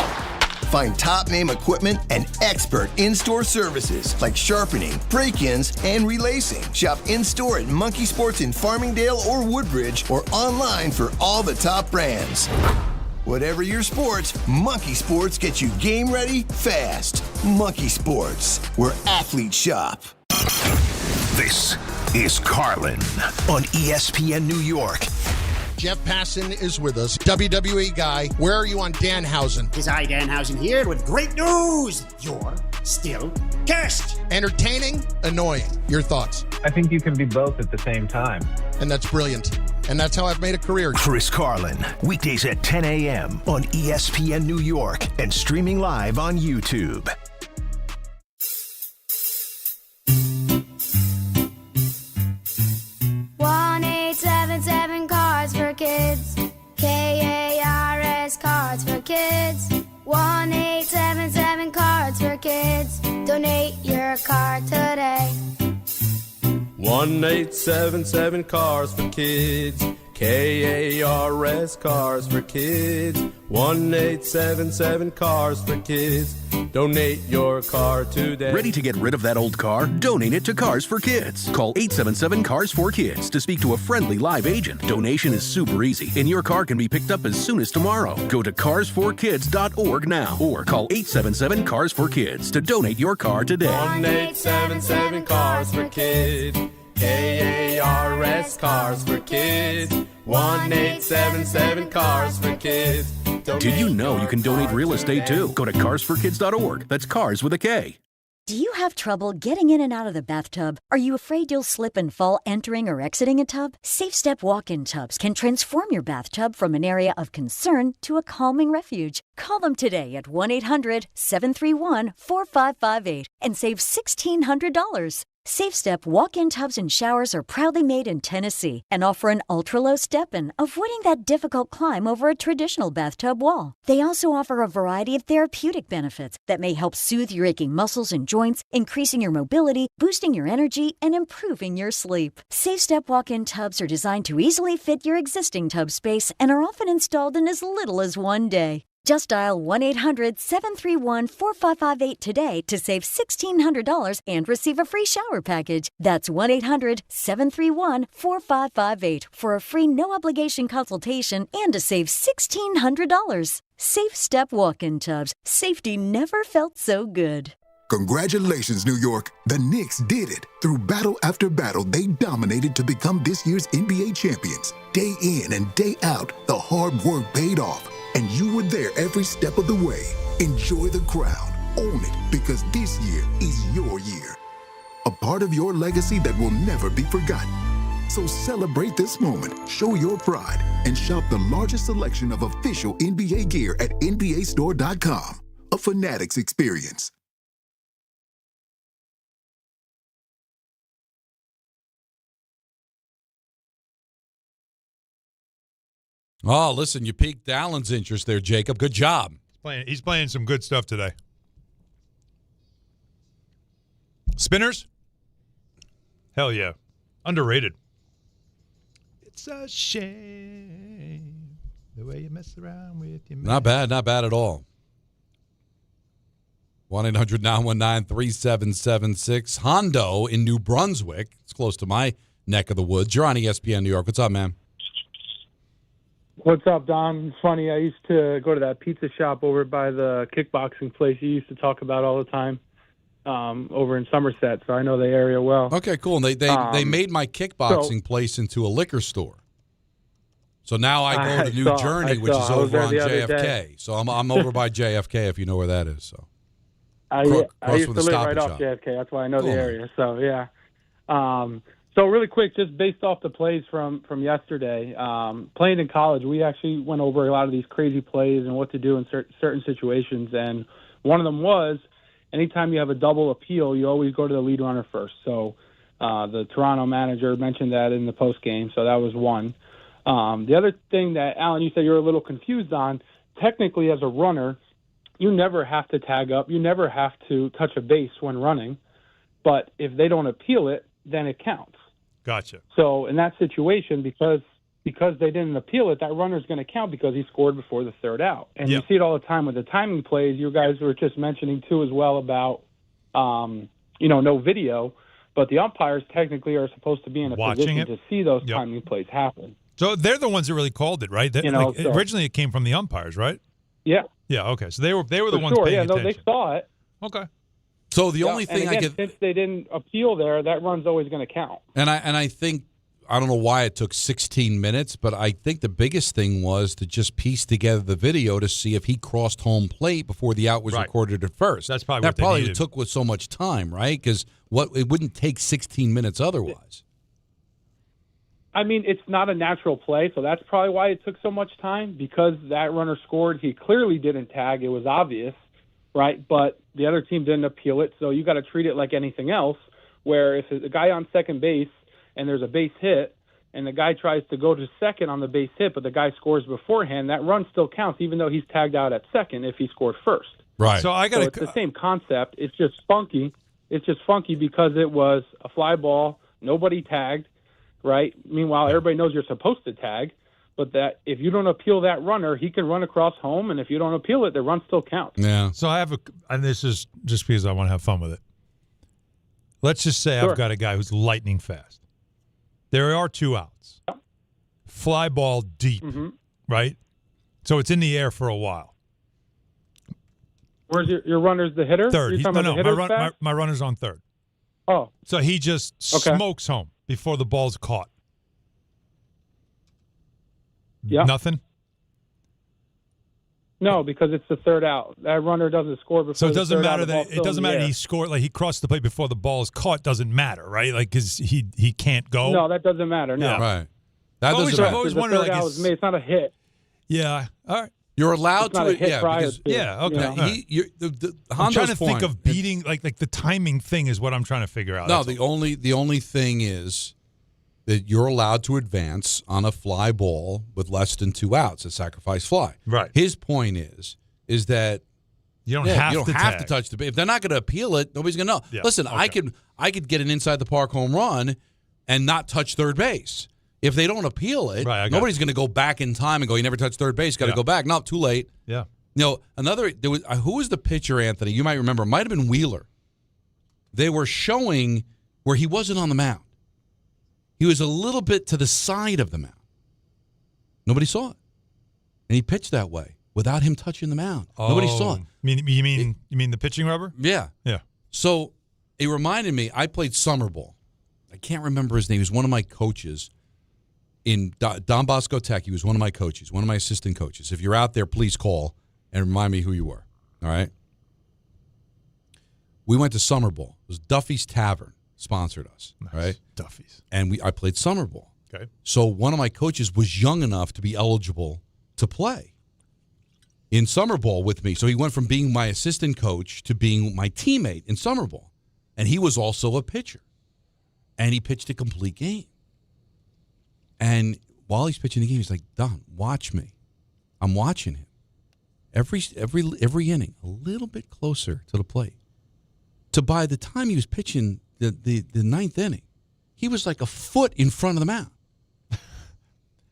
Find top-name equipment and expert in-store services like sharpening, break-ins, and relacing. Shop in-store at Monkey Sports in Farmingdale or Woodbridge, or online for all the top brands. Whatever your sports, Monkey Sports gets you game ready fast. Monkey Sports, where athletes shop. This is Carlin on ESPN New York. Jeff Passan is with us, WWE guy. Where are you on Danhausen? It's I, Danhausen, here with great news. You're still cursed. Entertaining, annoying. Your thoughts? I think you can be both at the same time. And that's brilliant. And that's how I've made a career. Chris Carlin, weekdays at 10 a.m. on ESPN New York and streaming live on YouTube. 1-877 Cards for Kids. KARS Cards for Kids. 1-877 Cards for Kids. Donate your card today. 1-877 Cars for Kids. KARS Cars for Kids. 1-877 Cars for Kids. Donate your car today. Ready to get rid of that old car? Donate it to Cars for Kids. Call 877-CARS-4-KIDS to speak to a friendly live agent. Donation is super easy, and your car can be picked up as soon as tomorrow. Go to carsforkids.org now, or call 877-CARS-4-KIDS to donate your car today. 1-877 Cars for Kids. KARS K-A-R-S, Cars for Kids. 1-877 Cars for Kids. Did you know you can donate real estate too? Go to carsforkids.org. That's cars with a K. Do you have trouble getting in and out of the bathtub? Are you afraid you'll slip and fall entering or exiting a tub? Safe Step walk-in tubs can transform your bathtub from an area of concern to a calming refuge. Call them today at 1-800-731-4558 and save $1,600. Safe Step walk-in tubs and showers are proudly made in Tennessee and offer an ultra-low step-in, avoiding that difficult climb over a traditional bathtub wall. They also offer a variety of therapeutic benefits that may help soothe your aching muscles and joints, increasing your mobility, boosting your energy, and improving your sleep. Safe Step walk-in tubs are designed to easily fit your existing tub space and are often installed in as little as one day. Just dial 1-800-731-4558 today to save $1,600 and receive a free shower package. That's 1-800-731-4558 for a free no-obligation consultation and to save $1,600. Safe Step walk-in tubs. Safety never felt so good. Congratulations, New York. The Knicks did it. Through battle after battle, they dominated to become this year's NBA champions. Day in and day out, the hard work paid off. And you were there every step of the way. Enjoy the crown. Own it, because this year is your year. A part of your legacy that will never be forgotten. So celebrate this moment, show your pride, and shop the largest selection of official NBA gear at NBAstore.com. A Fanatics experience. Oh, listen, you piqued Allen's interest there, Jacob. Good job. He's playing some good stuff today. Spinners? Hell yeah. Underrated. It's a shame the way you mess around with your man. Not bad at all. 1-800-919-3776. Hondo in New Brunswick. It's close to my neck of the woods. You're on ESPN New York. What's up, man? What's up, Don? It's funny. I used to go to that pizza shop over by the kickboxing place you used to talk about all the time over in Somerset, so I know the area well. Okay, cool. And they made my kickboxing place into a liquor store. So now I go to New Journey, which is over on JFK. So I'm over by JFK, if you know where that is. So I used to live right off JFK. That's why I know the area. So, yeah. So really quick, just based off the plays from yesterday, playing in college, we actually went over a lot of these crazy plays and what to do in certain situations. And one of them was anytime you have a double appeal, you always go to the lead runner first. So the Toronto manager mentioned that in the post game, so that was one. The other thing that, Alan, you said you were a little confused on, technically as a runner, you never have to tag up. You never have to touch a base when running. But if they don't appeal it, then it counts. Gotcha. So in that situation, because they didn't appeal it, that runner's going to count because he scored before the third out. And you see it all the time with the timing plays. You guys were just mentioning, too, as well about, no video. But the umpires technically are supposed to be in a position to see those timing plays happen. So they're the ones that really called it, right? Originally it came from the umpires, right? Yeah. Yeah, okay. So they were the ones paying attention. They saw it. Okay. So the only thing since they didn't appeal there, that run's always going to count. And I think, I don't know why it took 16 minutes, but I think the biggest thing was to just piece together the video to see if he crossed home plate before the out was recorded at first. That's probably what they probably needed. took with so much time, right? Because it wouldn't take 16 minutes otherwise. I mean, it's not a natural play, so that's probably why it took so much time, because that runner scored. He clearly didn't tag. It was obvious, right? But the other team didn't appeal it, so you got to treat it like anything else, where if a guy on second base and there's a base hit and the guy tries to go to second on the base hit, but the guy scores beforehand, that run still counts, even though he's tagged out at second if he scored first. Right. So it's the same concept. It's just funky. It's just funky because it was a fly ball, nobody tagged, right? Meanwhile, everybody knows you're supposed to tag, but that if you don't appeal that runner, he can run across home, and if you don't appeal it, the run still counts. Yeah. So and this is just because I want to have fun with it. Let's just say I've got a guy who's lightning fast. There are two outs. Fly ball deep, right? So it's in the air for a while. Where's your runner's the hitter? Third. My runner's on third. Oh. So he just smokes home before the ball's caught. Yep. Nothing? No, because it's the third out. That runner doesn't score before. So it doesn't matter that it doesn't matter he scored, like he crossed the plate before the ball is caught. Doesn't matter, right? Like because he can't go. No, that doesn't matter. No, Yeah. Right. That doesn't I've matter. always wondered, like, it's not a hit. Yeah. All right. You're allowed It's not to a hit prior because, to, Yeah. Okay. you know. All right. I'm trying to think of beating like the timing thing is what I'm trying to figure out. No, That's the only thing is that you're allowed to advance on a fly ball with less than 2 outs, a sacrifice fly. Right. His point is that you don't have to touch the. If they're not going to appeal it, nobody's going to know. Yeah, Listen, I could get an inside the park home run and not touch third base. If they don't appeal it, nobody's going to go back in time and go, "You never touched third base. Got to go back." No, too late. Yeah. Who was the pitcher, Anthony? You might remember. It might have been Wheeler. They were showing where he wasn't on the mound. He was a little bit to the side of the mound. Nobody saw it, and he pitched that way without him touching the mound. Nobody saw it. You mean the pitching rubber? Yeah. Yeah. So it reminded me. I played summer ball. I can't remember his name. He was one of my coaches in Don Bosco Tech. He was one of my coaches, one of my assistant coaches. If you're out there, please call and remind me who you were. All right. We went to summer ball. It was Duffy's Tavern sponsored us. Nice. Right. Duffy's. And I played summer ball. Okay. So one of my coaches was young enough to be eligible to play in summer ball with me. So he went from being my assistant coach to being my teammate in summer ball. And he was also a pitcher. And he pitched a complete game. And while he's pitching the game, he's like, "Don, watch me." I'm watching him. Every inning, a little bit closer to the plate. To by the time he was pitching the ninth inning, he was like a foot in front of the mound.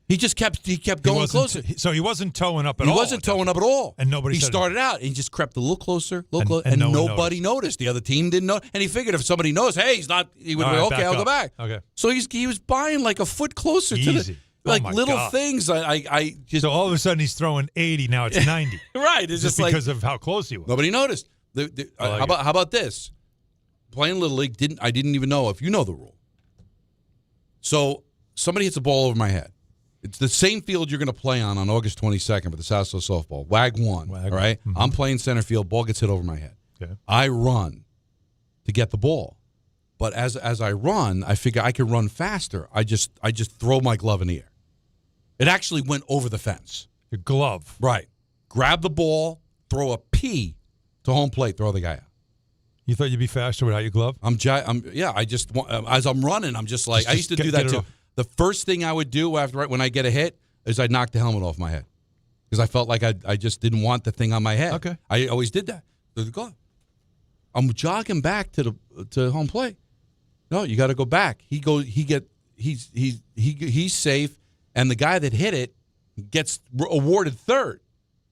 He kept going closer. So he wasn't towing up at all. He wasn't towing up at all. And nobody He said started out and he just crept a little closer, and nobody noticed. The other team didn't know. And he figured if somebody knows, hey, he's not, he would go, okay, I'll go back. Okay. So he was buying like a foot closer to the, like little things. I just. So all of a sudden he's throwing 80, now it's 90. Right. It's just because like, of how close he was. Nobody noticed. How about this? Playing Little League, I didn't even know if you know the rule. So somebody hits a ball over my head. It's the same field you're going to play on August 22nd for the South Shore softball. WAG 1, all right? Mm-hmm. I'm playing center field. Ball gets hit over my head. Okay. I run to get the ball. But as I run, I figure I can run faster. I just throw my glove in the air. It actually went over the fence. Your glove. Right. Grab the ball, throw a P to home plate, throw the guy out. You thought you'd be faster without your glove? I just, as I'm running, I'm just like, I used to do that too. The first thing I would do when I get a hit is I'd knock the helmet off my head because I felt like I just didn't want the thing on my head. Okay. I always did that. I'm jogging back to home plate. No, you got to go back. He's safe, and the guy that hit it gets awarded third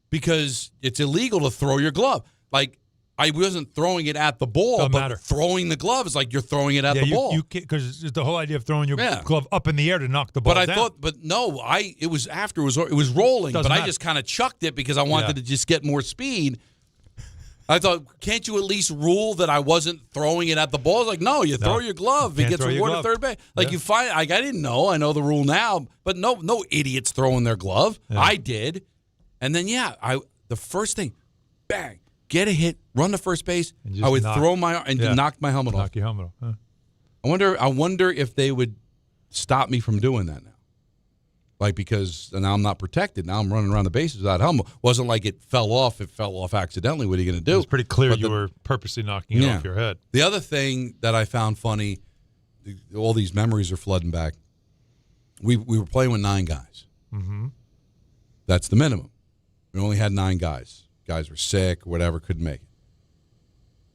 because it's illegal to throw your glove. Like, I wasn't throwing it at the ball, but throwing the glove is like you're throwing it at the ball. Because the whole idea of throwing your glove up in the air to knock the ball down. It was after it was rolling, but I just kind of chucked it because I wanted to just get more speed. I thought, can't you at least rule that I wasn't throwing it at the ball? I was like, no, you throw your glove. It gets rewarded third base. Like you find, I didn't know. I know the rule now, but no idiots throwing their glove. Yeah. I did, and then the first thing, bang. Get a hit, run to first base. I would throw my knock my helmet off. Knock your helmet off. Huh. I wonder if they would stop me from doing that now. Like, because now I'm not protected. Now I'm running around the bases without helmet. Wasn't like it fell off. It fell off accidentally. What are you going to do? It was pretty clear you were purposely knocking it off your head. The other thing that I found funny, all these memories are flooding back. We were playing with 9 guys. Mm-hmm. That's the minimum. We only had 9 guys. Guys were sick, whatever, couldn't make it.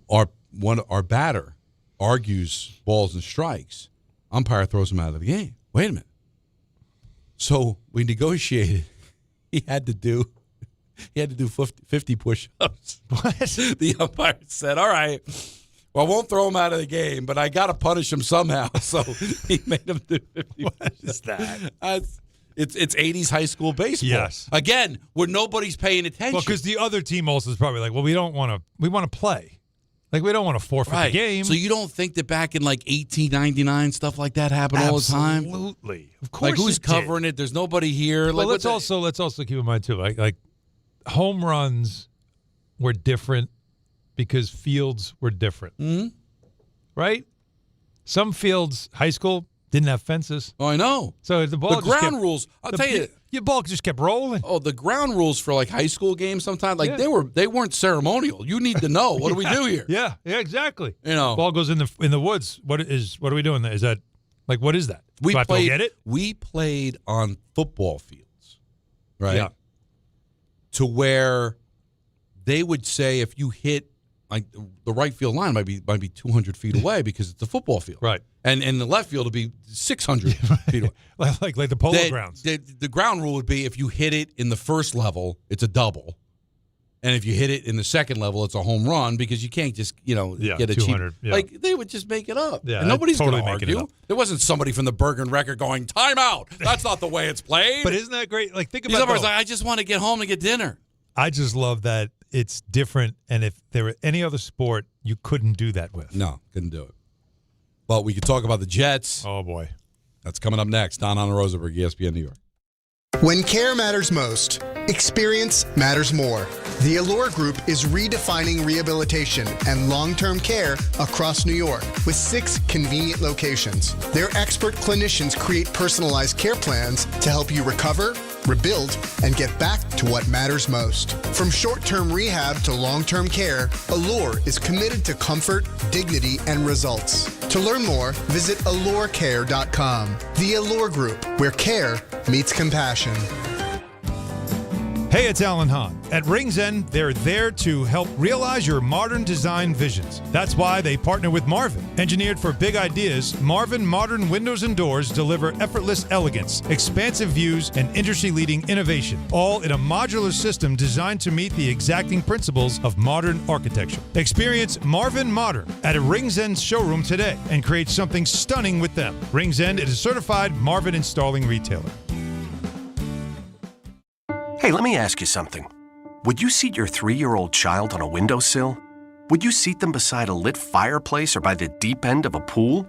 Our batter argues balls and strikes. Umpire throws him out of the game. Wait a minute. So we negotiated. He had to do 50 push-ups. What? The umpire said, all right, well, I won't throw him out of the game, but I got to punish him somehow. So he made him do 50 What push-ups. is that? It's 80s high school baseball. Yes. Again, where nobody's paying attention. Well, because the other team also is probably like, well, we want to play. Like, we don't want to forfeit the game. So you don't think that back in like 1899 stuff like that happened all the time? Absolutely. Of course. Like, who's covering it? There's nobody here. Well, Like, let's also keep in mind too, like home runs were different because fields were different. Mm-hmm. Right? Some fields, high school, didn't have fences. Oh, I know. So the ball the ground rules. I'll tell you, your ball just kept rolling. Oh, the ground rules for like high school games sometimes, like Yeah. they weren't ceremonial. You need to know what do we do here? Yeah, exactly. You know, ball goes in the woods. What are we doing? Is that like what is that? We Do I have to go played. get it? We played on football fields, right? Yeah. To where they would say if you hit like the right field line might be 200 feet away because it's a football field, right? And the left field would be 600 feet away. like the polo grounds. The ground rule would be if you hit it in the first level, it's a double. And if you hit it in the second level, it's a home run because you can't just, get a 200, cheap. Like, they would just make it up. Yeah, and nobody's totally going to making it argue. up. There wasn't somebody from the Bergen record going, time out. That's not the way it's played. But isn't that great? Like, think These about others like, I just want to get home and get dinner. I just love that it's different. And if there were any other sport, you couldn't do that with. No, couldn't do it. But we could talk about the Jets. Oh, boy. That's coming up next. Don on Rosenberg, ESPN New York. When care matters most, experience matters more. The Allure Group is redefining rehabilitation and long-term care across New York with 6 convenient locations. Their expert clinicians create personalized care plans to help you recover, rebuild, and get back to what matters most. From short-term rehab to long-term care, Allure is committed to comfort, dignity, and results. To learn more, visit allurecare.com. The Allure Group, where care meets compassion. Hey, it's Alan Hahn. At Rings End, they're there to help realize your modern design visions. That's why they partner with Marvin. Engineered for big ideas, Marvin Modern Windows and Doors deliver effortless elegance, expansive views, and industry-leading innovation, all in a modular system designed to meet the exacting principles of modern architecture. Experience Marvin Modern at a Rings End showroom today and create something stunning with them. Rings End is a certified Marvin installing retailer. Hey, let me ask you something. Would you seat your 3-year-old child on a windowsill? Would you seat them beside a lit fireplace or by the deep end of a pool?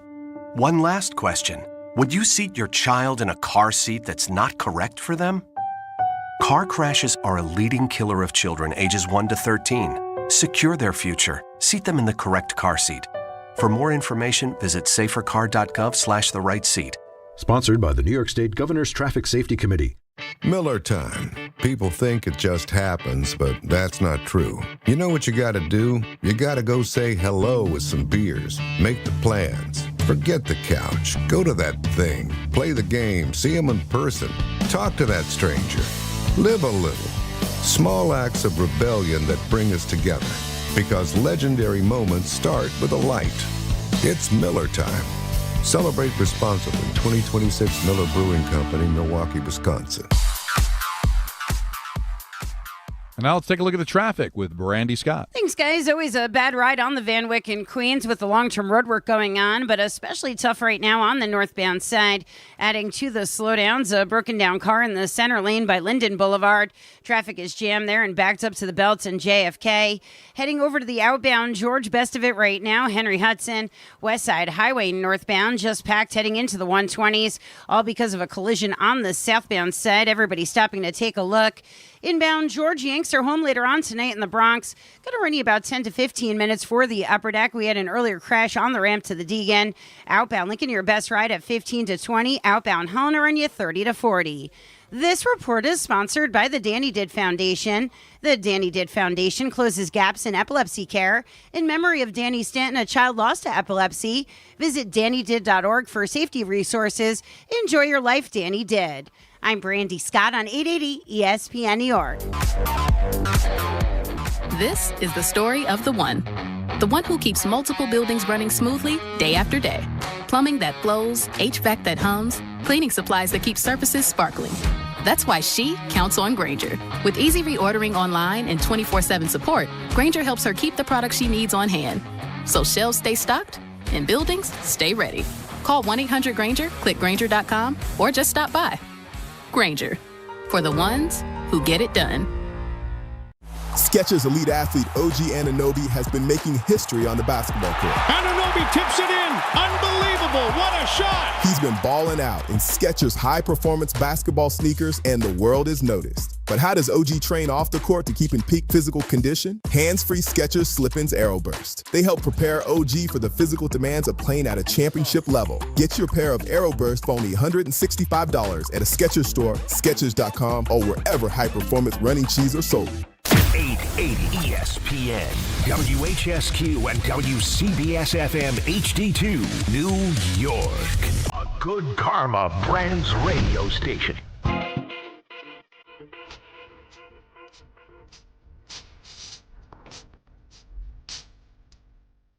One last question. Would you seat your child in a car seat that's not correct for them? Car crashes are a leading killer of children ages 1 to 13. Secure their future. Seat them in the correct car seat. For more information, visit safercar.gov/the-right seat. Sponsored by the New York State Governor's Traffic Safety Committee. Miller time. People think it just happens, but that's not true. You know what you gotta do? You gotta go say hello with some beers. Make the plans. Forget the couch. Go to that thing. Play the game. See them in person. Talk to that stranger. Live a little. Small acts of rebellion that bring us together. Because legendary moments start with a light. It's Miller time. Celebrate responsibly. 2026 Miller Brewing Company, Milwaukee, Wisconsin. And now let's take a look at the traffic with Brandy Scott. Thanks, guys. Always a bad ride on the Van Wyck in Queens with the long-term road work going on, but especially tough right now on the northbound side. Adding to the slowdowns, a broken down car in the center lane by Linden Boulevard. Traffic is jammed there and backed up to the belts in JFK. Heading over to the outbound George, best of it right now. Henry Hudson, West Side Highway northbound, just packed heading into the 120s, all because of a collision on the southbound side. Everybody stopping to take a look. Inbound George, Yanks are home later on tonight in the Bronx. Going to run you about 10 to 15 minutes for the upper deck. We had an earlier crash on the ramp to the Deegan. Outbound Lincoln, your best ride at 15 to 20. Outbound Helena run you 30 to 40. This report is sponsored by the Danny Did Foundation. The Danny Did Foundation closes gaps in epilepsy care in memory of Danny Stanton, a child lost to epilepsy. Visit dannydid.org for safety resources. Enjoy your life, Danny Did. I'm Brandy Scott on 880 ESPN New York. This is the story of the one who keeps multiple buildings running smoothly day after day. Plumbing that flows, HVAC that hums, cleaning supplies that keep surfaces sparkling. That's why she counts on Grainger. With easy reordering online and 24/7 support, Grainger helps her keep the products she needs on hand. So shelves stay stocked and buildings stay ready. Call 1-800-GRAINGER, click Grainger.com, or just stop by. Grainger, for the ones who get it done. Skechers elite athlete OG Anunoby has been making history on the basketball court. Anunoby tips it in. Unbelievable. What a shot. He's been balling out in Skechers high-performance basketball sneakers, and the world is noticed. But how does OG train off the court to keep in peak physical condition? Hands-free Skechers Slip-ins Aeroburst. They help prepare OG for the physical demands of playing at a championship level. Get your pair of Aeroburst for only $165 at a Skechers store, Skechers.com, or wherever high-performance running shoes are sold. 880 ESPN, WHSQ, and WCBS-FM HD2, New York. A Good Karma Brands radio station.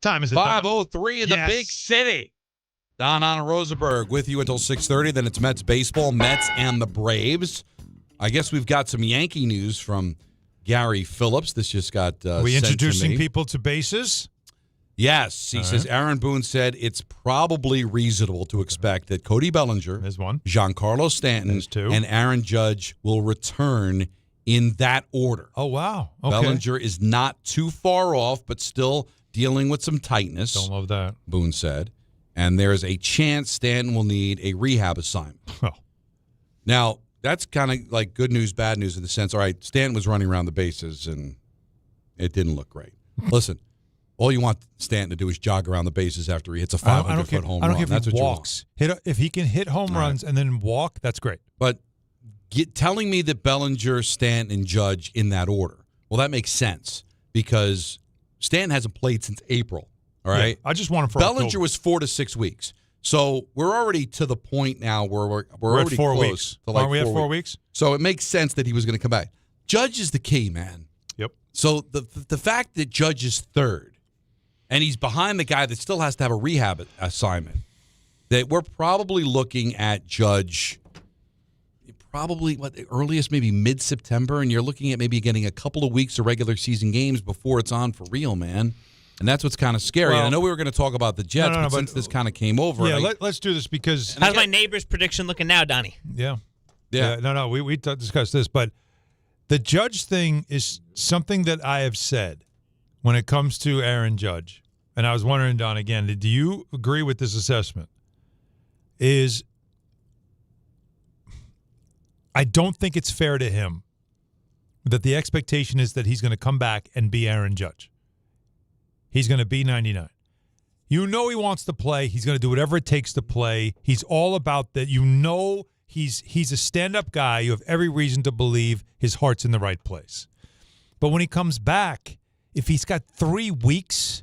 Time is it? 5:03 in the big city. Don on Rosenberg with you until 6:30. Then it's Mets baseball, Mets and the Braves. I guess we've got some Yankee news from Gary Phillips. This just got Are we sent introducing to me. people to bases? Yes. He says Aaron Boone said it's probably reasonable to expect that Cody Bellinger, is one, Giancarlo Stanton, and Aaron Judge will return in that order. Oh, wow. Okay. Bellinger is not too far off, but still dealing with some tightness. Don't love that. Boone said. And there's a chance Stanton will need a rehab assignment. Oh. Now, that's kind of like good news, bad news in the sense, all right, Stanton was running around the bases, and it didn't look great. Listen, all you want Stanton to do is jog around the bases after he hits a 500-foot home run. I don't care That's if what he you walks. If he can hit home runs and then walk, that's great. But telling me that Bellinger, Stanton, and Judge in that order, well, that makes sense because Stanton hasn't played since April, all right? Yeah, I just want him for Bellinger October. was 4 to 6 weeks. So we're already to the point now where we're already at 4 close weeks. to like Aren't we at 4 weeks? So it makes sense that he was going to come back. Judge is the key, man. Yep. So the fact that Judge is third and he's behind the guy that still has to have a rehab assignment, that we're probably looking at Judge probably the earliest maybe mid-September, and you're looking at maybe getting a couple of weeks of regular season games before it's on for real, man. And that's what's kind of scary. And I know we were going to talk about the Jets, but since this kind of came over. Yeah, let's do this because... How's my neighbor's prediction looking now, Donnie? Yeah. No, we discussed this, but the Judge thing is something that I have said when it comes to Aaron Judge. And I was wondering, Don, again, do you agree with this assessment? I don't think it's fair to him that the expectation is that he's going to come back and be Aaron Judge. He's going to be 99. You know he wants to play. He's going to do whatever it takes to play. He's all about that. You know he's a stand-up guy. You have every reason to believe his heart's in the right place. But when he comes back, if he's got 3 weeks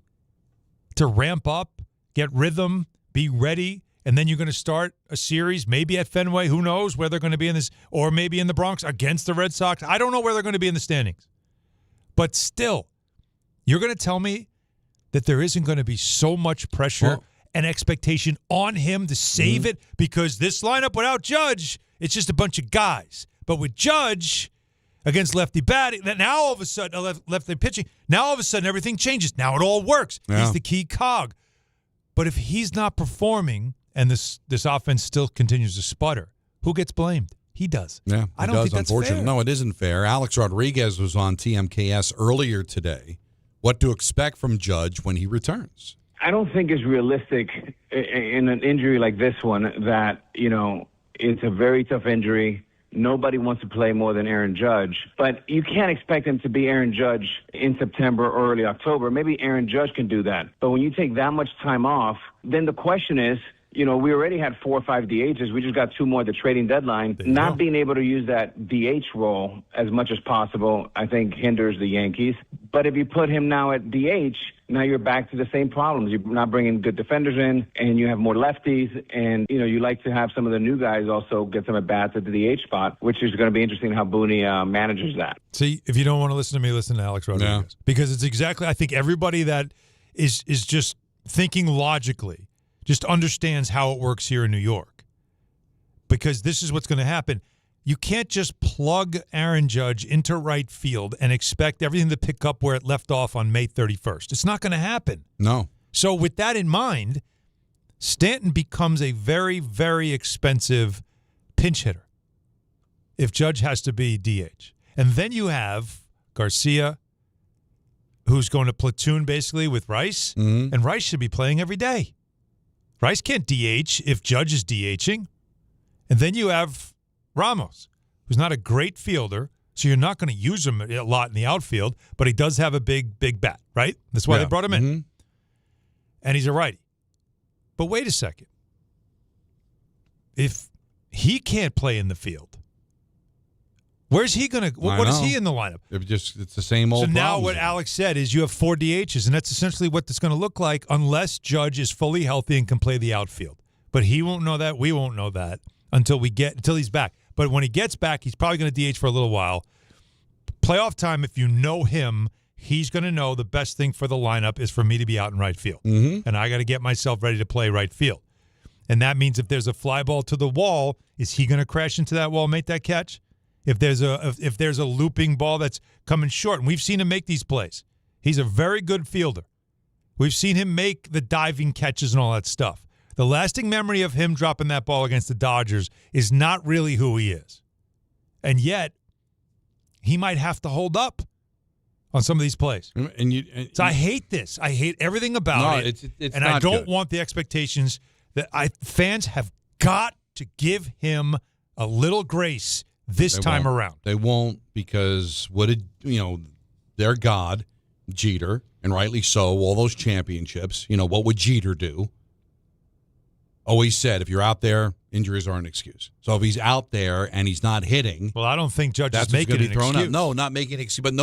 to ramp up, get rhythm, be ready, and then you're going to start a series, maybe at Fenway, who knows where they're going to be in this, or maybe in the Bronx against the Red Sox. I don't know where they're going to be in the standings. But still, you're going to tell me that there isn't going to be so much pressure and expectation on him to save it because this lineup without Judge, it's just a bunch of guys. But with Judge against lefty batting, now all of a sudden, lefty pitching, now all of a sudden everything changes. Now it all works. Yeah. He's the key cog. But if he's not performing and this offense still continues to sputter, who gets blamed? He does. Yeah, I don't think that's unfortunately. fair. No, it isn't fair. Alex Rodriguez was on TMKS earlier today. What to expect from Judge when he returns? I don't think it's realistic in an injury like this one that, it's a very tough injury. Nobody wants to play more than Aaron Judge. But you can't expect him to be Aaron Judge in September or early October. Maybe Aaron Judge can do that. But when you take that much time off, then the question is, we already had 4 or 5 DHs. We just got 2 more at the trading deadline. Not being able to use that DH role as much as possible, I think, hinders the Yankees. But if you put him now at DH, now you're back to the same problems. You're not bringing good defenders in, and you have more lefties. And, you like to have some of the new guys also get some at-bats at the DH spot, which is going to be interesting how Booney manages that. See, if you don't want to listen to me, listen to Alex Rodriguez. Yeah. Because it's exactly, I think everybody that is just thinking logically just understands how it works here in New York. Because this is what's going to happen. You can't just plug Aaron Judge into right field and expect everything to pick up where it left off on May 31st. It's not going to happen. No. So with that in mind, Stanton becomes a very, very expensive pinch hitter if Judge has to be DH. And then you have Garcia, who's going to platoon basically with Rice, and Rice should be playing every day. Rice can't DH if Judge is DHing. And then you have Ramos, who's not a great fielder, so you're not going to use him a lot in the outfield, but he does have a big bat, right? That's why they brought him in. And he's a righty. But wait a second. If he can't play in the field, where's he going to – what is he in the lineup? It's the same old So now problems. what Alex said is you have 4 DHs, and that's essentially what it's going to look like unless Judge is fully healthy and can play the outfield. But he won't know that. We won't know that until he's back. But when he gets back, he's probably going to DH for a little while. Playoff time, if you know him, he's going to know the best thing for the lineup is for me to be out in right field. And I got to get myself ready to play right field. And that means if there's a fly ball to the wall, is he going to crash into that wall and make that catch? If there's a looping ball that's coming short, and we've seen him make these plays. He's a very good fielder. We've seen him make the diving catches and all that stuff. The lasting memory of him dropping that ball against the Dodgers is not really who he is. And yet, he might have to hold up on some of these plays. So I hate this. I hate everything about it. It's and not I don't good. want the expectations that fans have got to give him a little grace this time around. They won't, because their God, Jeter, and rightly so, all those championships, what would Jeter do? Always said, if you're out there, injuries aren't an excuse. So if he's out there and he's not hitting, well, I don't think Judge that's is making going to an be thrown excuse. out. No, not making an excuse. But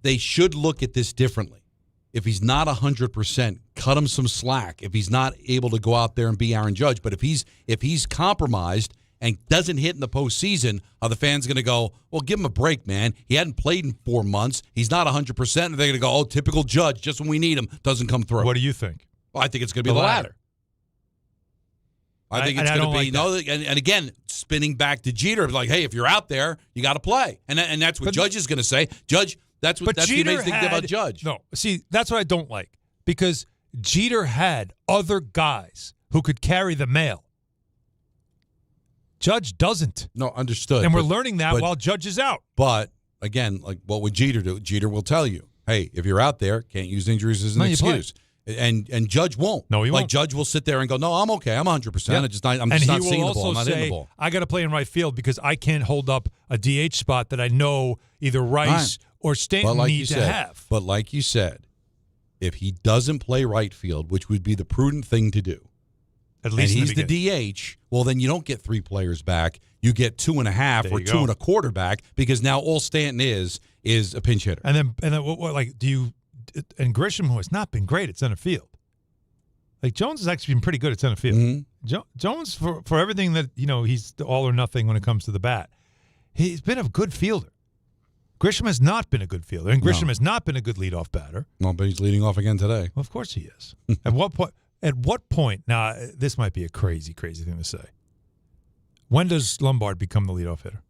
they should look at this differently. If he's not 100%, cut him some slack. If he's not able to go out there and be Aaron Judge, but if he's compromised and doesn't hit in the postseason, are the fans going to go, well, give him a break, man? He hadn't played in 4 months. He's not 100%. And they're going to go, oh, typical Judge, just when we need him, doesn't come through. What do you think? Well, I think it's going to be the latter. I think it's going to be and again, spinning back to Jeter, like, hey, if you're out there, you got to play, and that's what Judge is going to say. Judge, that's the amazing thing about Judge. No, see, that's what I don't like, because Jeter had other guys who could carry the mail. Judge doesn't. No, understood. And we're learning that while Judge is out. But again, like, what would Jeter do? Jeter will tell you, hey, if you're out there, can't use injuries as an excuse. And Judge won't. No, he won't. Like, Judge will sit there and go, no, I'm okay. I'm 100%. Yeah. I'm just not seeing the ball. I'm not hitting the ball. I got to play in right field because I can't hold up a DH spot that I know either Rice or Stanton need to have. But like you said, if he doesn't play right field, which would be the prudent thing to do, at least and he's the DH, well, then you don't get 3 players back. You get 2.5 or 2 1/4 back, because now all Stanton is a pinch hitter. And then what do you? And Grisham, who has not been great at center field, like Jones has actually been pretty good at center field. Jones, for everything that he's all or nothing when it comes to the bat. He's been a good fielder. Grisham has not been a good fielder, and Grisham has not been a good leadoff batter. No, but he's leading off again today. Well, of course he is. At what point? Now, this might be a crazy thing to say. When does Lombard become the leadoff hitter?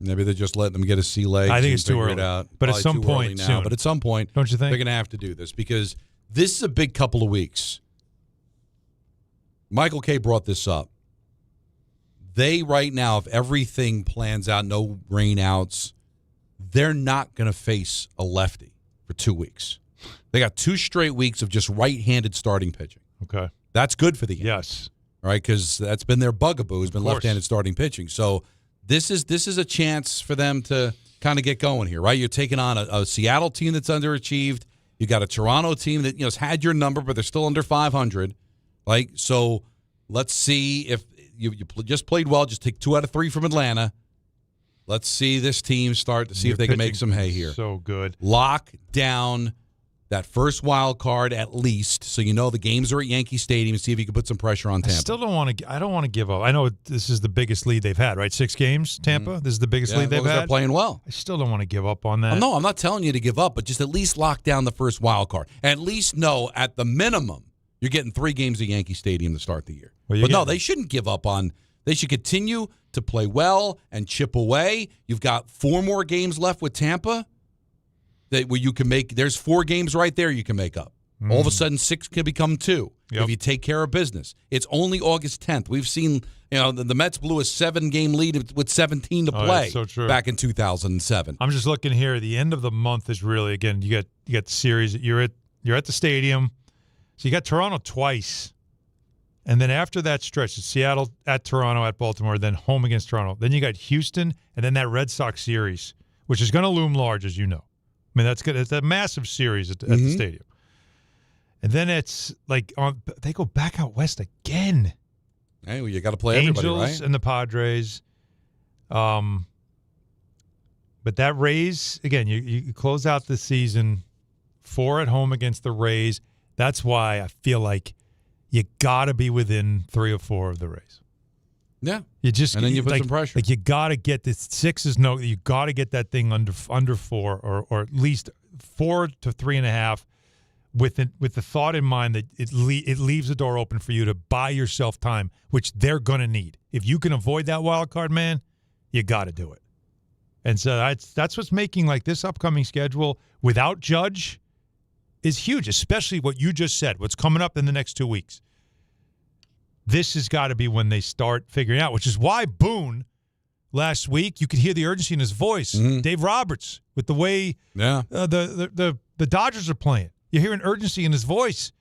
Maybe they're just letting them get a sea leg. I think it's too early. It out. But Probably at some point now. soon. But at some point, don't you think they're going to have to do this, because this is a big couple of weeks. Michael K. brought this up. They right now, if everything plans out, no rainouts, they're not going to face a lefty for 2 weeks. They got 2 straight weeks of just right-handed starting pitching. Okay, that's good for the Yankees. Yes, right, because that's been their bugaboo, has been left-handed starting pitching. So this is a chance for them to kind of get going here, right? You're taking on a Seattle team that's underachieved. You got a Toronto team that has had your number, but they're still under 500. Like, so let's see if you just played well. Just take 2 out of 3 from Atlanta. Let's see this team start to see if they can make some hay here. So good. Lock down that first wild card at least, so the games are at Yankee Stadium, and see if you can put some pressure on Tampa. I still don't want to. I don't want to give up. I know this is the biggest lead they've had, right? 6 games, Tampa. This is the biggest lead they've had. They're playing well. I still don't want to give up on that. No, I'm not telling you to give up, but just at least lock down the first wild card. At least know at the minimum you're getting 3 games at Yankee Stadium to start the year. But no, they shouldn't give up on. They should continue to play well and chip away. You've got 4 more games left with Tampa. Where you can make, there's 4 games right there you can make up. All of a sudden, 6 could become 2 Yep. if you take care of business. It's only August 10th. We've seen, the Mets blew a 7-game lead with 17 to play that's so true. back in 2007. I'm just looking here. The end of the month is really, again, you get the series. You're at the stadium. So you got Toronto twice. And then after that stretch, it's Seattle at Toronto, at Baltimore, then home against Toronto. Then you got Houston, and then that Red Sox series, which is going to loom large, as you know. I mean, that's good. It's a massive series at the stadium. And then it's like they go back out west again. Hey, well, you got to play everybody, right? Angels and the Padres. But that Rays, again, you close out the season 4 at home against the Rays. That's why I feel like you got to be within 3 or 4 of the Rays. Yeah. You just and then you put some pressure. Like you got to get this 6 is no. You got to get that thing under 4 or at least 4 to 3.5. With the thought in mind that it leaves the door open for you to buy yourself time, which they're going to need. If you can avoid that wild card, man, you got to do it. And so that's what's making like this upcoming schedule without Judge is huge, especially what you just said, what's coming up in the next 2 weeks. This has got to be when they start figuring out, which is why Boone last week, you could hear the urgency in his voice. Dave Roberts, with the way the Dodgers are playing. You hear an urgency in his voice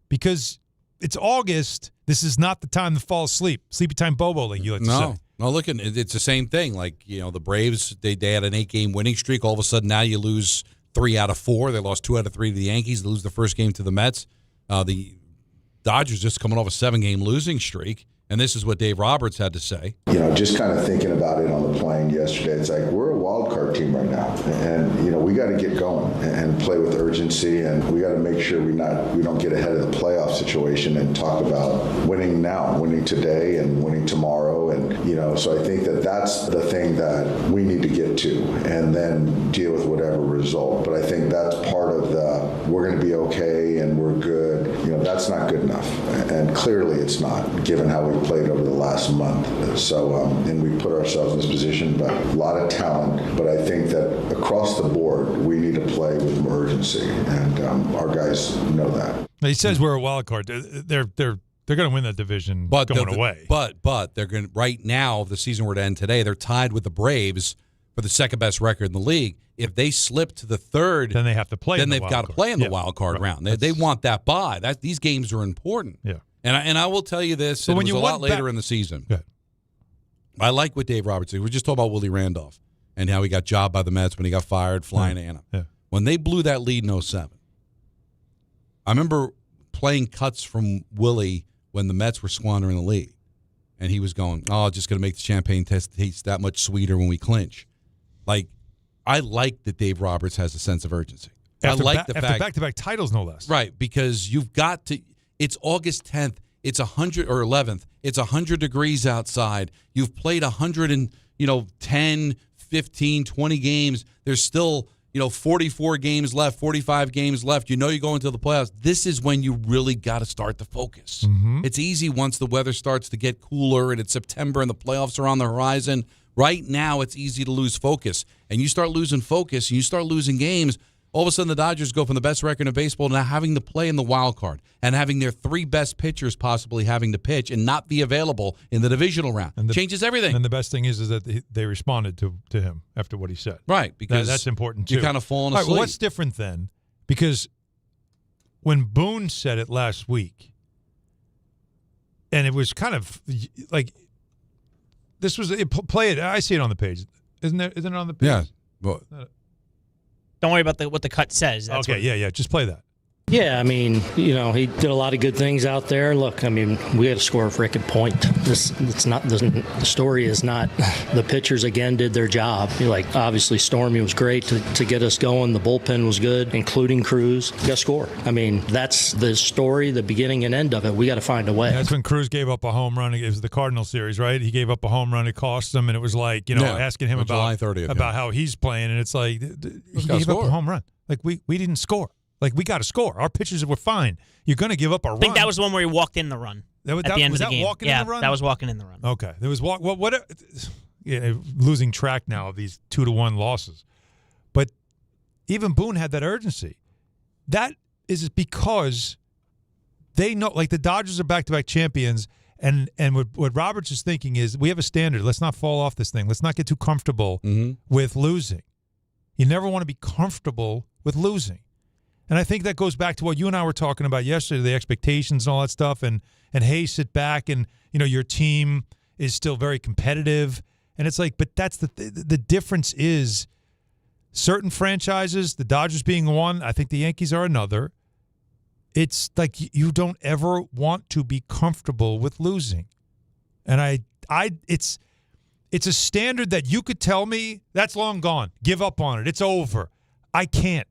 because it's August. This is not the time to fall asleep. Sleepy time Bobo, like you like to say. No, look, it's the same thing. Like, the Braves, they had an 8-game winning streak. All of a sudden, now you lose 3 out of 4. They lost 2 out of 3 to the Yankees. They lose the first game to the Mets. The Dodgers just coming off a 7-game losing streak. And this is what Dave Roberts had to say. Just kind of thinking about it on the plane yesterday, it's like we're a wild card team right now. And, we got to get going and play with urgency. And we got to make sure we don't get ahead of the playoff situation and talk about winning now, winning today and winning tomorrow. And, so I think that's the thing that we need to get to and then deal with whatever result. But I think that's part of we're going to be okay and we're good. That's not good enough. And clearly it's not, given how we played over the last month. So, and we put ourselves in this position, but a lot of talent. But I think that across the board, we need to play with more urgency, and our guys know that. He says we're a wild card. They're going to win that division going away. But they're going right now. If the season were to end today, they're tied with the Braves for the second best record in the league. If they slip to the third, then they have to play. Then they've got to play in the wild card round. They want that bye. These games are important. Yeah. And I will tell you this, it was a lot later in the season. I like what Dave Roberts said. We just talked about Willie Randolph and how he got jobbed by the Mets when he got fired flying Anna. Yeah. When they blew that lead in 07, I remember playing cuts from Willie when the Mets were squandering the lead. And he was going, just going to make the champagne taste that much sweeter when we clinch. Like, I like that Dave Roberts has a sense of urgency. After I like the fact. Back-to-back titles, no less. Right, because you've got to. It's August 10th. It's 100 or 11th. It's 100 degrees outside. You've played 10, 15, 20 games. There's still 44 games left, 45 games left. You go into the playoffs. This is when you really got to start to focus. It's easy once the weather starts to get cooler and it's September and the playoffs are on the horizon. Right now, it's easy to lose focus. And you start losing focus and you start losing games. All of a sudden, the Dodgers go from the best record in baseball to now having to play in the wild card and having their 3 best pitchers possibly having to pitch and not be available in the divisional round. Changes everything. And the best thing is that they responded to him after what he said. Right, because that's important too. You're kind of falling asleep. All right, well, what's different then? Because when Boone said it last week, and it was kind of like this was play it. I see it on the page. Isn't it on the page? Yeah. Well, don't worry about what the cut says. That's okay, yeah. Just play that. Yeah, I mean, he did a lot of good things out there. Look, I mean, we had to score a freaking point. The story is not the pitchers again did their job. Obviously Stormy was great to get us going. The bullpen was good, including Cruz. You got to score. I mean, that's the story, the beginning and end of it. We got to find a way. That's when Cruz gave up a home run. It was the Cardinal series, right? He gave up a home run. It cost him, and it was like, asking him about July 30th, about how he's playing, and it's like he gave up a home run. Like we didn't score. Like, we got to score. Our pitchers were fine. You're going to give up a run. I think that was the one where he walked in the run at the end of the game. Walking in the run? That was walking in the run. Okay. There was losing track now of these 2-1 losses. But even Boone had that urgency. That is because they know, like the Dodgers are back-to-back champions, and what Roberts is thinking is we have a standard. Let's not fall off this thing. Let's not get too comfortable with losing. You never want to be comfortable with losing. And I think that goes back to what you and I were talking about yesterday, the expectations and all that stuff, and hey, sit back, and your team is still very competitive. And it's like, but that's the difference is certain franchises, the Dodgers being one, I think the Yankees are another. It's like you don't ever want to be comfortable with losing. And it's a standard that you could tell me that's long gone. Give up on it. It's over. I can't.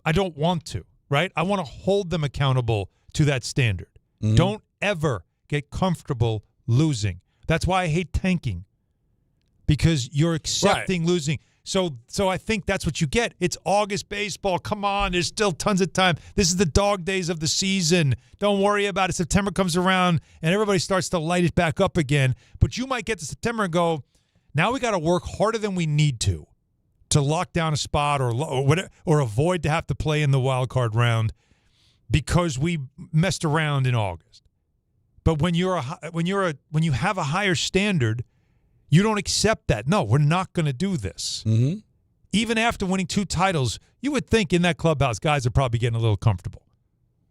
I don't want to, right? I want to hold them accountable to that standard. Mm-hmm. Don't ever get comfortable losing. That's why I hate tanking, because you're accepting losing. So I think that's what you get. It's August baseball. Come on, there's still tons of time. This is the dog days of the season. Don't worry about it. September comes around, and everybody starts to light it back up again. But you might get to September and go, now we got to work harder than we need to lock down a spot or avoid to have to play in the wild card round because we messed around in August. But when you have a higher standard, you don't accept that. No, we're not going to do this. Mm-hmm. Even after winning 2 titles, you would think in that clubhouse guys are probably getting a little comfortable.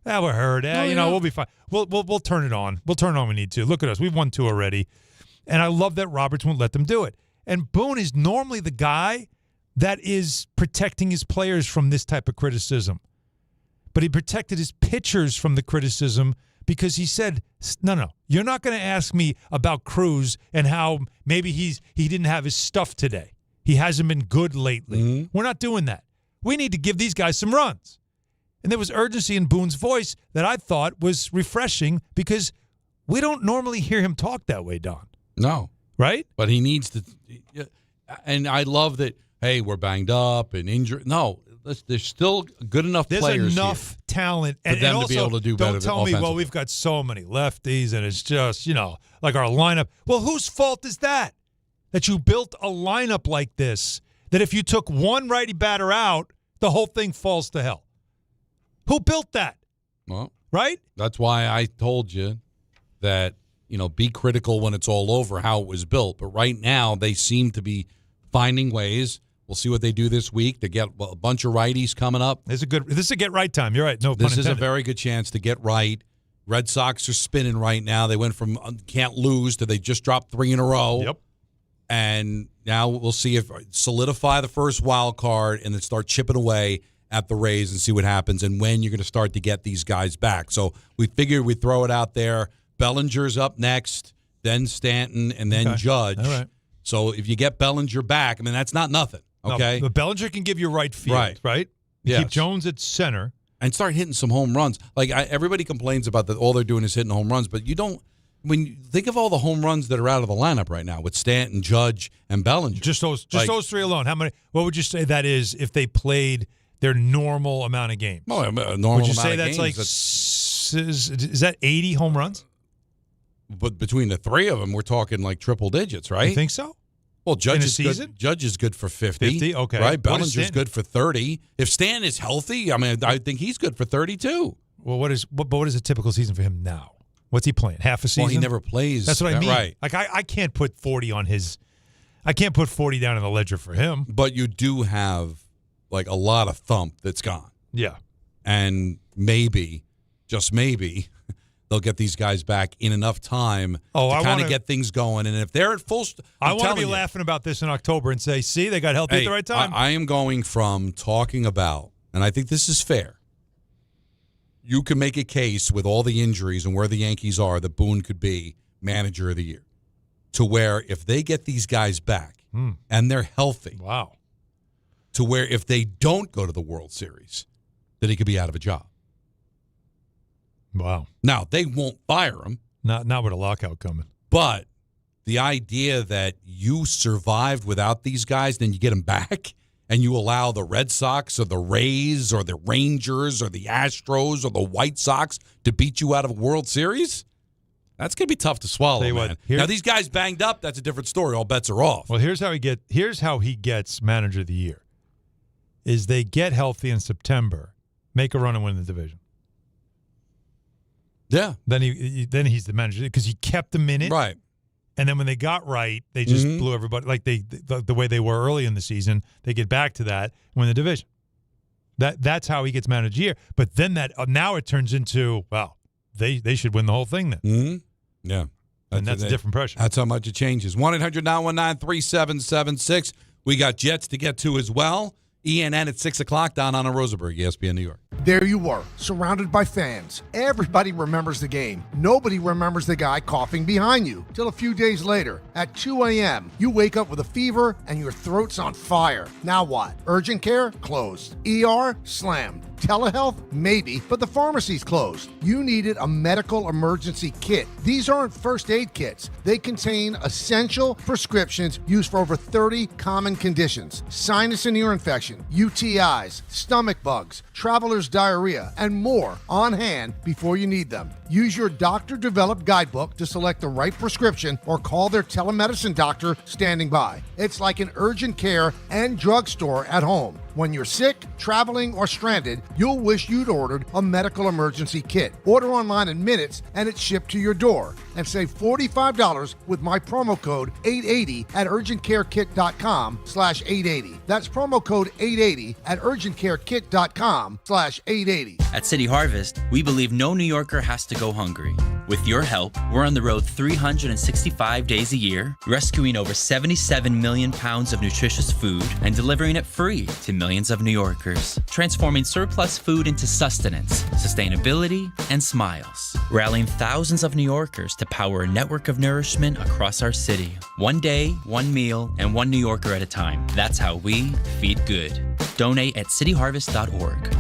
We're hurt. We'll be fine. We'll turn it on. We'll turn it on when we need to. Look at us. We've won 2 already. And I love that Roberts won't let them do it. And Boone is normally the guy that is protecting his players from this type of criticism. But he protected his pitchers from the criticism because he said, no, you're not going to ask me about Cruz and how maybe he didn't have his stuff today. He hasn't been good lately. Mm-hmm. We're not doing that. We need to give these guys some runs. And there was urgency in Boone's voice that I thought was refreshing because we don't normally hear him talk that way, Don. No. Right? But he needs to. And I love that, hey, we're banged up and injured. No, there's still good enough players There's enough talent for them also, to be able to do better. Don't tell me, well, we've got so many lefties and it's just, like our lineup. Well, whose fault is that? That you built a lineup like this, that if you took one righty batter out, the whole thing falls to hell. Who built that? Well, right? That's why I told you that, be critical when it's all over how it was built. But right now, they seem to be finding ways. We'll see what they do this week to get a bunch of righties coming up. This is a get right time. You're right. No pun This intended. is a very good chance to get right. Red Sox are spinning right now. They went from can't lose to they just dropped 3 in a row. Yep. And now we'll see if solidify the first wild card and then start chipping away at the Rays and see what happens and when you're going to start to get these guys back. So we figured we'd throw it out there. Bellinger's up next, then Stanton, and then Judge. All right. So if you get Bellinger back, I mean, that's not nothing, okay? No, but Bellinger can give you right field, right? Yes. Keep Jones at center. And start hitting some home runs. Like, everybody complains about that all they're doing is hitting home runs, but you don't – when you think of all the home runs that are out of the lineup right now with Stanton, Judge, and Bellinger. Just those 3 alone. How many? What would you say that is if they played their normal amount of games? Oh, a normal would you amount say of that's games, like is that 80 home runs? But between the 3 of them, we're talking like triple digits, right? You think so? Well, Judge in a is season? good. Judge is good for 50. 50, okay. Right? Bellinger's good for 30. If Stan is healthy, I mean, I think he's good for 32. Well, what is a typical season for him now? What's he playing? Half a season? Well, he never plays. That's what I mean. Right. Like I can't put 40 on his. I can't put 40 down in the ledger for him. But you do have like a lot of thump that's gone. Yeah. And maybe, just maybe, they'll get these guys back in enough time to kind of get things going. And if they're at full I want to be laughing about this in October and say, see, they got healthy at the right time. I am going from talking about, and I think this is fair, you can make a case with all the injuries and where the Yankees are that Boone could be manager of the year, to where if they get these guys back and they're healthy, wow, to where if they don't go to the World Series, that he could be out of a job. Wow. Now, they won't fire him. Not with a lockout coming. But the idea that you survived without these guys, then you get them back, and you allow the Red Sox or the Rays or the Rangers or the Astros or the White Sox to beat you out of a World Series, that's going to be tough to swallow, man. Now, these guys banged up, that's a different story. All bets are off. Well, here's how he gets manager of the year, is they get healthy in September, make a run and win the division. Yeah. Then he's the manager because he kept them in it. Right. And then when they got right, they just blew everybody. Like the way they were early in the season, they get back to that, win the division. That's how he gets manager of the year. But then now it turns into, well, they should win the whole thing then. Mm-hmm. Yeah. And that's a different pressure. That's how much it changes. 1-800-919-3776. We got Jets to get to as well. ENN at 6 o'clock down on Rosenberg, ESPN New York. There you were, surrounded by fans. Everybody remembers the game. Nobody remembers the guy coughing behind you. Till a few days later, at 2 a.m., you wake up with a fever and your throat's on fire. Now what? Urgent care? Closed. ER? Slammed. Telehealth? Maybe, but the pharmacy's closed. You needed a medical emergency kit. These aren't first aid kits. They contain essential prescriptions used for over 30 common conditions. Sinus and ear infection, UTIs, stomach bugs, traveler's diarrhea, and more on hand before you need them. Use your doctor-developed guidebook to select the right prescription or call their telemedicine doctor standing by. It's like an urgent care and drugstore at home. When you're sick, traveling, or stranded, you'll wish you'd ordered a medical emergency kit. Order online in minutes and it's shipped to your door. And save $45 with my promo code 880 at urgentcarekit.com/880. That's promo code 880 at urgentcarekit.com/880. At City Harvest, we believe no New Yorker has to go hungry. With your help, we're on the road 365 days a year, rescuing over 77 million pounds of nutritious food and delivering it free to millions of New Yorkers, transforming surplus food into sustenance, sustainability, and smiles, rallying thousands of New Yorkers to power a network of nourishment across our city. One day, one meal, and one New Yorker at a time. That's how we feed good. Donate at cityharvest.org.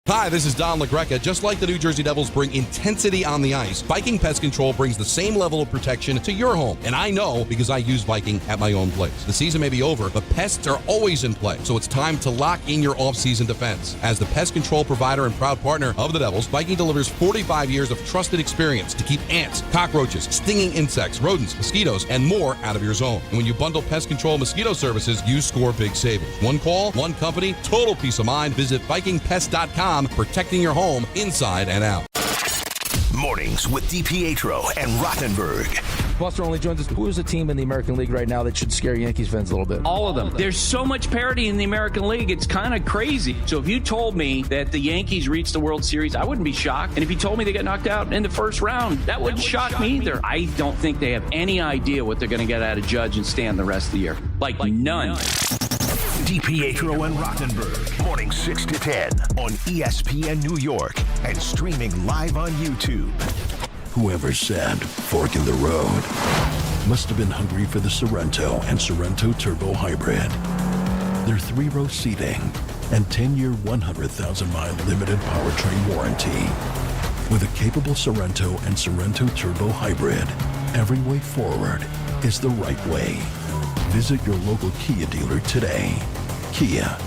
Hi, this is Don LaGreca. Just like the New Jersey Devils bring intensity on the ice, Viking Pest Control brings the same level of protection to your home. And I know because I use Viking at my own place. The season may be over, but pests are always in play. So it's time to lock in your off-season defense. As the pest control provider and proud partner of the Devils, Viking delivers 45 years of trusted experience to keep ants, cockroaches, stinging insects, rodents, mosquitoes, and more out of your zone. And when you bundle pest control mosquito services, you score big savings. One call, one company, total peace of mind. Visit VikingPest.com. Protecting your home inside and out. Mornings with DiPietro and Rothenberg. Buster only joins us. Who is a team in the American League right now that should scare Yankees fans a little bit? All of them. There's so much parity in the American League, it's kind of crazy. So if you told me that the Yankees reached the World Series, I wouldn't be shocked. And if you told me they got knocked out in the first round, that wouldn't shock me either. I don't think they have any idea what they're going to get out of Judge and Stan the rest of the year. Like none. DiPietro and Rothenberg, morning 6 to 10 on ESPN New York and streaming live on YouTube. Whoever said fork in the road must have been hungry for the Sorrento and Sorrento Turbo Hybrid. Their 3-row seating and 10-year, 100,000-mile limited powertrain warranty. With a capable Sorrento and Sorrento Turbo Hybrid, every way forward is the right way. Visit your local Kia dealer today. Kia,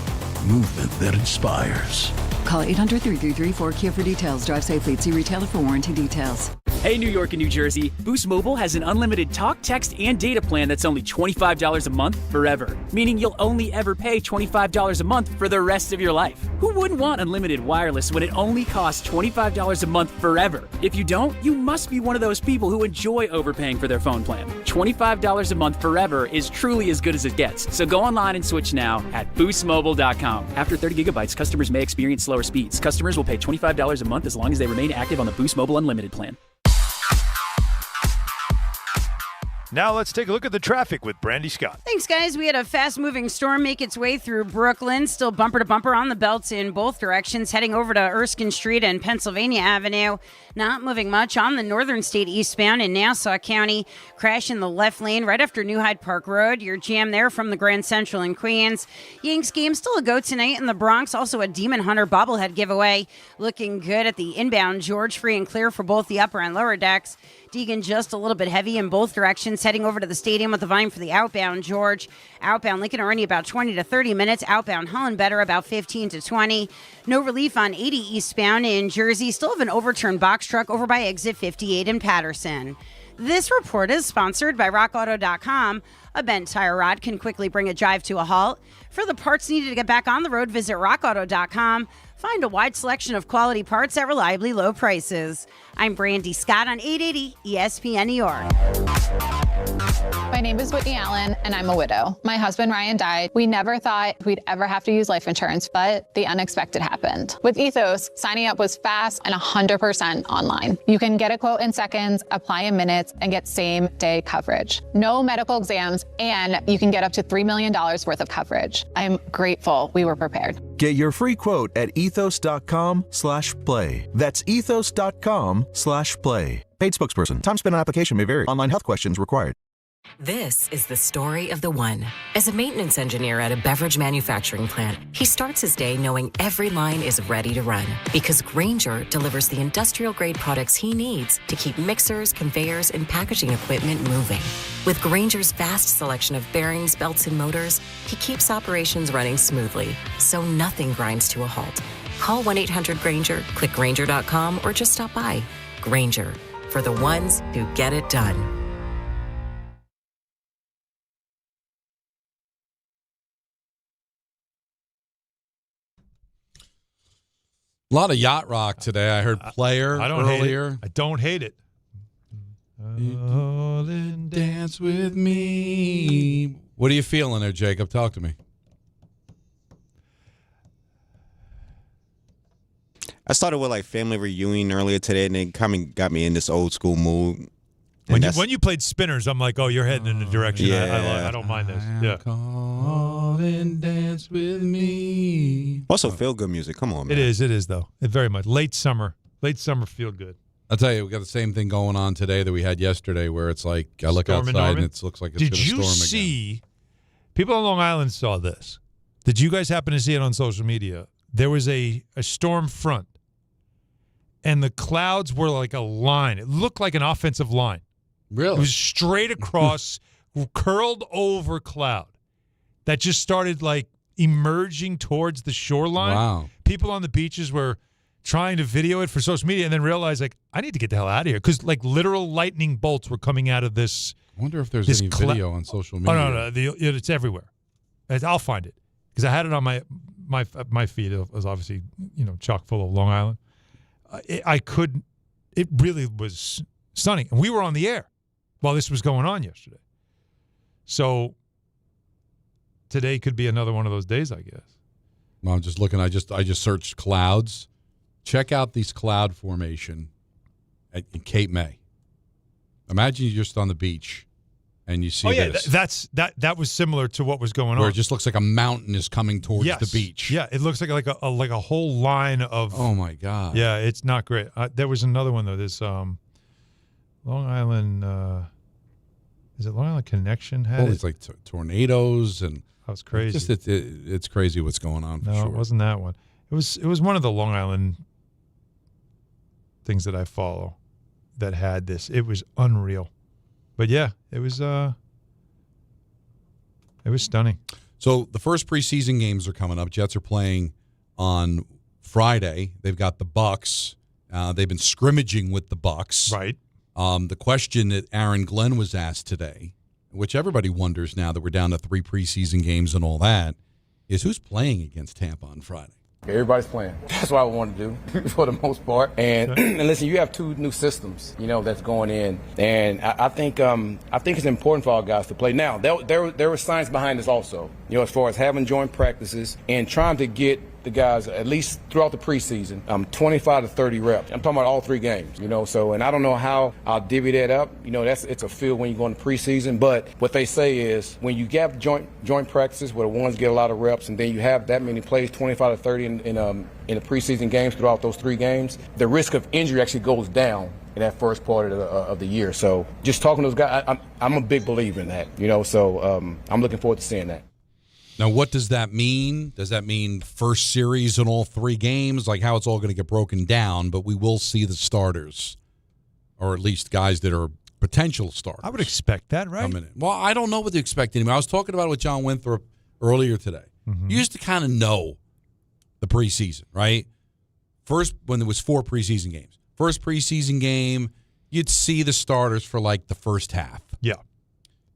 movement that inspires. Call 800-333-4KIA for details. Drive safely. See retailer for warranty details. Hey, New York and New Jersey, Boost Mobile has an unlimited talk, text, and data plan that's only $25 a month forever, meaning you'll only ever pay $25 a month for the rest of your life. Who wouldn't want unlimited wireless when it only costs $25 a month forever? If you don't, you must be one of those people who enjoy overpaying for their phone plan. $25 a month forever is truly as good as it gets. So go online and switch now at boostmobile.com. After 30 gigabytes, customers may experience slower speeds. Customers will pay $25 a month as long as they remain active on the Boost Mobile Unlimited plan. Now let's take a look at the traffic with Brandy Scott. Thanks, guys. We had a fast-moving storm make its way through Brooklyn, still bumper-to-bumper on the belts in both directions, heading over to Erskine Street and Pennsylvania Avenue. Not moving much on the Northern State eastbound in Nassau County. Crash in the left lane right after New Hyde Park Road. Your jam there from the Grand Central in Queens. Yanks game still a go tonight in the Bronx. Also a Demon Hunter bobblehead giveaway. Looking good at the inbound George, free and clear for both the upper and lower decks. Deegan just a little bit heavy in both directions, heading over to the stadium with the Vine for the outbound George. Outbound Lincoln Arena about 20 to 30 minutes. Outbound Holland Better about 15 to 20. No relief on 80 eastbound in Jersey. Still have an overturned box truck over by exit 58 in Patterson. This report is sponsored by RockAuto.com. A bent tire rod can quickly bring a drive to a halt. For the parts needed to get back on the road, visit RockAuto.com. Find a wide selection of quality parts at reliably low prices. I'm Brandy Scott on 880 ESPN New York. My name is Whitney Allen, and I'm a widow. My husband, Ryan, died. We never thought we'd ever have to use life insurance, but the unexpected happened. With Ethos, signing up was fast and 100% online. You can get a quote in seconds, apply in minutes, and get same-day coverage. No medical exams, and you can get up to $3 million worth of coverage. I'm grateful we were prepared. Get your free quote at ethos.com/play. That's ethos.com/play. Paid spokesperson. Time spent on application may vary. Online health questions required. This is the story of the one. As a maintenance engineer at a beverage manufacturing plant, he starts his day knowing every line is ready to run because Grainger delivers the industrial-grade products he needs to keep mixers, conveyors, and packaging equipment moving. With Grainger's vast selection of bearings, belts, and motors, he keeps operations running smoothly, so nothing grinds to a halt. Call 1-800-GRAINGER, click Grainger.com, or just stop by. Grainger, for the ones who get it done. A lot of yacht rock today. I heard Player earlier. I don't hate it. Dance with me. What are you feeling there, Jacob? Talk to me. I started with like family reunion earlier today, and it kind of got me in this old school mood. When you played Spinners, I'm like, oh, you're heading in the direction. Yeah. I don't mind this. Yeah. Calling, dance with me. Also, feel good music. Come on, man. It is though. It very much late summer feel good. I'll tell you, we got the same thing going on today that we had yesterday, where it's like I look outside and it looks like it's going to storm again. Did you see? People on Long Island saw this. Did you guys happen to see it on social media? There was a storm front, and the clouds were like a line. It looked like an offensive line. Really? It was straight across, curled over cloud that just started like emerging towards the shoreline. Wow. People on the beaches were trying to video it for social media and then realized, like, I need to get the hell out of here because, like, literal lightning bolts were coming out of this. I wonder if there's any video on social media. Oh, no. It's everywhere. I'll find it because I had it on my feed. It was obviously, chock full of Long Island. It really was stunning. And we were on the air while this was going on yesterday. So today could be another one of those days, I guess. Well, I'm just looking. I just searched clouds. Check out these cloud formation in Cape May. Imagine you're just on the beach and you see this. That was similar to what was going on. Where it just looks like a mountain is coming towards the beach. Yeah, it looks like a whole line of. Oh my God. Yeah, it's not great. There was another one though. This Long Island. Is it Long Island Connection? It's like tornadoes and. That was crazy. It's crazy what's going on. No, it wasn't that one. It was one of the Long Island things that I follow that had this. It was unreal. But yeah, it was stunning. So the first preseason games are coming up. Jets are playing on Friday. They've got the Bucks. They've been scrimmaging with the Bucks. Right. The question that Aaron Glenn was asked today, which everybody wonders now that we're down to 3 preseason games and all that, is who's playing against Tampa on Friday? Everybody's playing. That's what I want to do for the most part. And listen, you have 2 new systems, that's going in, and I think it's important for our guys to play. Now, there was science behind this also, as far as having joint practices and trying to get the guys, at least throughout the preseason, 25 to 30 reps. I'm talking about all 3 games, So, and I don't know how I'll divvy that up. It's a field when you go into preseason. But what they say is when you have joint practices where the ones get a lot of reps, and then you have that many plays, 25 to 30 in the preseason games throughout those 3 games, the risk of injury actually goes down in that first part of the year. So, just talking to those guys, I'm a big believer in that. So I'm looking forward to seeing that. Now, what does that mean? Does that mean first series in all 3 games? Like how it's all going to get broken down, but we will see the starters, or at least guys that are potential starters. I would expect that, right? Well, I don't know what to expect anymore. I was talking about it with John Winthrop earlier today. Mm-hmm. You used to kind of know the preseason, right? First, when there was 4 preseason games. First preseason game, you'd see the starters for like the first half. Yeah.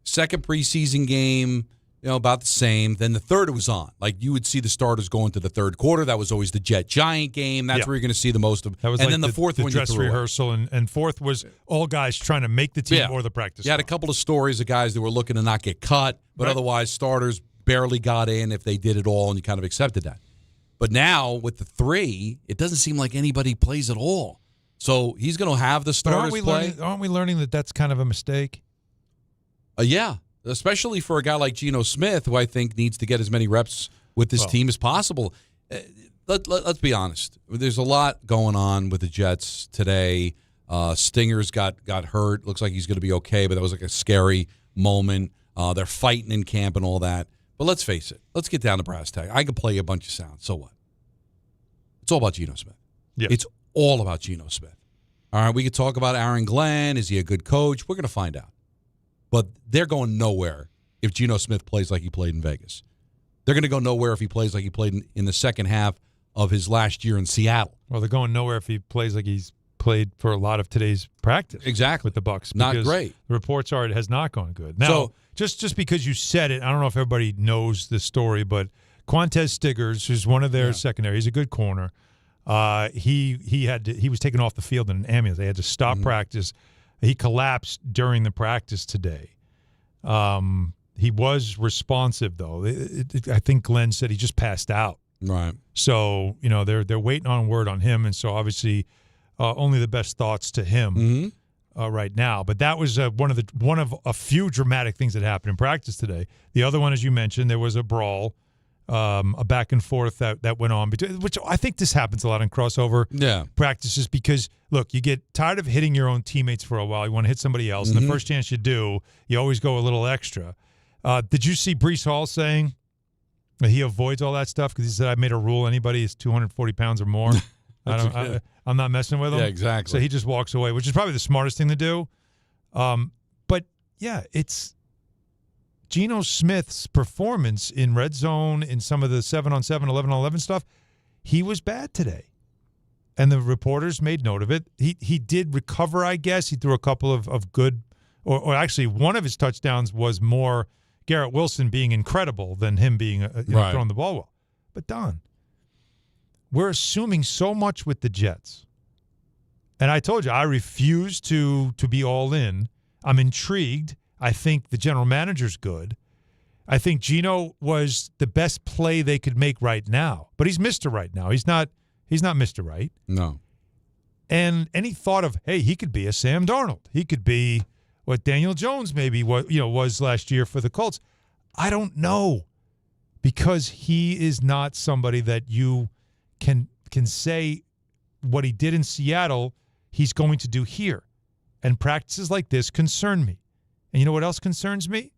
Second preseason game, about the same. Then the third, it was on. Like, you would see the starters go into the third quarter. That was always the Jet-Giant game. That's where you're going to see the most of. That was and like then the fourth one, dress rehearsal, and fourth was all guys trying to make the team or the practice. You had a couple of stories of guys that were looking to not get cut, but otherwise starters barely got in if they did it all, and you kind of accepted that. But now with the 3, it doesn't seem like anybody plays at all. So he's going to have the starters play. Aren't we learning that that's kind of a mistake? Yeah. Especially for a guy like Geno Smith, who I think needs to get as many reps with this team as possible. Let's be honest. There's a lot going on with the Jets today. Stinger's got hurt. Looks like he's going to be okay, but that was like a scary moment. They're fighting in camp and all that. But let's face it. Let's get down to brass tacks. I could play you a bunch of sounds. So what? It's all about Geno Smith. Yeah. It's all about Geno Smith. All right, we could talk about Aaron Glenn. Is he a good coach? We're going to find out. But they're going nowhere if Geno Smith plays like he played in Vegas. They're going to go nowhere if he plays like he played in the second half of his last year in Seattle. Well, they're going nowhere if he plays like he's played for a lot of today's practice. Exactly. With the Bucs. Not great. The reports are it has not gone good. Now, just because you said it, I don't know if everybody knows this story, but Quantez Stiggers, who's one of their secondary, he's a good corner. He was taken off the field in an ambulance. They had to stop practice. He collapsed during the practice today. He was responsive, though. I think Glenn said he just passed out. Right. So, they're waiting on word on him, and so obviously only the best thoughts to him right now. But that was one of a few dramatic things that happened in practice today. The other one, as you mentioned, there was a brawl, a back and forth that went on between, which I think this happens a lot in crossover practices because, look, you get tired of hitting your own teammates for a while. You want to hit somebody else, and the first chance you do, you always go a little extra. Did you see Breece Hall saying that he avoids all that stuff because he said, I made a rule anybody is 240 pounds or more. I'm not messing with him. Yeah, exactly. So he just walks away, which is probably the smartest thing to do. But, yeah, it's Geno Smith's performance in red zone, in some of the 7-on-7, 11-on-11 stuff, he was bad today. And the reporters made note of it. He did recover, I guess. He threw a couple of good, or actually one of his touchdowns was more Garrett Wilson being incredible than him being throwing the ball well. But, Don, we're assuming so much with the Jets. And I told you, I refuse to be all in. I'm intrigued. I think the general manager's good. I think Geno was the best play they could make right now. But he's Mr. Right now. He's not Mr. Right. No. And any thought of, hey, he could be a Sam Darnold. He could be what Daniel Jones maybe was last year for the Colts. I don't know. Because he is not somebody that you can say what he did in Seattle, he's going to do here. And practices like this concern me. And you know what else concerns me?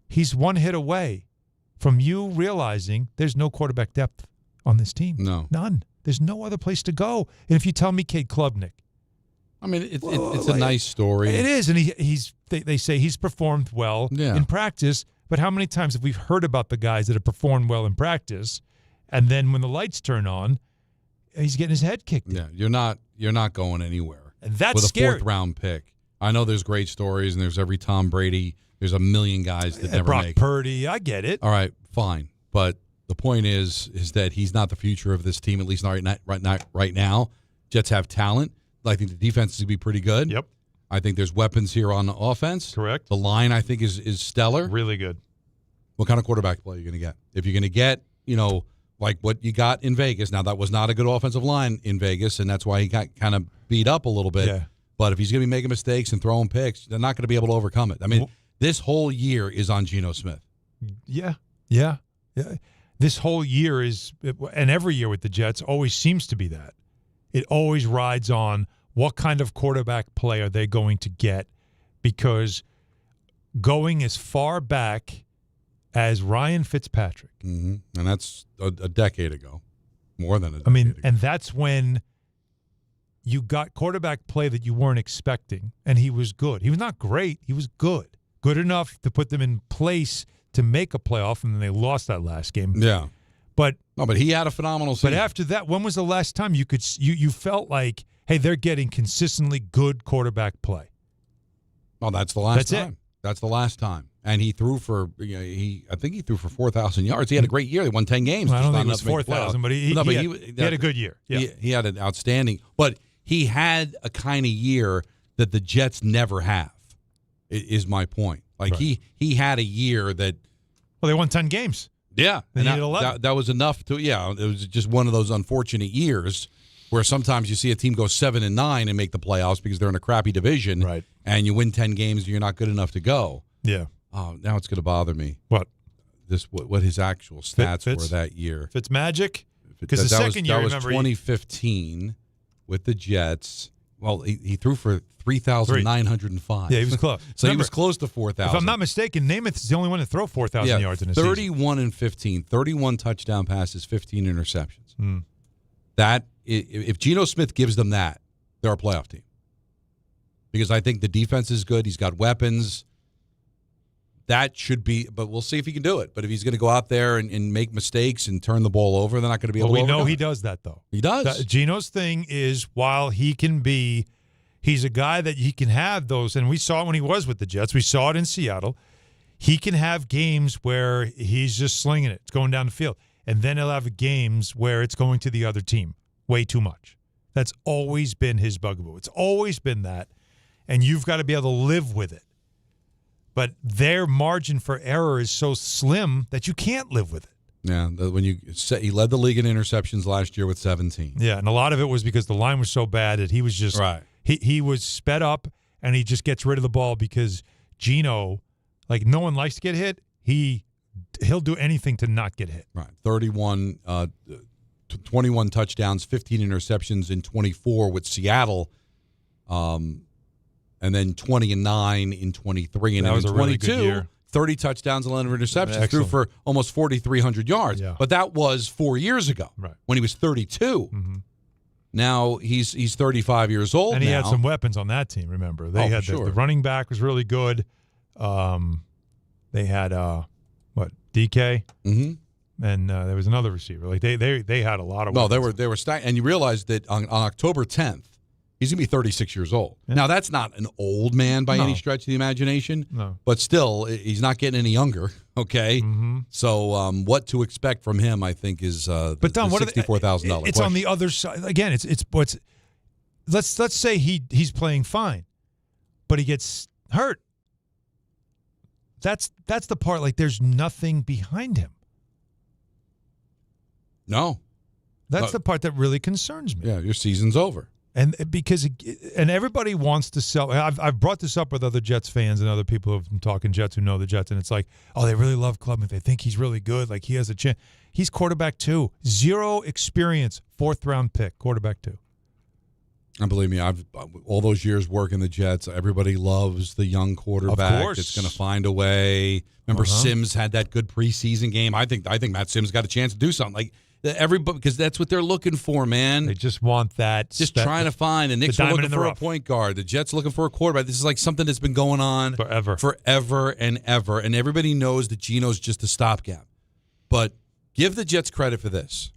He's one hit away from you realizing there's no quarterback depth on this team. No. None. There's no other place to go. And if you tell me Cade Klubnik. I mean, it's a nice story. It is. And they say he's performed well in practice. But how many times have we heard about the guys that have performed well in practice, and then when the lights turn on, he's getting his head kicked in? Yeah, you're not going anywhere. And that's with scary. A fourth-round pick. I know there's great stories, and there's every Tom Brady. There's a million guys that never Brock make it. Purdy, I get it. All right, fine. But the point is that he's not the future of this team, at least not right now. Jets have talent. I think the defense is going to be pretty good. Yep. I think there's weapons here on the offense. Correct. The line, I think, is stellar. Really good. What kind of quarterback play are you going to get? If you're going to get, like what you got in Vegas. Now, that was not a good offensive line in Vegas, and that's why he got kind of beat up a little bit. Yeah. But if he's going to be making mistakes and throwing picks, they're not going to be able to overcome it. I mean, this whole year is on Geno Smith. Yeah. This whole year is, and every year with the Jets, always seems to be that. It always rides on what kind of quarterback play are they going to get, because going as far back as Ryan Fitzpatrick. Mm-hmm. And that's a decade ago, more than a decade ago. And that's when you got quarterback play that you weren't expecting, and he was good. He was not great. He was good. Good enough to put them in place to make a playoff, and then they lost that last game. Yeah. But he had a phenomenal season. But after that, when was the last time you felt like, hey, they're getting consistently good quarterback play. Well, that's the last time. That's the last time. And he threw for, I think he threw for 4,000 yards. He had a great year. They won 10 games. Well, I don't think it was 4,000, but he had a good year. Yeah. He had an outstanding. But he had a kind of year that the Jets never have, is my point. Like, he had a year that. Well, they won 10 games. Yeah. They needed 11. That was enough to, it was just one of those unfortunate years where sometimes you see a team go 7-9 and make the playoffs because they're in a crappy division. Right. And you win 10 games and you're not good enough to go. Yeah. Oh, now it's going to bother me. What? What his actual stats were that year. Fitzmagic? Because the second year, remember, 2015 with the Jets. Well, he threw for 3,905. Yeah, he was close. So remember, he was close to 4,000. If I'm not mistaken, Namath is the only one to throw 4,000 yards in a 31 and 15, 31 touchdown passes, 15 interceptions. That if Geno Smith gives them that, they're a playoff team. Because I think the defense is good. He's got weapons. That should be, but we'll see if he can do it. But if he's going to go out there and make mistakes and turn the ball over, they're not going to be able to. We know he does that, though. He does. Geno's thing is, while he can be, he's a guy that he can have those, and we saw it when he was with the Jets. We saw it in Seattle. He can have games where he's just slinging it. It's going down the field. And then he'll have games where it's going to the other team way too much. That's always been his bugaboo. It's always been that. And you've got to be able to live with it. But their margin for error is so slim that you can't live with it. Yeah, when he led the league in interceptions last year with 17. Yeah, and a lot of it was because the line was so bad that he was just he was sped up, and he just gets rid of the ball because Geno, like, no one likes to get hit. He'll do anything to not get hit. Right, 21 touchdowns, 15 interceptions in 24 with Seattle. And then 20 and 9 in 23, and that then was in a 22, really good year. 30 touchdowns, 11 interceptions, Excellent. threw for almost 4,300 yards. Yeah. But that was 4 years ago, when he was 32. Mm-hmm. Now he's 35 years old, and he now. had some weapons on that team. Remember, they had the running back was really good. They had DK, and there was another receiver. Like they had a lot of. No, weapons. they were stacked, and you realize that on October 10th. He's going to be 36 years old. Yeah. Now, that's not an old man by any stretch of the imagination. No. But still, he's not getting any younger, okay? Mm-hmm. So what to expect from him, I think, is but Don, the $64,000 It's on the other side. Again, it's what's – let's say he's playing fine, but he gets hurt. That's the part, like, there's nothing behind him. No. That's the part that really concerns me. Yeah, your season's over. And everybody wants to sell. I've brought this up with other Jets fans and other people who've been talking Jets who know the Jets, and it's like, oh, they really love Klubnik. They think he's really good. Like, he has a chance. He's quarterback 2. 0 experience, 4th-round pick, quarterback 2. And believe me, I've all those years working the Jets, everybody loes the young quarterback. Of course. That's going to find a way. Remember, Sims had that good preseason game. I think Matt Sims got a chance to do something. Like, everybody, because that's what they're looking for, man. They just want that. Just trying to find. And Knicks are looking for a point guard. The Jets looking for a quarterback. This is like something that's been going on forever and ever. And everybody knows that Geno's just a stopgap. But give the Jets credit for this.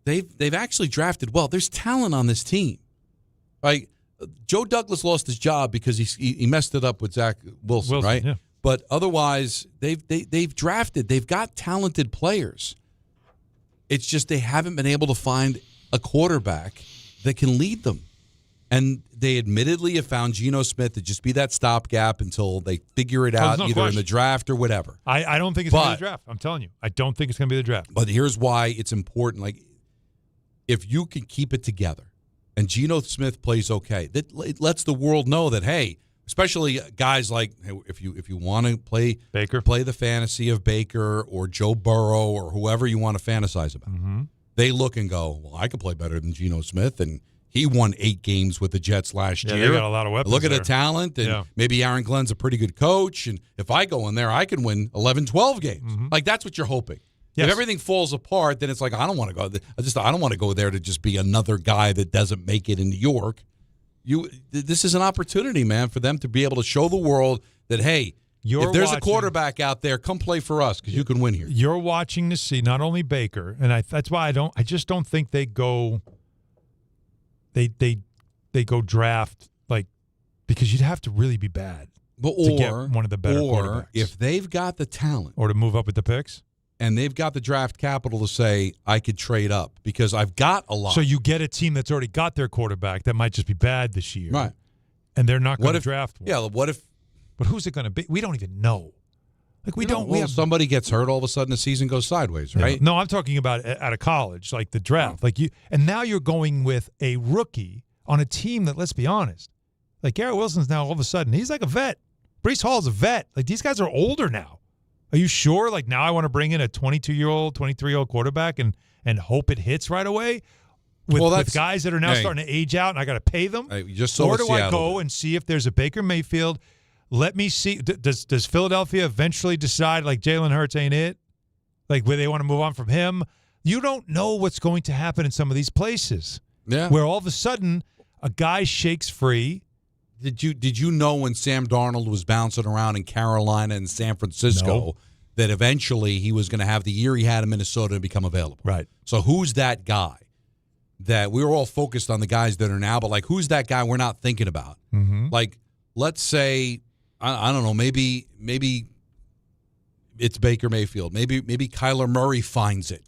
They've actually drafted well. There's talent on this team. Right? Joe Douglas lost his job because he messed it up with Zach Wilson, right? Yeah. But otherwise, they've drafted. They've got talented players. It's just they haven't been able to find a quarterback that can lead them. And they admittedly have found Geno Smith to just be that stopgap until they figure it out, either in the draft or whatever. I don't think it's going to be the draft. I'm telling you. I don't think it's going to be the draft. But here's why it's important. Like, if you can keep it together and Geno Smith plays okay, that lets the world know that, hey, especially guys like, if you want to play the fantasy of Baker or Joe Burrow or whoever you want to fantasize about. Mm-hmm. They look and go, well, I could play better than Geno Smith, and he won 8 games with the Jets last year. They got a lot of weapons. Look at the talent, and maybe Aaron Glenn's a pretty good coach, and if I go in there, I can win 11, 12 games. Mm-hmm. Like, that's what you're hoping. Yes. If everything falls apart, then it's like, I don't want to go. I don't want to go there to just be another guy that doesn't make it in New York. This is an opportunity, man, for them to be able to show the world that, hey, if there's a quarterback out there, come play for us because you can win here. You're watching to see not only Baker, and that's why I just don't think they go they go draft because you'd have to really be bad to get one of the better quarterbacks. If they've got the talent, or to move up with the picks, and they've got the draft capital to say I could trade up because I've got a lot. So you get a team that's already got their quarterback that might just be bad this year, right? And they're not going to draft one. Yeah, what if? But who's it going to be? We don't even know. Somebody gets hurt, all of a sudden the season goes sideways, right? Yeah. No, I'm talking about out of college, like the draft. And now you're going with a rookie on a team that, let's be honest, like Garrett Wilson's now all of a sudden, he's like a vet. Breece Hall's a vet. Like these guys are older now. Are you sure? Like now I want to bring in a 22-year-old, 23-year-old quarterback and hope it hits right away? With guys that are now starting to age out and I got to pay them? Or do I go and see if there's a Baker Mayfield? Let me see. Does Philadelphia eventually decide like Jalen Hurts ain't it? Like where they want to move on from him? You don't know what's going to happen in some of these places. Yeah. Where all of a sudden a guy shakes free. Did you know when Sam Darnold was bouncing around in Carolina and San Francisco that eventually he was going to have the year he had in Minnesota and become available? Right. So who's that guy? That we were all focused on the guys that are now, but like who's that guy we're not thinking about? Mm-hmm. Like let's say. I don't know. Maybe it's Baker Mayfield. Maybe Kyler Murray finds it.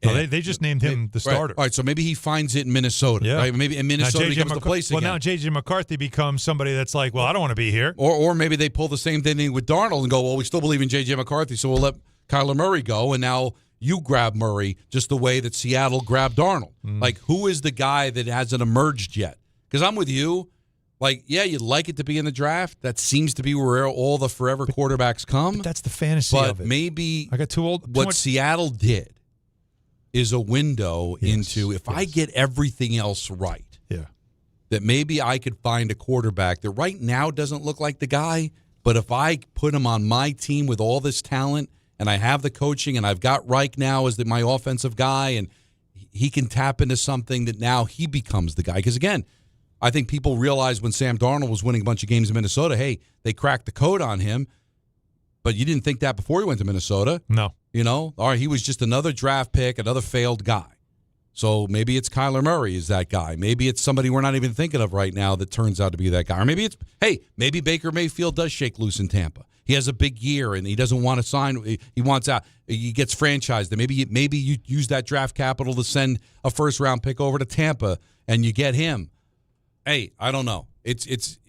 No, they just named him the starter. Right. All right, so maybe he finds it in Minnesota. Yeah. Right? Maybe in Minnesota becomes the place again. Well, now J.J. McCarthy becomes somebody that's like, well, I don't want to be here. Or maybe they pull the same thing with Darnold and go, well, we still believe in J.J. McCarthy, so we'll let Kyler Murray go, and now you grab Murray just the way that Seattle grabbed Darnold. Like, who is the guy that hasn't emerged yet? Because I'm with you. Like, yeah, you'd like it to be in the draft. That seems to be where all the forever quarterbacks come. But that's the fantasy of it. But maybe I got too old. What Seattle did is a window into if I get everything else right, that maybe I could find a quarterback that right now doesn't look like the guy, but if I put him on my team with all this talent and I have the coaching and I've got Reich now as my offensive guy and he can tap into something that now he becomes the guy. Because, again, I think people realized when Sam Darnold was winning a bunch of games in Minnesota, hey, they cracked the code on him. But you didn't think that before he went to Minnesota. No. You know? All right, he was just another draft pick, another failed guy. So maybe it's Kyler Murray is that guy. Maybe it's somebody we're not even thinking of right now that turns out to be that guy. Or maybe maybe Baker Mayfield does shake loose in Tampa. He has a big year and he doesn't want to sign. He wants out. He gets franchised. And maybe you use that draft capital to send a first-round pick over to Tampa and you get him. Hey, I don't know.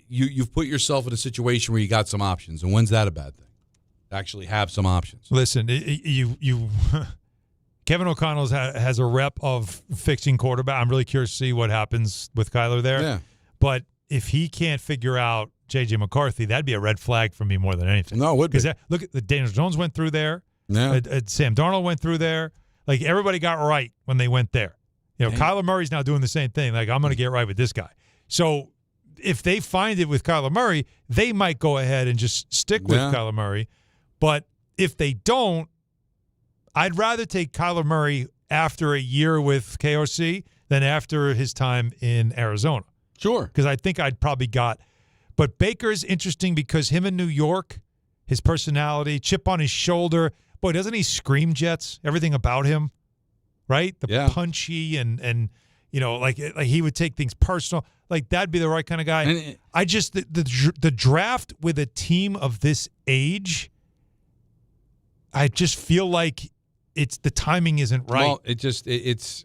You've put yourself in a situation where you got some options, and when's that a bad thing? To actually have some options. Listen, Kevin O'Connell has a rep of fixing quarterback. I'm really curious to see what happens with Kyler there. Yeah. But if he can't figure out J.J. McCarthy, that'd be a red flag for me more than anything. No, it would be. Because look at the Daniel Jones went through there. Yeah. Sam Darnold went through there. Like everybody got right when they went there. You know, Kyler Murray's now doing the same thing. Like I'm going to get right with this guy. So if they find it with Kyler Murray, they might go ahead and just stick with Kyler Murray. But if they don't, I'd rather take Kyler Murray after a year with KOC than after his time in Arizona. Sure. Because I think I'd probably got – but Baker's interesting because him in New York, his personality, chip on his shoulder. Boy, doesn't he scream Jets? Everything about him, right? The punchy and you know, like he would take things personal. Like, that'd be the right kind of guy. The draft with a team of this age, I just feel like the timing isn't right. Well,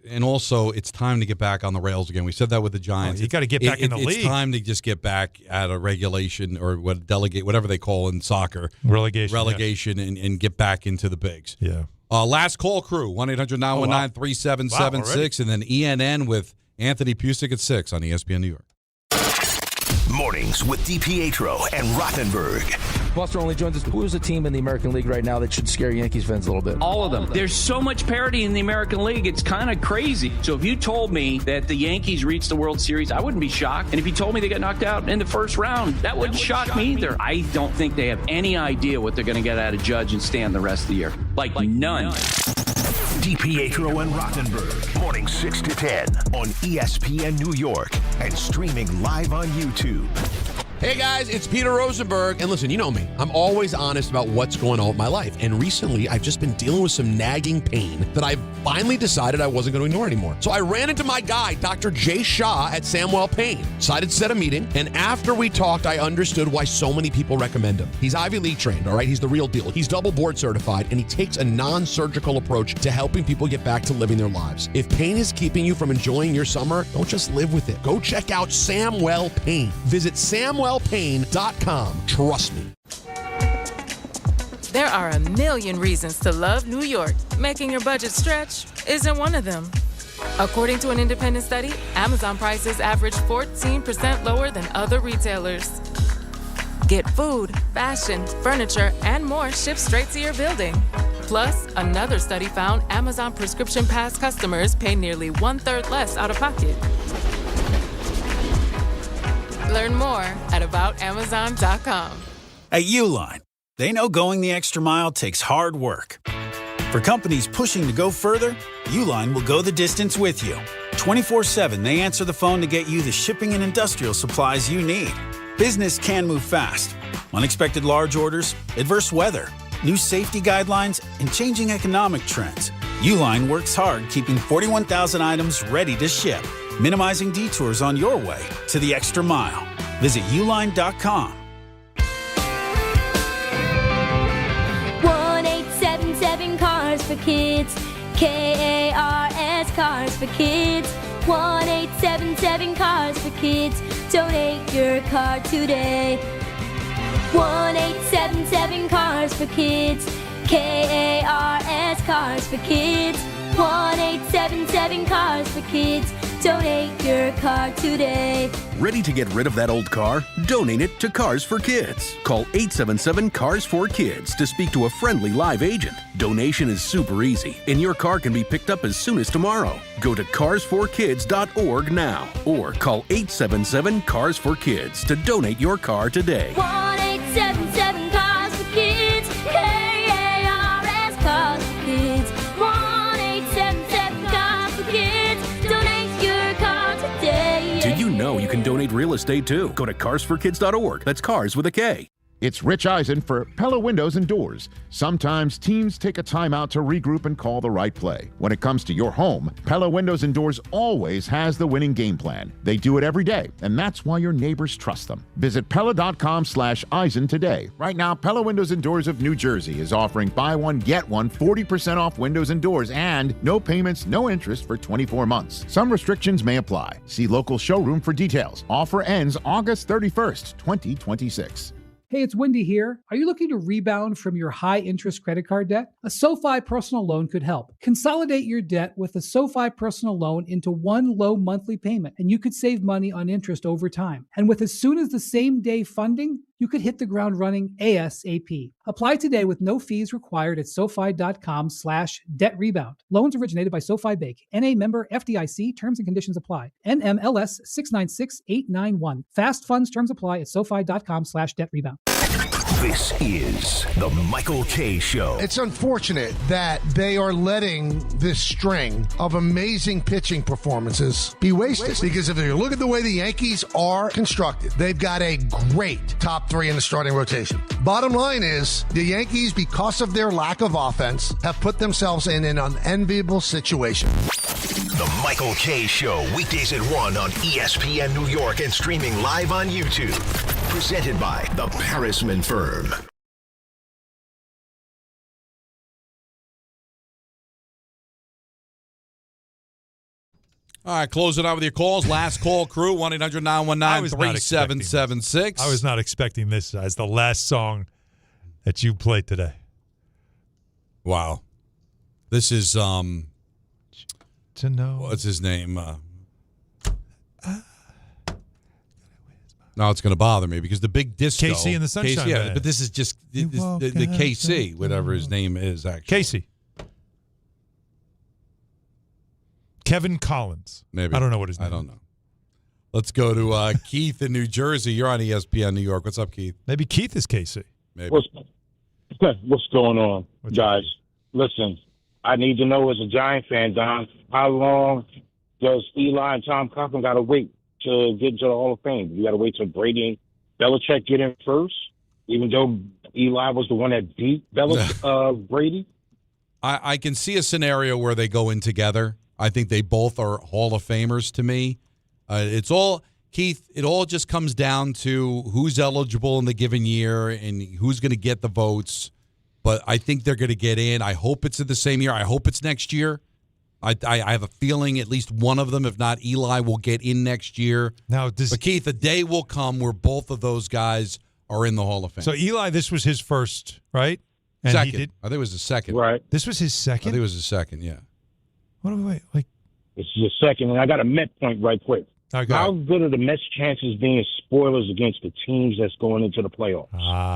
and also it's time to get back on the rails again. We said that with the Giants. You got to get back in the league. It's time to just get back at a regulation or whatever they call in soccer. Relegation. And get back into the bigs. Yeah. Last call crew, 1-800-919-3776, and then ENN with Anthony Pusick at 6 on ESPN New York. Mornings with DiPietro and Rothenberg. Buster only joins us. Who is a team in the American League right now that should scare Yankees fans a little bit? All of them. There's so much parity in the American League, it's kind of crazy. So if you told me that the Yankees reached the World Series, I wouldn't be shocked. And if you told me they got knocked out in the first round, that wouldn't shock me either. I don't think they have any idea what they're going to get out of Judge and Stan the rest of the year. Like none. DiPietro and Rothenberg, morning 6 to 10 on ESPN New York and streaming live on YouTube. Hey guys, it's Peter Rosenberg. And listen, you know me. I'm always honest about what's going on with my life. And recently, I've just been dealing with some nagging pain that I finally decided I wasn't going to ignore anymore. So I ran into my guy, Dr. Jay Shah at Samwell Pain. Decided to set a meeting. And after we talked, I understood why so many people recommend him. He's Ivy League trained, all right? He's the real deal. He's double board certified, and he takes a non-surgical approach to helping people get back to living their lives. If pain is keeping you from enjoying your summer, don't just live with it. Go check out Samwell Pain. Visit SamwellPain.com. Trust me. There are a million reasons to love New York. Making your budget stretch isn't one of them. According to an independent study, Amazon prices average 14% lower than other retailers. Get food, fashion, furniture, and more shipped straight to your building. Plus, another study found Amazon Prescription Pass customers pay nearly 1/3 less out of pocket. Learn more at aboutamazon.com. At Uline, they know going the extra mile takes hard work. For companies pushing to go further, Uline will go the distance with you. 24/7, they answer the phone to get you the shipping and industrial supplies you need. Business can move fast. Unexpected large orders, adverse weather, new safety guidelines, and changing economic trends. Uline works hard keeping 41,000 items ready to ship, minimizing detours on your way to the extra mile. Visit uline.com. 1-877 Cars for Kids. KARS Cars for Kids. 1-877 Cars for Kids. Donate your car today. 1-877 Cars for Kids. KARS Cars for Kids. 1-877 Cars for Kids. Donate your car today. Ready to get rid of that old car? Donate it to Cars for Kids. Call 877-CARS-4-KIDS to speak to a friendly live agent. Donation is super easy, and your car can be picked up as soon as tomorrow. Go to carsforkids.org now, or call 877-CARS-4-KIDS to donate your car today. 1-877 Cars for Kids. KARS Cars for Kids. 1-877 Cars for Kids. Donate your car today. Did you know you can donate real estate too? Go to carsforkids.org. That's cars with a K. It's Rich Eisen for Pella Windows and Doors. Sometimes teams take a timeout to regroup and call the right play. When it comes to your home, Pella Windows and Doors always has the winning game plan. They do it every day, and that's why your neighbors trust them. Visit Pella.com/Eisen today. Right now, Pella Windows and Doors of New Jersey is offering buy one, get one, 40% off windows and doors, and no payments, no interest for 24 months. Some restrictions may apply. See local showroom for details. Offer ends August 31st, 2026. Hey, it's Wendy here. Are you looking to rebound from your high-interest credit card debt? A SoFi personal loan could help. Consolidate your debt with a SoFi personal loan into one low monthly payment, and you could save money on interest over time. And with as soon as the same day funding, you could hit the ground running ASAP. Apply today with no fees required at SoFi.com/debt rebound. Loans originated by SoFi Bank. NA member FDIC. Terms and conditions apply. NMLS 696891. Fast funds terms apply at SoFi.com/debt rebound. This is the Michael Kay Show. It's unfortunate that they are letting this string of amazing pitching performances be wasted. Because if you look at the way the Yankees are constructed, they've got a great top three in the starting rotation. Bottom line is, the Yankees, because of their lack of offense, have put themselves in an unenviable situation. The Michael Kay Show, weekdays at 1 on ESPN New York and streaming live on YouTube. Presented by the Parisman Firm. All right, close it out with your calls. Last call, crew, 1-800-919-3776. I was not expecting this as the last song that you played today. Wow. This is, to know. What's his name? No, it's going to bother me because the big disco. KC and the Sunshine KC, yeah, Band. but this is just the KC, whatever his name is, actually. Casey. Kevin Collins. Maybe. I don't know what his name is. I don't know. Let's go to Keith in New Jersey. You're on ESPN New York. What's up, Keith? Maybe Keith is Casey. Maybe. What's going on, guys? Listen, I need to know as a Giant fan, Don, how long does Eli and Tom Coughlin got to wait to get into the Hall of Fame? You got to wait till Brady Belichick get in first, even though Eli was the one that beat Brady? I can see a scenario where they go in together. I think they both are Hall of Famers to me. It's all, Keith, it all just comes down to who's eligible in the given year and who's going to get the votes. But I think they're going to get in. I hope it's in the same year. I hope it's next year. I have a feeling at least one of them, if not Eli, will get in next year. But Keith, a day will come where both of those guys are in the Hall of Fame. So Eli, this was his first, right? And second. He did, I think it was his second. Right. This was his second? I think it was his second, yeah. What do we wait? Like, It's your second, and I got a Met point right quick. How good are the Mets' chances being spoilers against the teams that's going into the playoffs?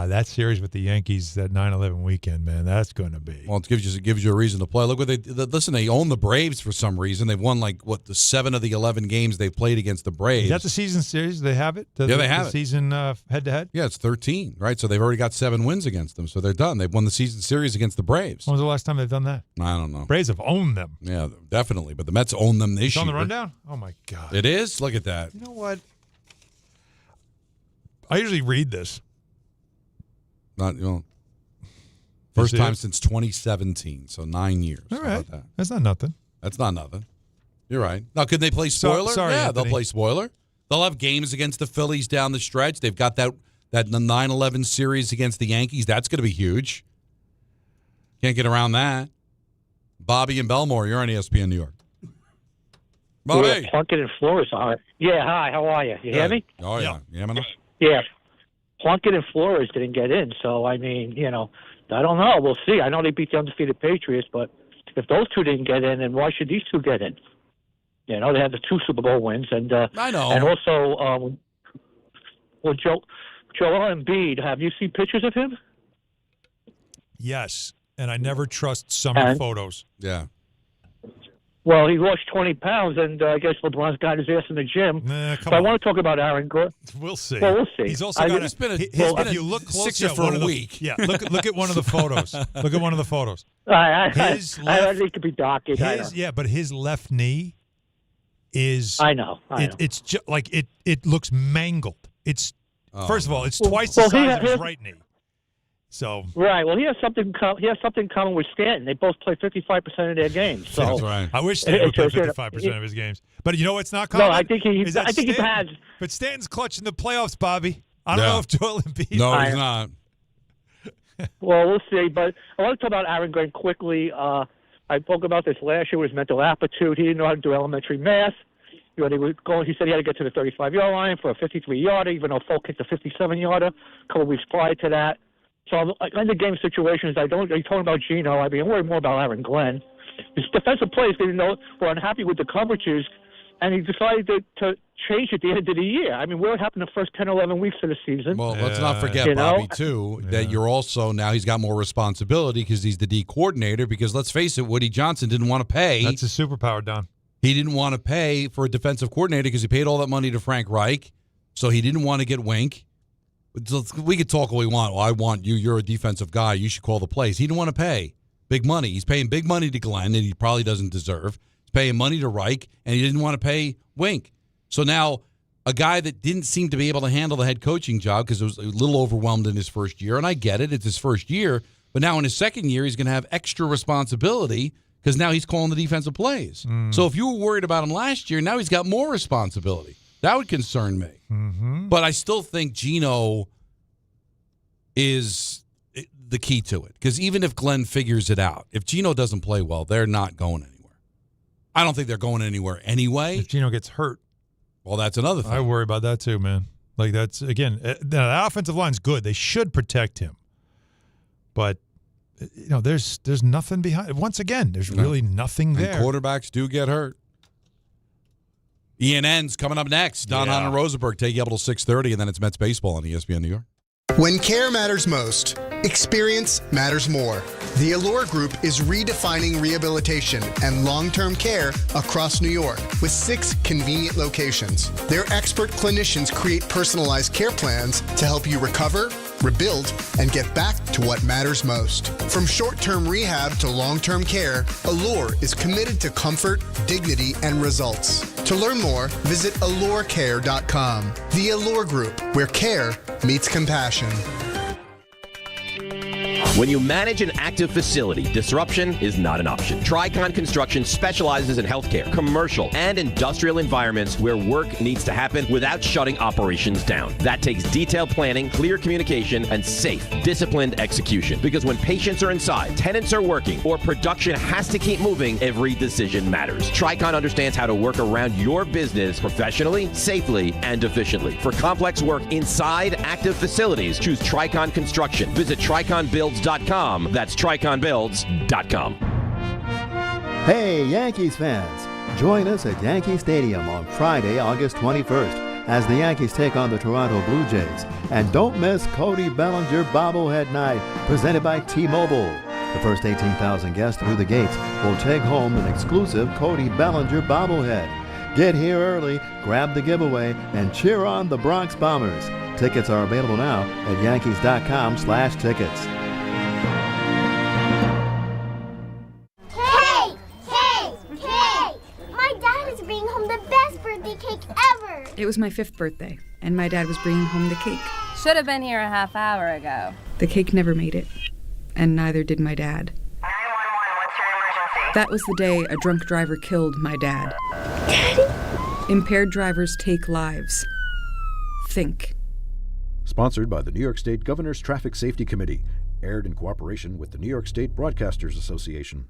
That series with the Yankees, that 9/11 weekend, man, that's going to be. Well, it gives you a reason to play. Look what they own the Braves for some reason. They've won the 7 of the 11 games they've played against the Braves. Is that the season series? They have it? They have it. Season head-to-head? Yeah, it's 13, right? So they've already got 7 wins against them, so they're done. They've won the season series against the Braves. When was the last time they've done that? I don't know. Braves have owned them. Yeah, definitely. But the Mets own them this It's year. on the rundown? Oh, my God. It is? Look at that. You know what? I usually read this. First time since 2017, so 9 years. All How right. about that? That's not nothing. That's not nothing. You're right. Now, could they play spoiler? Sorry, yeah, Anthony. they'll play spoiler. They'll have games against the Phillies down the stretch. They've got that 9/11 series against the Yankees. That's going to be huge. Can't get around that. Bobby and Belmore, you're on ESPN New York. Bobby. Yeah, Plunkett and Flores on it. Yeah, hi, how are you? You hear me? Oh, yeah. You hear me now? Yeah. Plunkett and Flores didn't get in, so, I mean, I don't know. We'll see. I know they beat the undefeated Patriots, but if those two didn't get in, then why should these two get in? They had the 2 Super Bowl wins. And I know. And also, Joel Embiid, have you seen pictures of him? Yes, and I never trust summer photos. Yeah. Well, he lost 20 pounds, and I guess LeBron's got his ass in the gym. But I want to talk about Aaron Gordon. We'll see. Well, we'll see. He's also got if you look closely at one of the week. Yeah, look at one of the photos. Look at one of the photos. I think it could be dark. But his left knee is. I know. It's like it looks mangled. It's first of all, it's twice the size of his right knee. So right. Well, he has something common with Stanton. They both play 55% of their games. So that's right. I wish Stanton would play 55% of his games. But you know what's not common? No, I think he has. But Stanton's clutching the playoffs, Bobby. I don't know if Joel Embiid. No, he's not. Well, we'll see. But I want to talk about Aaron Gordon quickly. I spoke about this last year with his mental aptitude. He didn't know how to do elementary math. He said he had to get to the 35-yard line for a 53-yarder, even though Folk hit the 57-yarder a couple of weeks prior to that. So in the game situations, you're talking about Geno. I mean, I'm worried more about Aaron Glenn. His defensive players were unhappy with the coverages, and he decided to change at the end of the year. I mean, what happened the first 10, 11 weeks of the season? Well, let's not forget, Bobby, too, that you're also now he's got more responsibility because he's the D coordinator. Because let's face it, Woody Johnson didn't want to pay. That's a superpower, Don. He didn't want to pay for a defensive coordinator because he paid all that money to Frank Reich, so he didn't want to get Wink. We could talk all we want. Well, I want you. You're a defensive guy. You should call the plays. He didn't want to pay big money. He's paying big money to Glenn that he probably doesn't deserve. He's paying money to Reich, and he didn't want to pay Wink. So now a guy that didn't seem to be able to handle the head coaching job because it was a little overwhelmed in his first year, and I get it. It's his first year. But now in his second year, he's going to have extra responsibility because now he's calling the defensive plays. So if you were worried about him last year, now he's got more responsibility. That would concern me. Mm-hmm. But I still think Geno is the key to it. Because even if Glenn figures it out, if Geno doesn't play well, they're not going anywhere. I don't think they're going anywhere anyway. If Geno gets hurt. Well, that's another thing. I worry about that too, man. Like that's, again, the offensive line's good. They should protect him. But, there's nothing behind. Once again, there's really nothing there. And quarterbacks do get hurt. ENN's coming up next. Don Hahn and Rosenberg take you up until 6:30, and then it's Mets baseball on ESPN New York. When care matters most, Experience matters more. The Allure Group is redefining rehabilitation and long-term care across New York with 6 convenient locations. Their expert clinicians create personalized care plans to help you recover, rebuild, and get back to what matters most. From short-term rehab to long-term care, Allure is committed to comfort, dignity, and results. To learn more, visit allurecare.com. The Allure Group, where care meets compassion. When you manage an active facility, disruption is not an option. Tricon Construction specializes in healthcare, commercial, and industrial environments where work needs to happen without shutting operations down. That takes detailed planning, clear communication, and safe, disciplined execution. Because when patients are inside, tenants are working, or production has to keep moving, every decision matters. Tricon understands how to work around your business professionally, safely, and efficiently. For complex work inside active facilities, choose Tricon Construction. Visit triconbuilds.com. That's triconbuilds.com. Hey, Yankees fans! Join us at Yankee Stadium on Friday, August 21st, as the Yankees take on the Toronto Blue Jays. And don't miss Cody Bellinger Bobblehead Night, presented by T-Mobile. The first 18,000 guests through the gates will take home an exclusive Cody Bellinger bobblehead. Get here early, grab the giveaway, and cheer on the Bronx Bombers. Tickets are available now at yankees.com/tickets. It was my 5th birthday, and my dad was bringing home the cake. Should have been here a half hour ago. The cake never made it, and neither did my dad. 911, what's your emergency? That was the day a drunk driver killed my dad. Daddy? Impaired drivers take lives. Think. Sponsored by the New York State Governor's Traffic Safety Committee. Aired in cooperation with the New York State Broadcasters Association.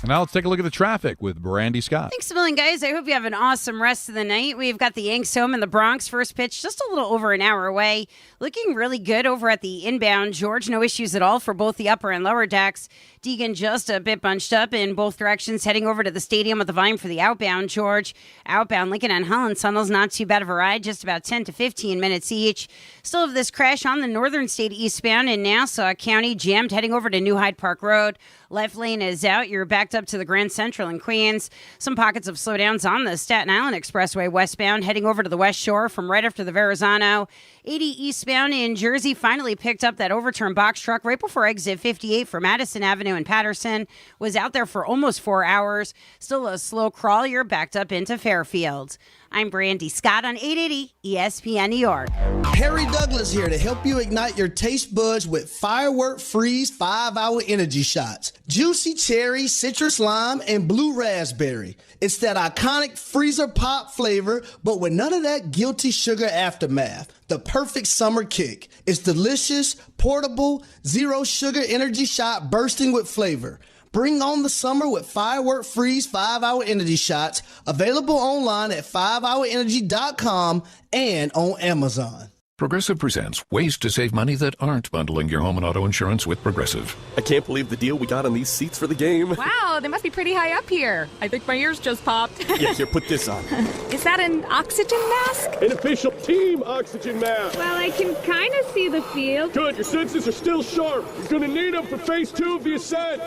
And now let's take a look at the traffic with Brandy Scott. Thanks a million, guys. I hope you have an awesome rest of the night. We've got the Yanks home in the Bronx. First pitch just a little over an hour away. Looking really good over at the inbound. George, no issues at all for both the upper and lower decks. Deegan just a bit bunched up in both directions, heading over to the stadium with the volume for the outbound. George, outbound Lincoln and Holland Tunnels, not too bad of a ride, just about 10 to 15 minutes each. Still have this crash on the northern state eastbound in Nassau County, jammed heading over to New Hyde Park Road. Left lane is out. You're backed up to the Grand Central in Queens. Some pockets of slowdowns on the Staten Island Expressway westbound, heading over to the West Shore from right after the Verrazano. 80 eastbound in Jersey finally picked up that overturned box truck right before exit 58 for Madison Avenue and Patterson. Was out there for almost 4 hours. Still a slow crawl. You're backed up into Fairfield. I'm Brandy Scott on 880 ESPN New York. Harry Douglas here to help you ignite your taste buds with Firework Freeze 5-hour energy shots. Juicy cherry, citrus lime, and blue raspberry. It's that iconic freezer pop flavor, but with none of that guilty sugar aftermath. The perfect summer kick. It's delicious, portable, zero sugar energy shot bursting with flavor. Bring on the summer with Firework Freeze 5-hour energy shots, available online at 5hourenergy.com and on Amazon. Progressive presents ways to save money that aren't bundling your home and auto insurance with Progressive. I can't believe the deal we got on these seats for the game. Wow, they must be pretty high up here. I think my ears just popped. Yeah, here, put this on. Is that an oxygen mask? An official team oxygen mask. Well, I can kind of see the field. Good, your senses are still sharp. You're going to need them for phase 2 of the ascent.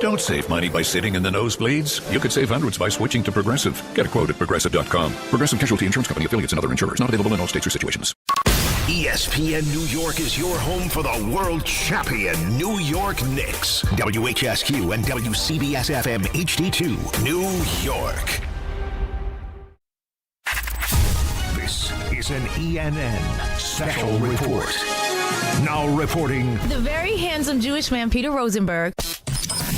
Don't save money by sitting in the nosebleeds. You could save hundreds by switching to Progressive. Get a quote at Progressive.com. Progressive Casualty Insurance Company, affiliates, and other insurers. Not available in all states or situations. ESPN New York is your home for the world champion New York Knicks. WHSQ and WCBS-FM HD2, New York. This is an ENN Special Report. Now reporting... The very handsome Jewish man, Peter Rosenberg.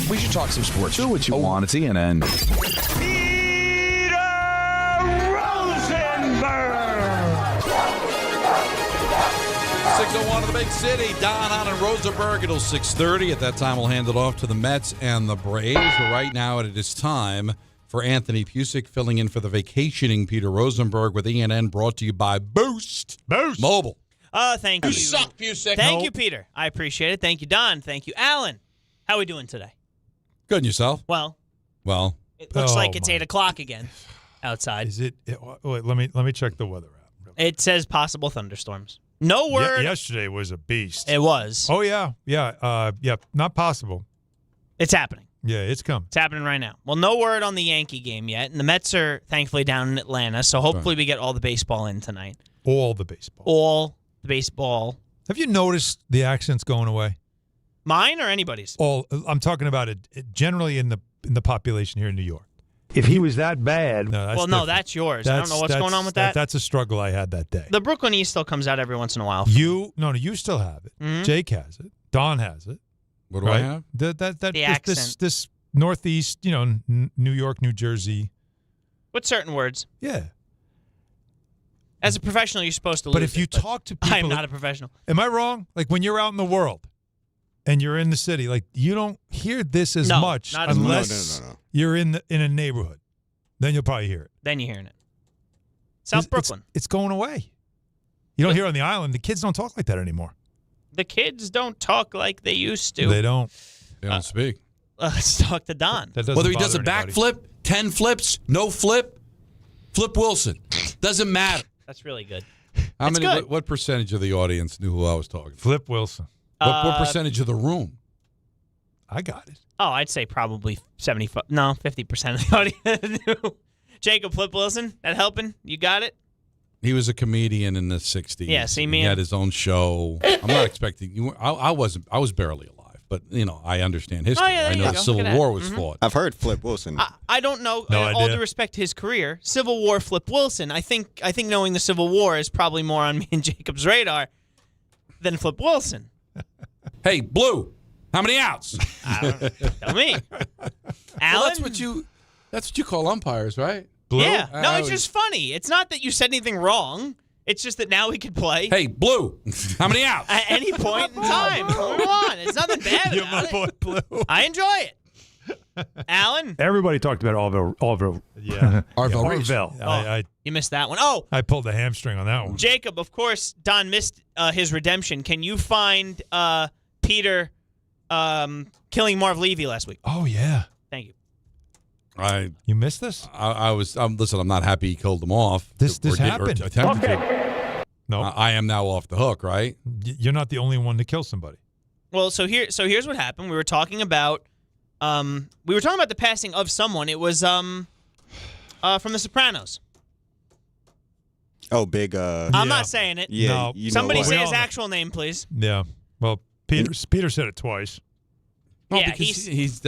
We should talk some sports. Do what you want. It's ENN. Rosenberg! 6:01 in the big city. Hahn and Rosenberg until 6:30. At that time, we'll hand it off to the Mets and the Braves. But right now, it is time for Anthony Pusick filling in for the vacationing Peter Rosenberg with ENN, brought to you by Boost Mobile. Thank you. You suck, Pusick. Thank you, Peter. I appreciate it. Thank you, Don. Thank you, Alan. How are we doing today? Good, and yourself? Well, it looks like it's 8 o'clock again outside. Is it? Wait, let me check the weather app. It says possible thunderstorms. No word. Yesterday was a beast. It was. Oh, yeah. Yeah. Not possible. It's happening. Yeah, it's coming. It's happening right now. Well, no word on the Yankee game yet. And the Mets are thankfully down in Atlanta, so hopefully we get all the baseball in tonight. All the baseball. All the baseball. Have you noticed the accents going away? Mine or anybody's? I'm talking about it generally in the population here in New York. If he was that bad. No, that's yours. I don't know what's going on with that. That's a struggle I had that day. The Brooklynese still comes out every once in a while. You still have it. Mhm. Jake has it. Don has it. What do I have? The accent. This Northeast, New York, New Jersey. With certain words. Yeah. As a professional, you're supposed to lose But if you talk to people. I'm not a professional. Am I wrong? Like when you're out in the world and you're in the city, like you don't hear this as much not as unless much. you're in a neighborhood. Then you'll probably hear it. Then you're hearing it. South Brooklyn. It's going away. You don't hear it on the island. The kids don't talk like that anymore. The kids don't talk like they used to. They don't. They don't speak. Let's talk to Don. Whether he does a backflip, 10 flips, no flip, Flip Wilson. Doesn't matter. That's really good. How It's many? good. What percentage of the audience knew who I was talking to? Flip Wilson. What percentage of the room? I got it. Oh, I'd say probably 50% of the audience knew. Jacob Flip Wilson, that helping? You got it? He was a comedian in the 60s. Yeah, see, He man. had his own show. I'm not expecting you. I was barely alive, but I understand history. yeah, there I you know go. the Civil Look at that. War was Mhm. fought. I've heard Flip Wilson. I don't know. No all idea. due respect to his career, Civil War Flip Wilson. I think knowing the Civil War is probably more on me and Jacob's radar than Flip Wilson. Hey, Blue, how many outs? Tell me. Well, Alan? that's what you call umpires, right? Blue? Yeah. No, it's just funny. It's not that you said anything wrong. It's just that now we could play. Hey, Blue, how many outs? At any point in time. Come on. It's nothing bad You're about my boy, Blue. I enjoy it. Alan? Everybody talked about Orville. Yeah. Orville. You missed that one. Oh, I pulled the hamstring on that one. Jacob, of course, Don missed his redemption. Can you find Peter killing Marv Levy last week? Oh, yeah. Thank you. You missed this? Listen, I'm not happy he killed them off. This Or happened. attempted to. No. I am now off the hook, right? You're not the only one to kill somebody. Well, so here's what happened. We were talking about the passing of someone. It was from The Sopranos. Oh, big. I'm not saying it. Yeah, No. you know Somebody what. say his actual name, please. Yeah. Well, Peter said it twice. No, Yeah, because he's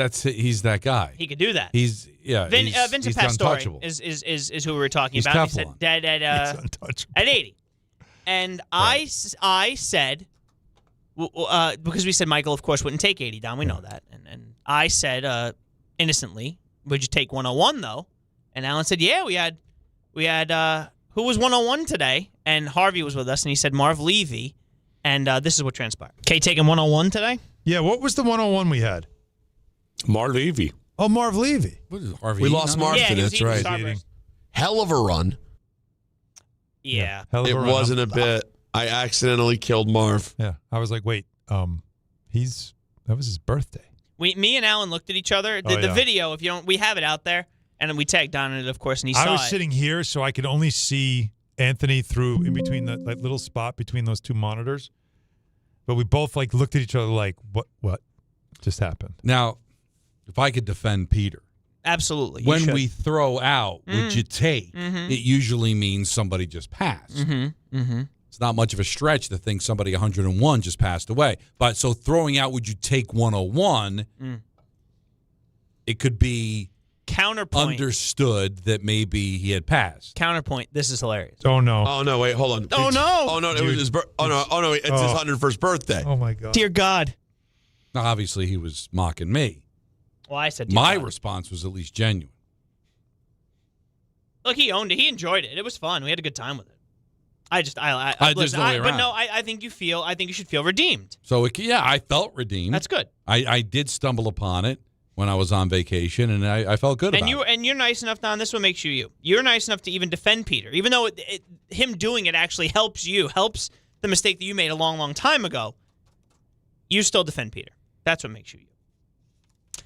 that guy. He could do that. He's Vincent he's Pastore untouchable. is who we were talking He's about. He Teflon. said dead at He's untouchable. at 80, and I said because we said Michael, of course, wouldn't take 80 down. We know that, and I said innocently, would you take 101 though? And Alan said, yeah, we had who was 101 today, and Harvey was with us, and he said Marv Levy, and this is what transpired. Okay, taking 101 today. Yeah, what was the 101 we had? Marv Levy. Oh, Marv Levy. What is it, Harvey? We lost Marv Yeah, he today. was That's eating right. Starburst. Hell of a run. Yeah. Hell of It a run. wasn't a bit. I accidentally killed Marv. Yeah. I was like, wait, that was his birthday. Me and Alan looked at each other. The yeah. video, we have it out there, and then we tagged Don in it, of course, and he saw it. I was sitting here, so I could only see Anthony through in between that little spot between those two monitors. But we both looked at each other like, what just happened? Now, if I could defend Peter. Absolutely. When we throw out, would you take? Mhm. It usually means somebody just passed. It's not much of a stretch to think somebody 101 just passed away. But so throwing out, would you take 101? It could be counterpoint understood that maybe he had passed. Counterpoint. This is hilarious. Oh no! Oh no! Wait, hold on. Oh no! Oh no! It was his Oh no! It's his 101st birthday. Oh my God! Dear God. Now, obviously, he was mocking me. Well, I said dear My God. response was at least genuine. Look, he owned it. He enjoyed it. It was fun. We had a good time with it. There's listen, no way but around. no, I think you should feel redeemed. So, I felt redeemed. That's good. I did stumble upon it when I was on vacation, and I felt good about it. And you're nice enough, Don. This is what makes you you. You're nice enough to even defend Peter, even though him doing it actually helps the mistake that you made a long, long time ago. You still defend Peter. That's what makes you you.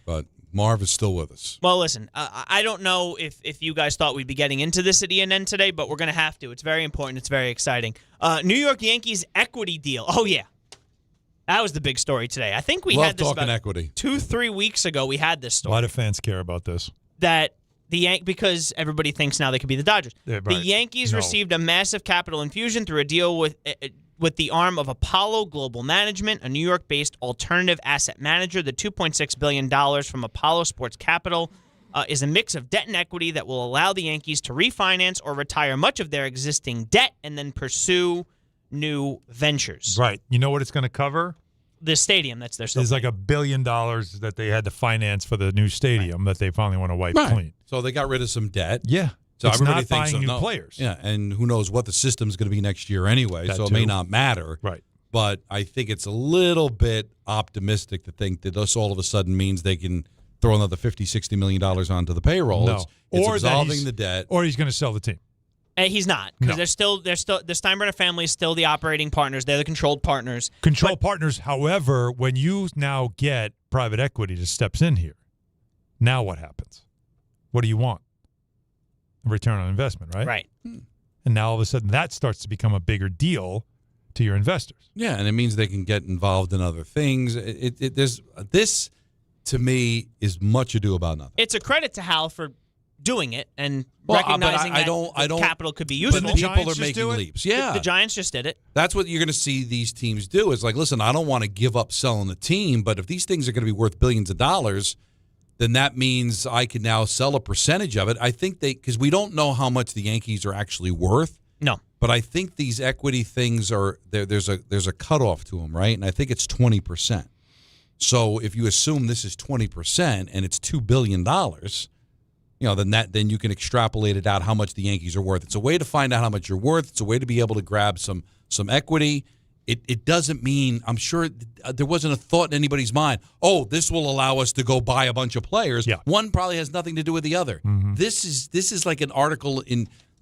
But Marv is still with us. Well, listen, I don't know if you guys thought we'd be getting into this at ENN today, but we're going to have to. It's very important. It's very exciting. New York Yankees equity deal. Oh, yeah. That was the big story today. I think we Love had this talking about equity. 2-3 weeks ago. We had this story. Why do fans care about this? That because everybody thinks now they could be the Dodgers. Yeah, right. The Yankees received a massive capital infusion through a deal with the arm of Apollo Global Management, a New York-based alternative asset manager. The $2.6 billion from Apollo Sports Capital is a mix of debt and equity that will allow the Yankees to refinance or retire much of their existing debt and then pursue new ventures. Right. You know what it's going to cover? The stadium. That's their. There's like $1 billion that they had to finance for the new stadium that they finally want to wipe clean. So they got rid of some debt. Yeah. So it's everybody not thinks buying new no. players. Yeah, and who knows what the system's going to be next year anyway, so it may not matter. Right. But I think it's a little bit optimistic to think that this all of a sudden means they can throw another $50, $60 million onto the payroll. No. It's Or that absolving the debt. Or he's going to sell the team. He's not, because No. they're still the Steinbrenner family is still the operating partners. They're the controlled partners. Partners, however, when you now get private equity that steps in here, now what happens? What do you want? Return on investment, right? Right. And now all of a sudden that starts to become a bigger deal to your investors. Yeah, and it means they can get involved in other things. There's this, to me, is much ado about nothing. It's a credit to Hal for doing it and Well, recognizing but I that don't, capital could be useful. But people are making leaps. Yeah. The Giants just did it. That's what you're going to see these teams do. Is like, listen, I don't want to give up selling the team, but if these things are going to be worth billions of dollars, then that means I can now sell a percentage of it. I think because we don't know how much the Yankees are actually worth. No. But I think these equity things are there's a cutoff to them, right? And I think it's 20%. So if you assume this is 20% and it's $2 billion, then you can extrapolate it out how much the Yankees are worth. It's a way to find out how much you're worth. It's a way to be able to grab some equity. It doesn't mean, I'm sure there wasn't a thought in anybody's mind, oh, this will allow us to go buy a bunch of players. Yeah. One probably has nothing to do with the other. Mm-hmm. This is like an article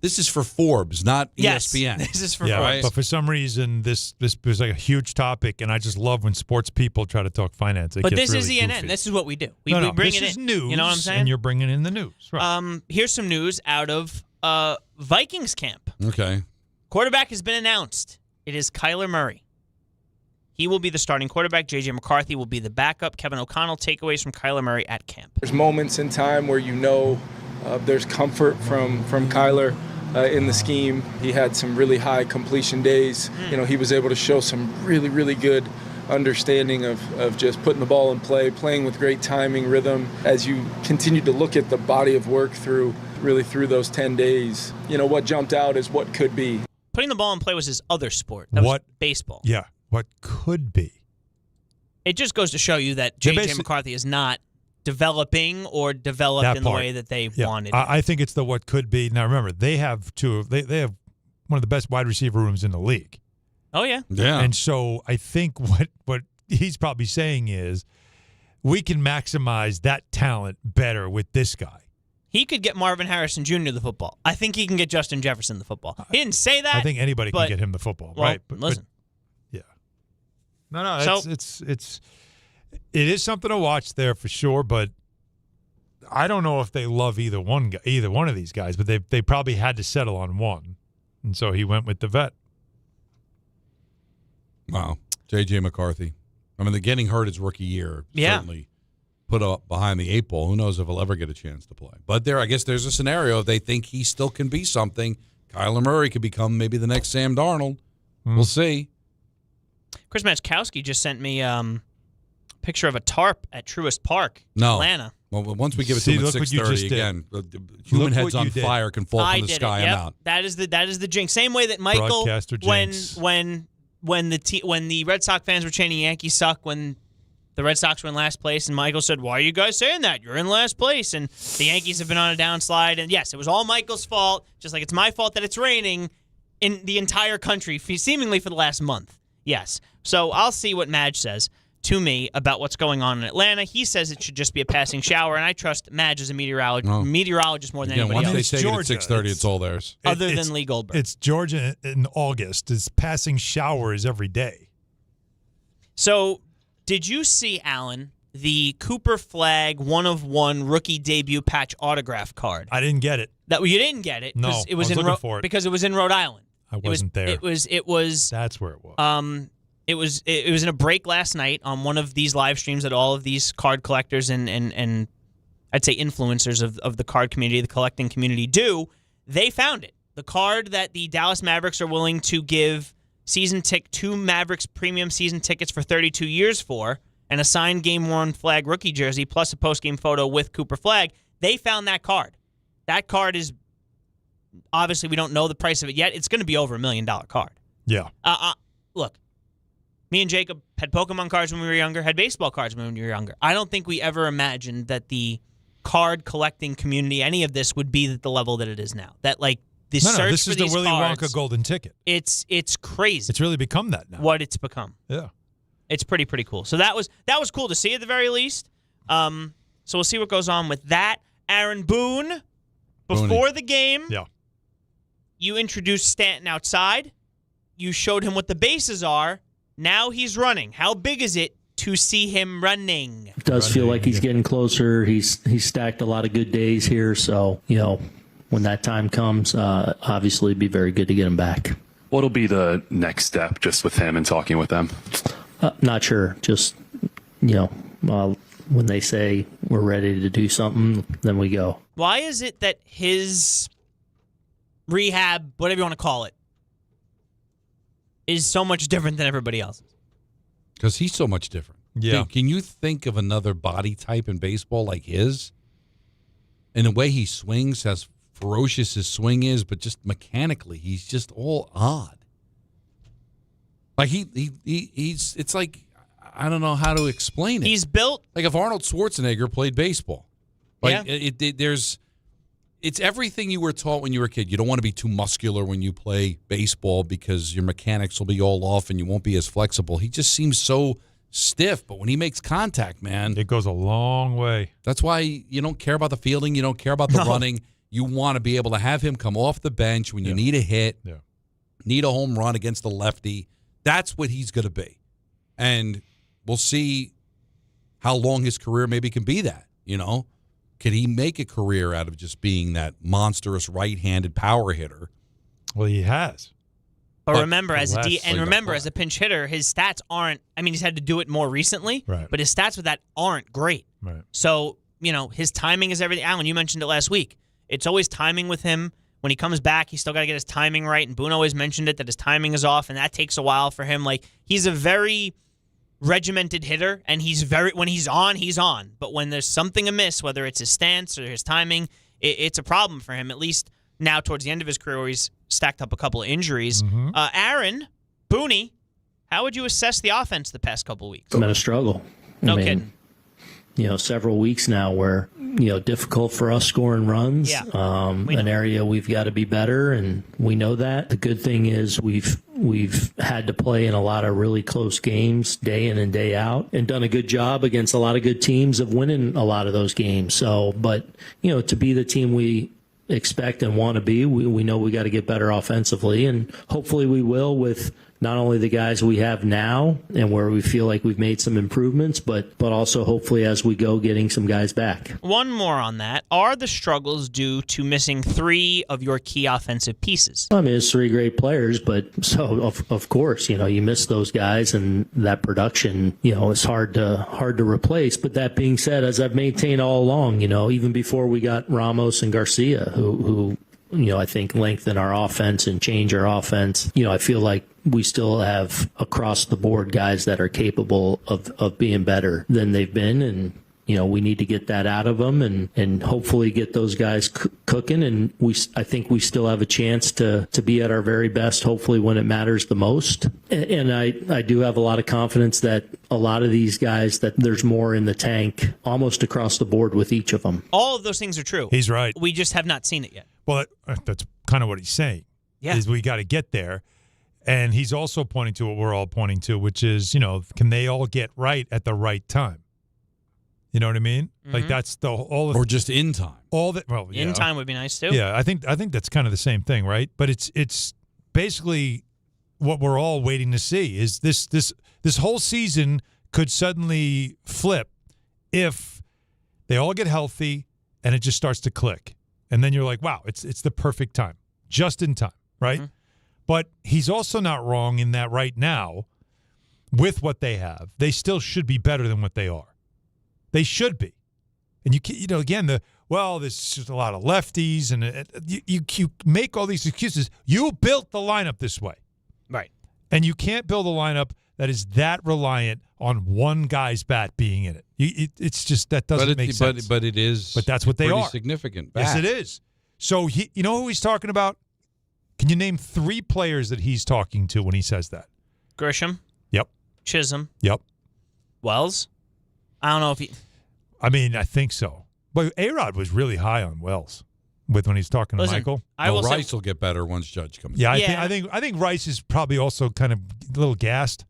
this is for Forbes, not ESPN. This is for Forbes. Forbes. But for some reason, this was like a huge topic, and I just love when sports people try to talk finance. But this is ENN. This is what we do. We bring this it in. is news, you know what I'm saying? And you're bringing in the news. Right. Here's some news out of Vikings camp. Okay. Quarterback has been announced. It is Kyler Murray. He will be the starting quarterback. J.J. McCarthy will be the backup. Kevin O'Connell, takeaways from Kyler Murray at camp. There's moments in time where there's comfort from Kyler in the scheme. He had some really high completion days. He was able to show some really, really good understanding of just putting the ball in play, playing with great timing, rhythm. As you continue to look at the body of work through those 10 days, what jumped out is what could be. Putting the ball in play was his other sport. That was baseball. Yeah, what could be. It just goes to show you that J.J. McCarthy is not developing or developed in the way that they wanted. I think it's the what could be. Now, remember, they have they have one of the best wide receiver rooms in the league. Oh, yeah. Yeah. And so I think what he's probably saying is we can maximize that talent better with this guy. He could get Marvin Harrison Jr. the football. I think he can get Justin Jefferson the football. He didn't say that. I think anybody can get him the football, right? Listen. Yeah. No, it is something to watch there for sure, but I don't know if they love either one of these guys, but they probably had to settle on one. And so he went with the vet. Wow. J.J. McCarthy. I mean, the getting hurt his rookie year certainly put up behind the 8 ball. Who knows if he'll ever get a chance to play. But I guess there's a scenario if they think he still can be something. Kyler Murray could become maybe the next Sam Darnold. We'll see. Chris Matchkowski just sent me a picture of a tarp at Truist Park in Atlanta. Well, once we give it to him at 6:30 again, human heads on fire can fall from the sky. I'm out. That is the jinx. Same way that Michael, when the Red Sox fans were chanting "Yankees suck" when the Red Sox were in last place, and Michael said, "Why are you guys saying that? You're in last place." And the Yankees have been on a downslide. And yes, it was all Michael's fault, just like it's my fault that it's raining in the entire country, seemingly for the last month. Yes. So I'll see what Madge says to me about what's going on in Atlanta. He says it should just be a passing shower, and I trust Madge as a meteorologist more than anybody else. Once they take it at 6:30, it's all theirs. Other than Lee Goldberg. It's Georgia in August. It's passing showers every day. So did you see, Alan, the Cooper Flagg 1-of-1 rookie debut patch autograph card. I didn't get it. You didn't get it. No, it was I was looking for it. Because it was in Rhode Island. I wasn't there. It was. That's where it was. It was in a break last night on one of these live streams that all of these card collectors and I'd say influencers of the card community, the collecting community do. They found it. The card that the Dallas Mavericks are willing to give two Mavericks premium season tickets for 32 years for, and a signed game-worn Flagg rookie jersey, plus a post-game photo with Cooper Flagg. They found that card. That card is, obviously we don't know the price of it yet. It's going to be over $1 million card. Yeah. Look, me and Jacob had Pokemon cards when we were younger, had baseball cards when we were younger. I don't think we ever imagined that the card collecting community, any of this, would be at the level that it is now. That, like, the search this for is these the Willy cards, Wonka golden ticket. It's crazy. It's really become that now. What it's become. Yeah. It's pretty cool. So that was cool to see at the very least. So we'll see what goes on with that. Aaron Boone, before the game, you introduced Stanton outside. You showed him what the bases are. Now he's running. How big is it to see him running? It does feel like he's getting closer. He's stacked a lot of good days here. So, when that time comes, obviously it'd be very good to get him back. What'll be the next step just with him and talking with them? Not sure. Just, when they say we're ready to do something, then we go. Why is it that his rehab, whatever you want to call it, is so much different than everybody else's? Because he's so much different. Yeah. Can you think of another body type in baseball like his? And the way he swings, as ferocious his swing is, but just mechanically, he's just all odd. Like he's it's like, I don't know how to explain it. He's built like if Arnold Schwarzenegger played baseball. Like it's everything you were taught when you were a kid. You don't want to be too muscular when you play baseball because your mechanics will be all off and you won't be as flexible. He just seems so stiff, but when he makes contact, man, it goes a long way. That's why you don't care about the fielding, you don't care about the running. You want to be able to have him come off the bench when you need a hit, need a home run against the lefty. That's what he's going to be. And we'll see how long his career maybe can be that, Could he make a career out of just being that monstrous right-handed power hitter? Well, he has. But remember, as a pinch hitter, his stats aren't. I mean, he's had to do it more recently, but his stats with that aren't great. Right. So his timing is everything. Alan, you mentioned it last week. It's always timing with him. When he comes back, he's still got to get his timing right. And Boone always mentioned it, that his timing is off, and that takes a while for him. Like, he's a very regimented hitter, and when he's on, he's on. But when there's something amiss, whether it's his stance or his timing, it's a problem for him, at least now towards the end of his career where he's stacked up a couple of injuries. Aaron, Booney, how would you assess the offense the past couple of weeks? It's been a struggle. No kidding. Several weeks now where, difficult for us scoring runs. Yeah. An area we've got to be better, and we know that. The good thing is we've had to play in a lot of really close games day in and day out, and done a good job against a lot of good teams of winning a lot of those games. So, but, to be the team we expect and want to be, we know we got to get better offensively, and hopefully we will with not only the guys we have now and where we feel like we've made some improvements, but also hopefully as we go getting some guys back. One more on that. Are the struggles due to missing 3 of your key offensive pieces? I mean, it's 3 great players, but so of course, you miss those guys, and that production, is hard to replace. But that being said, as I've maintained all along, even before we got Ramos and Garcia, who I think lengthen our offense and change our offense, I feel like we still have across the board guys that are capable of being better than they've been. And, we need to get that out of them and hopefully get those guys cooking. And I think we still have a chance to be at our very best, hopefully when it matters the most. And I do have a lot of confidence that a lot of these guys, that there's more in the tank almost across the board with each of them. All of those things are true. He's right. We just have not seen it yet. Well, that's kind of what he's saying. Yeah. Is we got to get there. And he's also pointing to what we're all pointing to, which is, can they all get right at the right time? You know what I mean? Mm-hmm. Like that's or just in time. In time would be nice too. Yeah, I think that's kind of the same thing, right? But it's basically what we're all waiting to see is this whole season could suddenly flip if they all get healthy and it just starts to click. And then you're like, wow, it's the perfect time. Just in time, right? Mm-hmm. But he's also not wrong in that right now, with what they have, they still should be better than what they are. They should be. And again, there's just a lot of lefties, and you make all these excuses. You built the lineup this way. Right. And you can't build a lineup that is that reliant on one guy's bat being in it. It's just, that doesn't make sense. But it is. But that's what they pretty are. Significant bat. Yes, it is. So you know who he's talking about? Can you name 3 players that he's talking to when he says that? Grisham. Yep. Chisholm. Yep. Wells. I don't know if he. I mean, I think so. But A-Rod was really high on Wells when he's talking to Michael. Rice will get better once Judge comes. Yeah, I think Rice is probably also kind of a little gassed.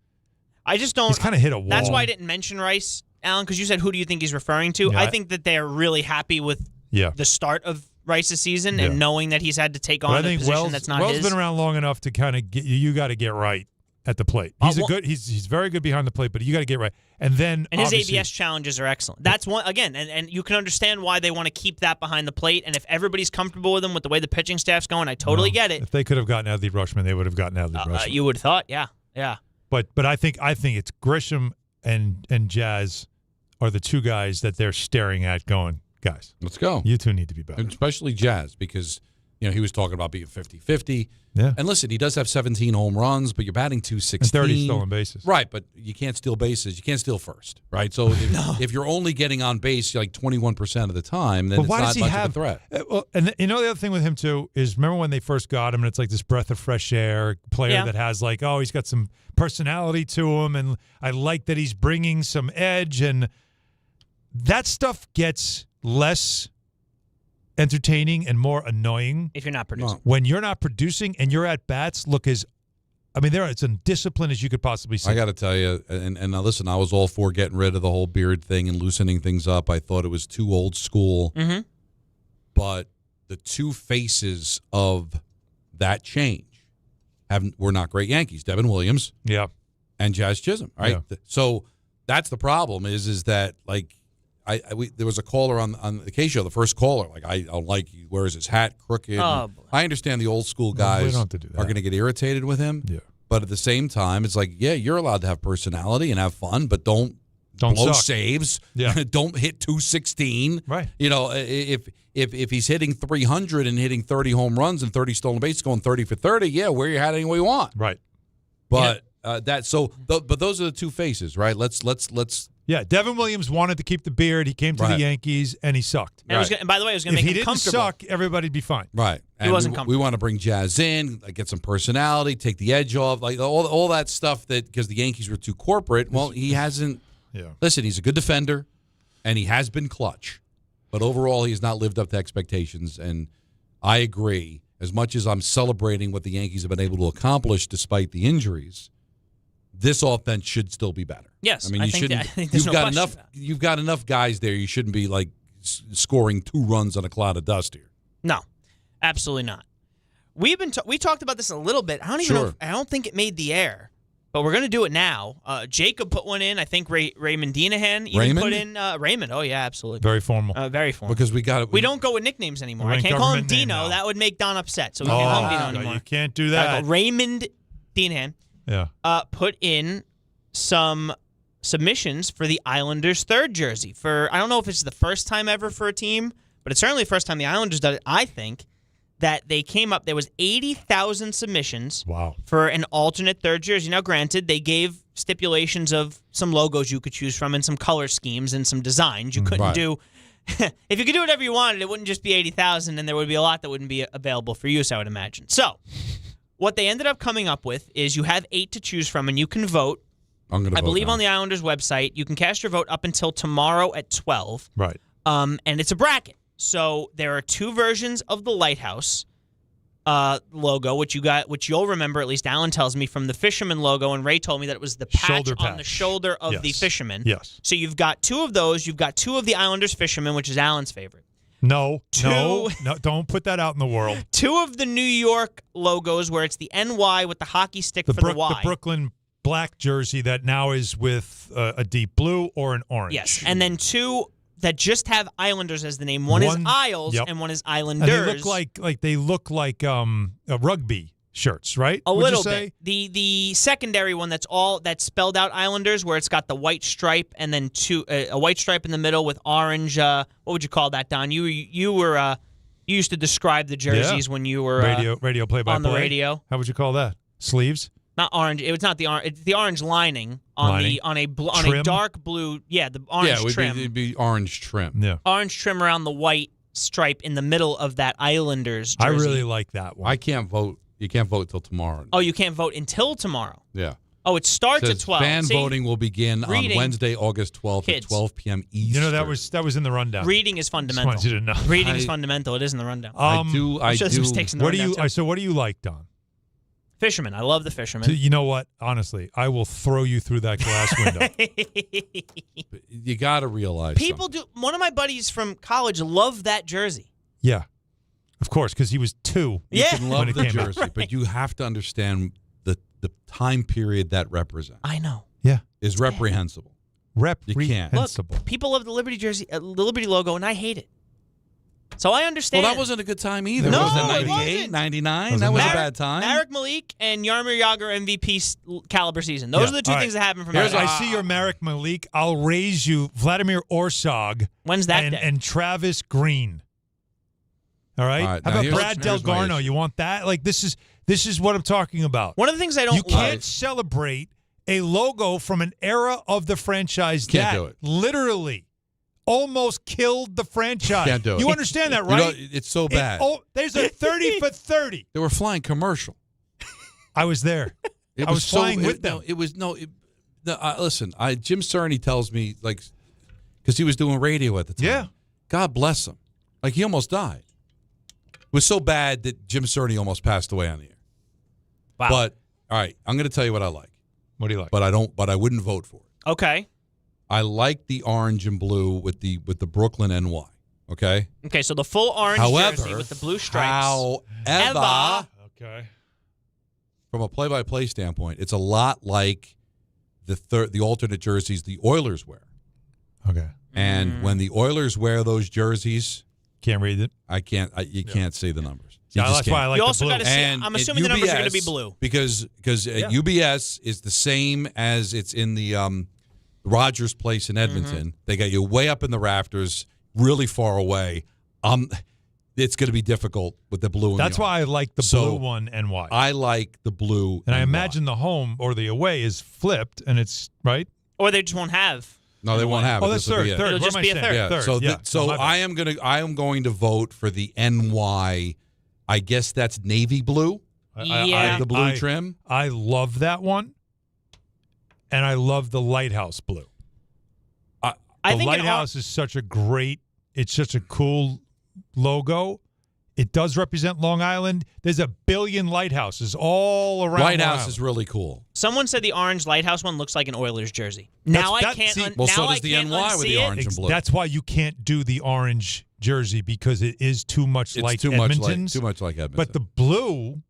I just don't. He's kind of hit a wall. That's why I didn't mention Rice, Alan, because you said who do you think he's referring to? Yeah, I think that they're really happy with the start of Rice's season and knowing that he's had to take on a position that's not Wells his. Wells been around long enough to kind of get you got to get right at the plate. He's very good behind the plate, but you got to get right. And his ABS challenges are excellent. That's one again, and you can understand why they want to keep that behind the plate. And if everybody's comfortable with him with the way the pitching staff's going, I totally get it. If they could have gotten Adley Rutschman, they would have gotten Adley Rutschman. You would have thought, yeah. But I think it's Grisham and Jazz are the 2 guys that they're staring at going, guys, let's go. You 2 need to be better. And especially Jazz, because he was talking about being 50-50. Yeah. And listen, he does have 17 home runs, but you're batting .216. And 30 stolen bases. Right, but you can't steal bases. You can't steal first, right? So if you're only getting on base like 21% of the time, then it's not much of a threat. And the other thing with him, too, is remember when they first got him, and it's like this breath of fresh air player that has like, he's got some personality to him, and I like that he's bringing some edge, and that stuff gets less entertaining and more annoying if you're not producing. When you're not producing and your at bats look it's as disciplined as you could possibly see. I got to tell you, and now listen, I was all for getting rid of the whole beard thing and loosening things up. I thought it was too old school. Mm-hmm. But the 2 faces of that change were not great Yankees. Devin Williams, and Jazz Chisholm. Right, so that's the problem. Is that like. There was a caller on the K show, the first caller. Like, I don't like he wears his hat crooked. I understand the old school guys are going to get irritated with him. Yeah. But at the same time, it's like, you're allowed to have personality and have fun, but don't blow suck. saves. Yeah. Don't hit 216. Right. If he's hitting 300 and hitting 30 home runs and 30 stolen bases, going 30 for 30, wear your hat any way you want. Right. But but those are the 2 faces, right? Let's. Yeah, Devin Williams wanted to keep the beard. He came to the Yankees, and he sucked. And by the way, it was going to make him him comfortable. If he didn't suck, everybody'd be fine. Right. He wasn't comfortable. We want to bring Jazz in, get some personality, take the edge off, like all that stuff because the Yankees were too corporate. Well, he hasn't. Yeah. Listen, he's a good defender, and he has been clutch. But overall, he has not lived up to expectations, and I agree. As much as I'm celebrating what the Yankees have been able to accomplish despite the injuries, this offense should still be better. Yes, I mean, you shouldn't. I think there's you've no got question enough. about it. You've got enough guys there. You shouldn't be like scoring 2 runs on a cloud of dust here. No, absolutely not. We talked about this a little bit. I don't even know. I don't think it made the air, but we're going to do it now. Jacob put one in. I think Raymond Dinahan even put in Raymond. Oh yeah, absolutely. Very formal. Very formal. Because we don't go with nicknames anymore. I can't call him Dino. That would make Don upset. So we can't call him Dino anymore. You can't do that. Raymond Dinahan. Yeah. Put in some submissions for the Islanders' 3rd jersey. I don't know if it's the first time ever for a team, but it's certainly the first time the Islanders did it. I think that they came up. There was 80,000 submissions for an alternate 3rd jersey. Now, granted, they gave stipulations of some logos you could choose from and some color schemes and some designs. You couldn't do. If you could do whatever you wanted, it wouldn't just be 80,000, and there would be a lot that wouldn't be available for use, I would imagine. So, what they ended up coming up with is you have 8 to choose from, and you can vote. I believe on the Islanders website, you can cast your vote up until tomorrow at 12. Right. And it's a bracket. So there are 2 versions of the Lighthouse logo, which you'll remember, at least Alan tells me, from the Fisherman logo, and Ray told me that it was the patch on the shoulder of the Fisherman. Yes. So you've got 2 of those. You've got 2 of the Islanders Fisherman, which is Alan's favorite. No, don't put that out in the world. 2 of the New York logos, where it's the NY with the hockey stick for the Y. The Brooklyn black jersey that now is with a deep blue or an orange. Yes, and then 2 that just have Islanders as the name. One is Isles, and one is Islanders. And they look like rugby shirts, right? A Would little you say? bit. The secondary one that's spelled out Islanders, where it's got the white stripe and then a white stripe in the middle with orange. What would you call that, Don? You used to describe the jerseys when you were radio play-by-play on the radio. How would you call that? Sleeves? Not orange. It was not the orange. It's the orange lining on a dark blue. Yeah, the orange trim. It'd be orange trim. Yeah, orange trim around the white stripe in the middle of that Islanders jersey. I really like that one. I can't vote. You can't vote till tomorrow. Oh, you can't vote until tomorrow. Yeah. Oh, it starts at 12. Fan voting will begin on Wednesday, August 12th at 12 p.m. Eastern. You know, that was in the rundown. Reading is fundamental. Just wanted you to know. Reading is fundamental. It is in the rundown. I do. Mistakes in the rundown too. So what do you like, Don? Fisherman. I love the fisherman. You know what? Honestly, I will throw you through that glass window. You got to realize people do. One of my buddies from college loved that jersey. Yeah, of course, because he was 2. You can love the came jersey, out. but you have to understand the time period that represents. I know. Yeah, is reprehensible. Reprehensible. Look, people love the Liberty jersey, the Liberty logo, and I hate it. So I understand. Well, that wasn't a good time either. No, wasn't it 98, wasn't. 99? That was a bad time. Marek Malik and Jaromir Jagr MVP caliber season. Those are the 2 things that happened from that. I see your Marek Malik. I'll raise you Vladimir Orsog. When's that day? And Travis Green. All right. How about Brad Delgarno? You want that? Like this is what I'm talking about. One of the things I don't You can't celebrate a logo from an era of the franchise Can't that do it. literally almost killed the franchise. Can't do it. You understand that, right? It's so bad. There's a 30 for 30. They were flying commercial. I was there. I was flying with them. Listen, Jim Cerny tells me, like, because he was doing radio at the time. Yeah. God bless him. Like, he almost died. It was so bad that Jim Cerny almost passed away on the air. Wow. But, all right, I'm going to tell you what I like. What do you like? But I wouldn't vote for it. Okay. I like the orange and blue with the Brooklyn NY. Okay. Okay, so the full orange jersey with the blue stripes. However, okay. From a play-by-play standpoint, it's a lot like the alternate jerseys the Oilers wear. Okay. And when the Oilers wear those jerseys, can't read it. You can't see the numbers. That's why I like you the also blue. got to see. I'm assuming the numbers are going to be blue because UBS is the same as it's in the Rogers Place in Edmonton. Mm-hmm. They got you way up in the rafters, really far away. It's going to be difficult with the blue. That's why I like the blue one NY. I like the blue. And I imagine the home or the away is flipped, and it's right. Or they just won't have. No, they won't have it. Oh, that's third. It'll just be a third. Yeah. Third. So I am going to vote for the NY. I guess that's navy blue. The blue trim. I love that one, and I love the lighthouse blue. I the think lighthouse is such a great. It's such a cool logo. It does represent Long Island. There's a billion lighthouses all around. Lighthouse is really cool. Someone said the orange lighthouse one looks like an Oilers jersey. Now I can't. So does the NY with the orange and blue. That's why you can't do the orange jersey because it is too much like Edmonton's. Too much like Edmonton. But the blue,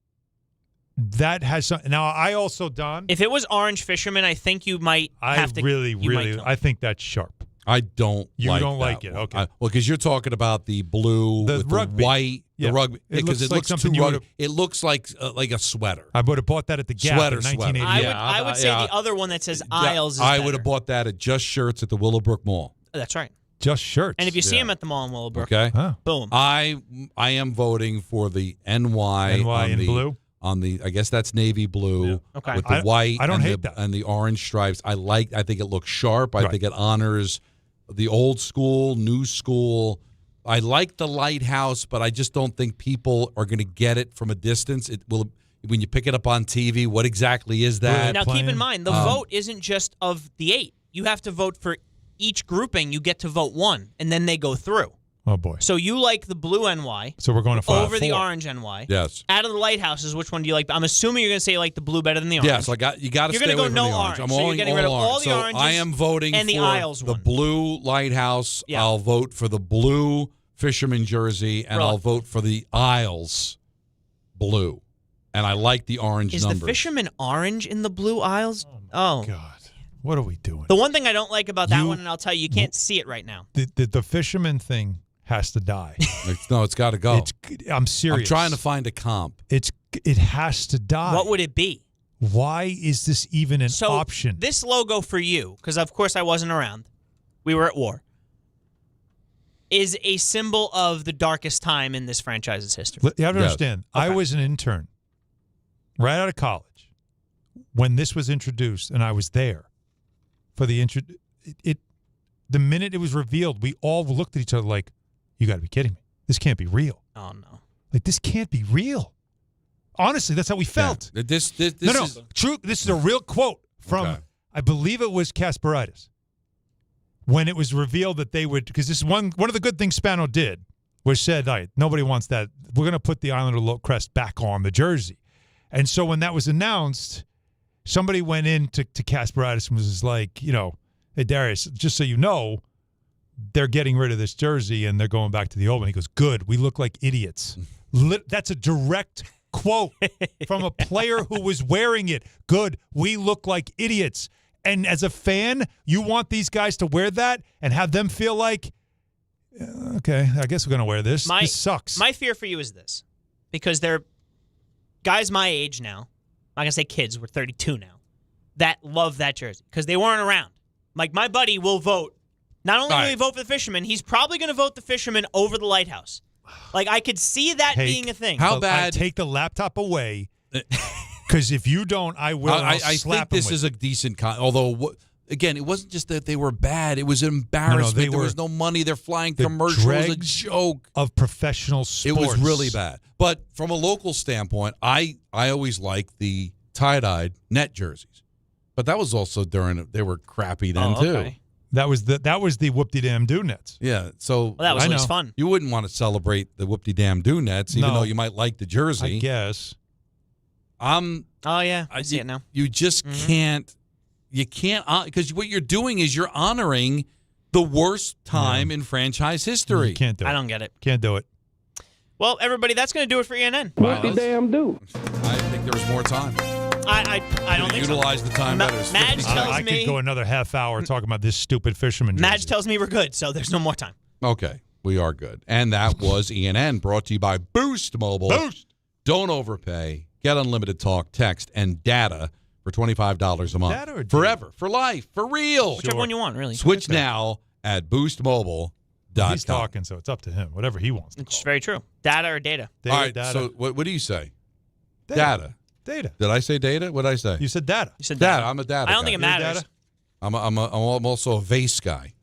that has some. Now I also, Don. If it was orange fisherman, I think you might have to. I think that's sharp. I don't. You don't like it, one. okay? Well, because you're talking about the blue with rugby. the white, Yeah. the rugby. Because it looks something too you rugged. It looks like a sweater. I would have bought that at the Gap Sweater. in 1988. I would say the other one that says Isles. Is I better. would have bought that at Just Shirts at the Willowbrook Mall. That's right. Just Shirts. And if you see him at the mall in Willowbrook, okay, boom. I am voting for the NY in blue. On the, I guess that's navy blue Okay. with the white. I don't and hate the, that. and the orange stripes. I think it looks sharp. I Right. think it honors the old school, new school. I like the lighthouse, but I just don't think people are going to get it from a distance. It will when you pick it up on TV. What exactly is that? Now keep in mind the vote isn't just of the 8. You have to vote for each grouping. You get to vote one, and then they go through. Oh boy! So you like the blue NY? So we're going to 5. over the orange NY. Yes. Out of the lighthouses, which one do you like? I'm assuming you're going to say you like the blue better than the orange. Yes, you got to You're stay gonna away go from no the orange. orange. I'm So you're only getting rid of all the so oranges I am voting and for the Isles the one. blue lighthouse. Yeah. I'll vote for the blue fisherman jersey, and Really? I'll vote for the Isles blue. And I like the orange Is numbers. the Fisherman orange in the blue aisles? Oh, God. What are we doing? The one thing I don't like about that one, and I'll tell you, you can't see it right now. The Fisherman thing has to die. No, it's got to go. I'm serious. I'm trying to find a comp. It has to die. What would it be? Why is this even an option? This logo for you, because of course I wasn't around. We were at war. Is a symbol of the darkest time in this franchise's history. You have to understand, I was an intern right out of college when this was introduced, and I was there for the intro. The minute it was revealed, we all looked at each other like, you got to be kidding me. This can't be real. Oh, no. Like, this can't be real. Honestly, that's how we felt. Yeah. This no, is true. This is a real quote from, I believe it was Kasparaitis, when it was revealed that they would, because this is one of the good things Spano did was said, all right, nobody wants that. We're going to put the Islander crest back on the jersey. And so when that was announced, somebody went in to Kasparaitis and was like, hey, Darius, just so you know, they're getting rid of this jersey and they're going back to the old one. He goes, good. We look like idiots. That's a direct quote from a player who was wearing it. Good. We look like idiots. And as a fan, you want these guys to wear that and have them feel like, okay, I guess we're going to wear this. This sucks. My fear for you is this, because they're guys my age now, I'm not going to say kids, we're 32 now, that love that jersey because they weren't around. Like, my buddy will vote. Not only will he vote for the Fisherman, he's probably going to vote the Fisherman over the Lighthouse. Like, I could see that being a thing. How bad? I take the laptop away, because if you don't, I will. I think this is a decent although, again, it wasn't just that they were bad. It was embarrassment. There was no money. They're flying commercials. It was a joke. Of professional sports. It was really bad. But from a local standpoint, I always liked the tie-dyed net jerseys. But that was also they were crappy then, too. That was the whoop-de-damn-do nets. Yeah, so that was always fun. You wouldn't want to celebrate the whoop-de-damn-do nets, even though you might like the jersey. I guess. Oh, yeah. I see it now. You just can't. You can't, because what you're doing is you're honoring the worst time in franchise history. You can't do it. I don't get it. Can't do it. Well, everybody, that's going to do it for ENN. What the damn do? I think there was more time. I don't think utilize the time better. Madge tells I me could go another half hour talking about this stupid Fisherman jersey. Madge tells me we're good, so there's no more time. Okay, we are good. And that was ENN, brought to you by Boost Mobile. Boost! Don't overpay. Get unlimited talk, text, and data for $25 a month. Data or data? Forever, for life, for real. Whichever one you want, really. Switch now at boostmobile.com. He's talking, so it's up to him. Whatever he wants to It's very true. Data or data? Data, All right, data. so what do you say? Data. Did I say data? What did I say? You said data. You said data. I'm a data I don't guy. think it matters. I'm also a vase guy.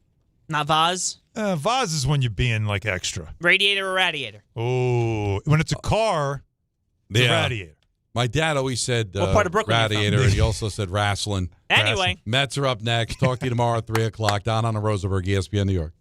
Not vase? Vase is when you're being like extra. Radiator or radiator? Oh, when it's a car, it's a radiator. My dad always said What part of Brooklyn are you from? radiator, and he also said wrestling. Anyway. Mets are up next. Talk to you tomorrow at 3 o'clock. Down on the Rosenberg, ESPN New York.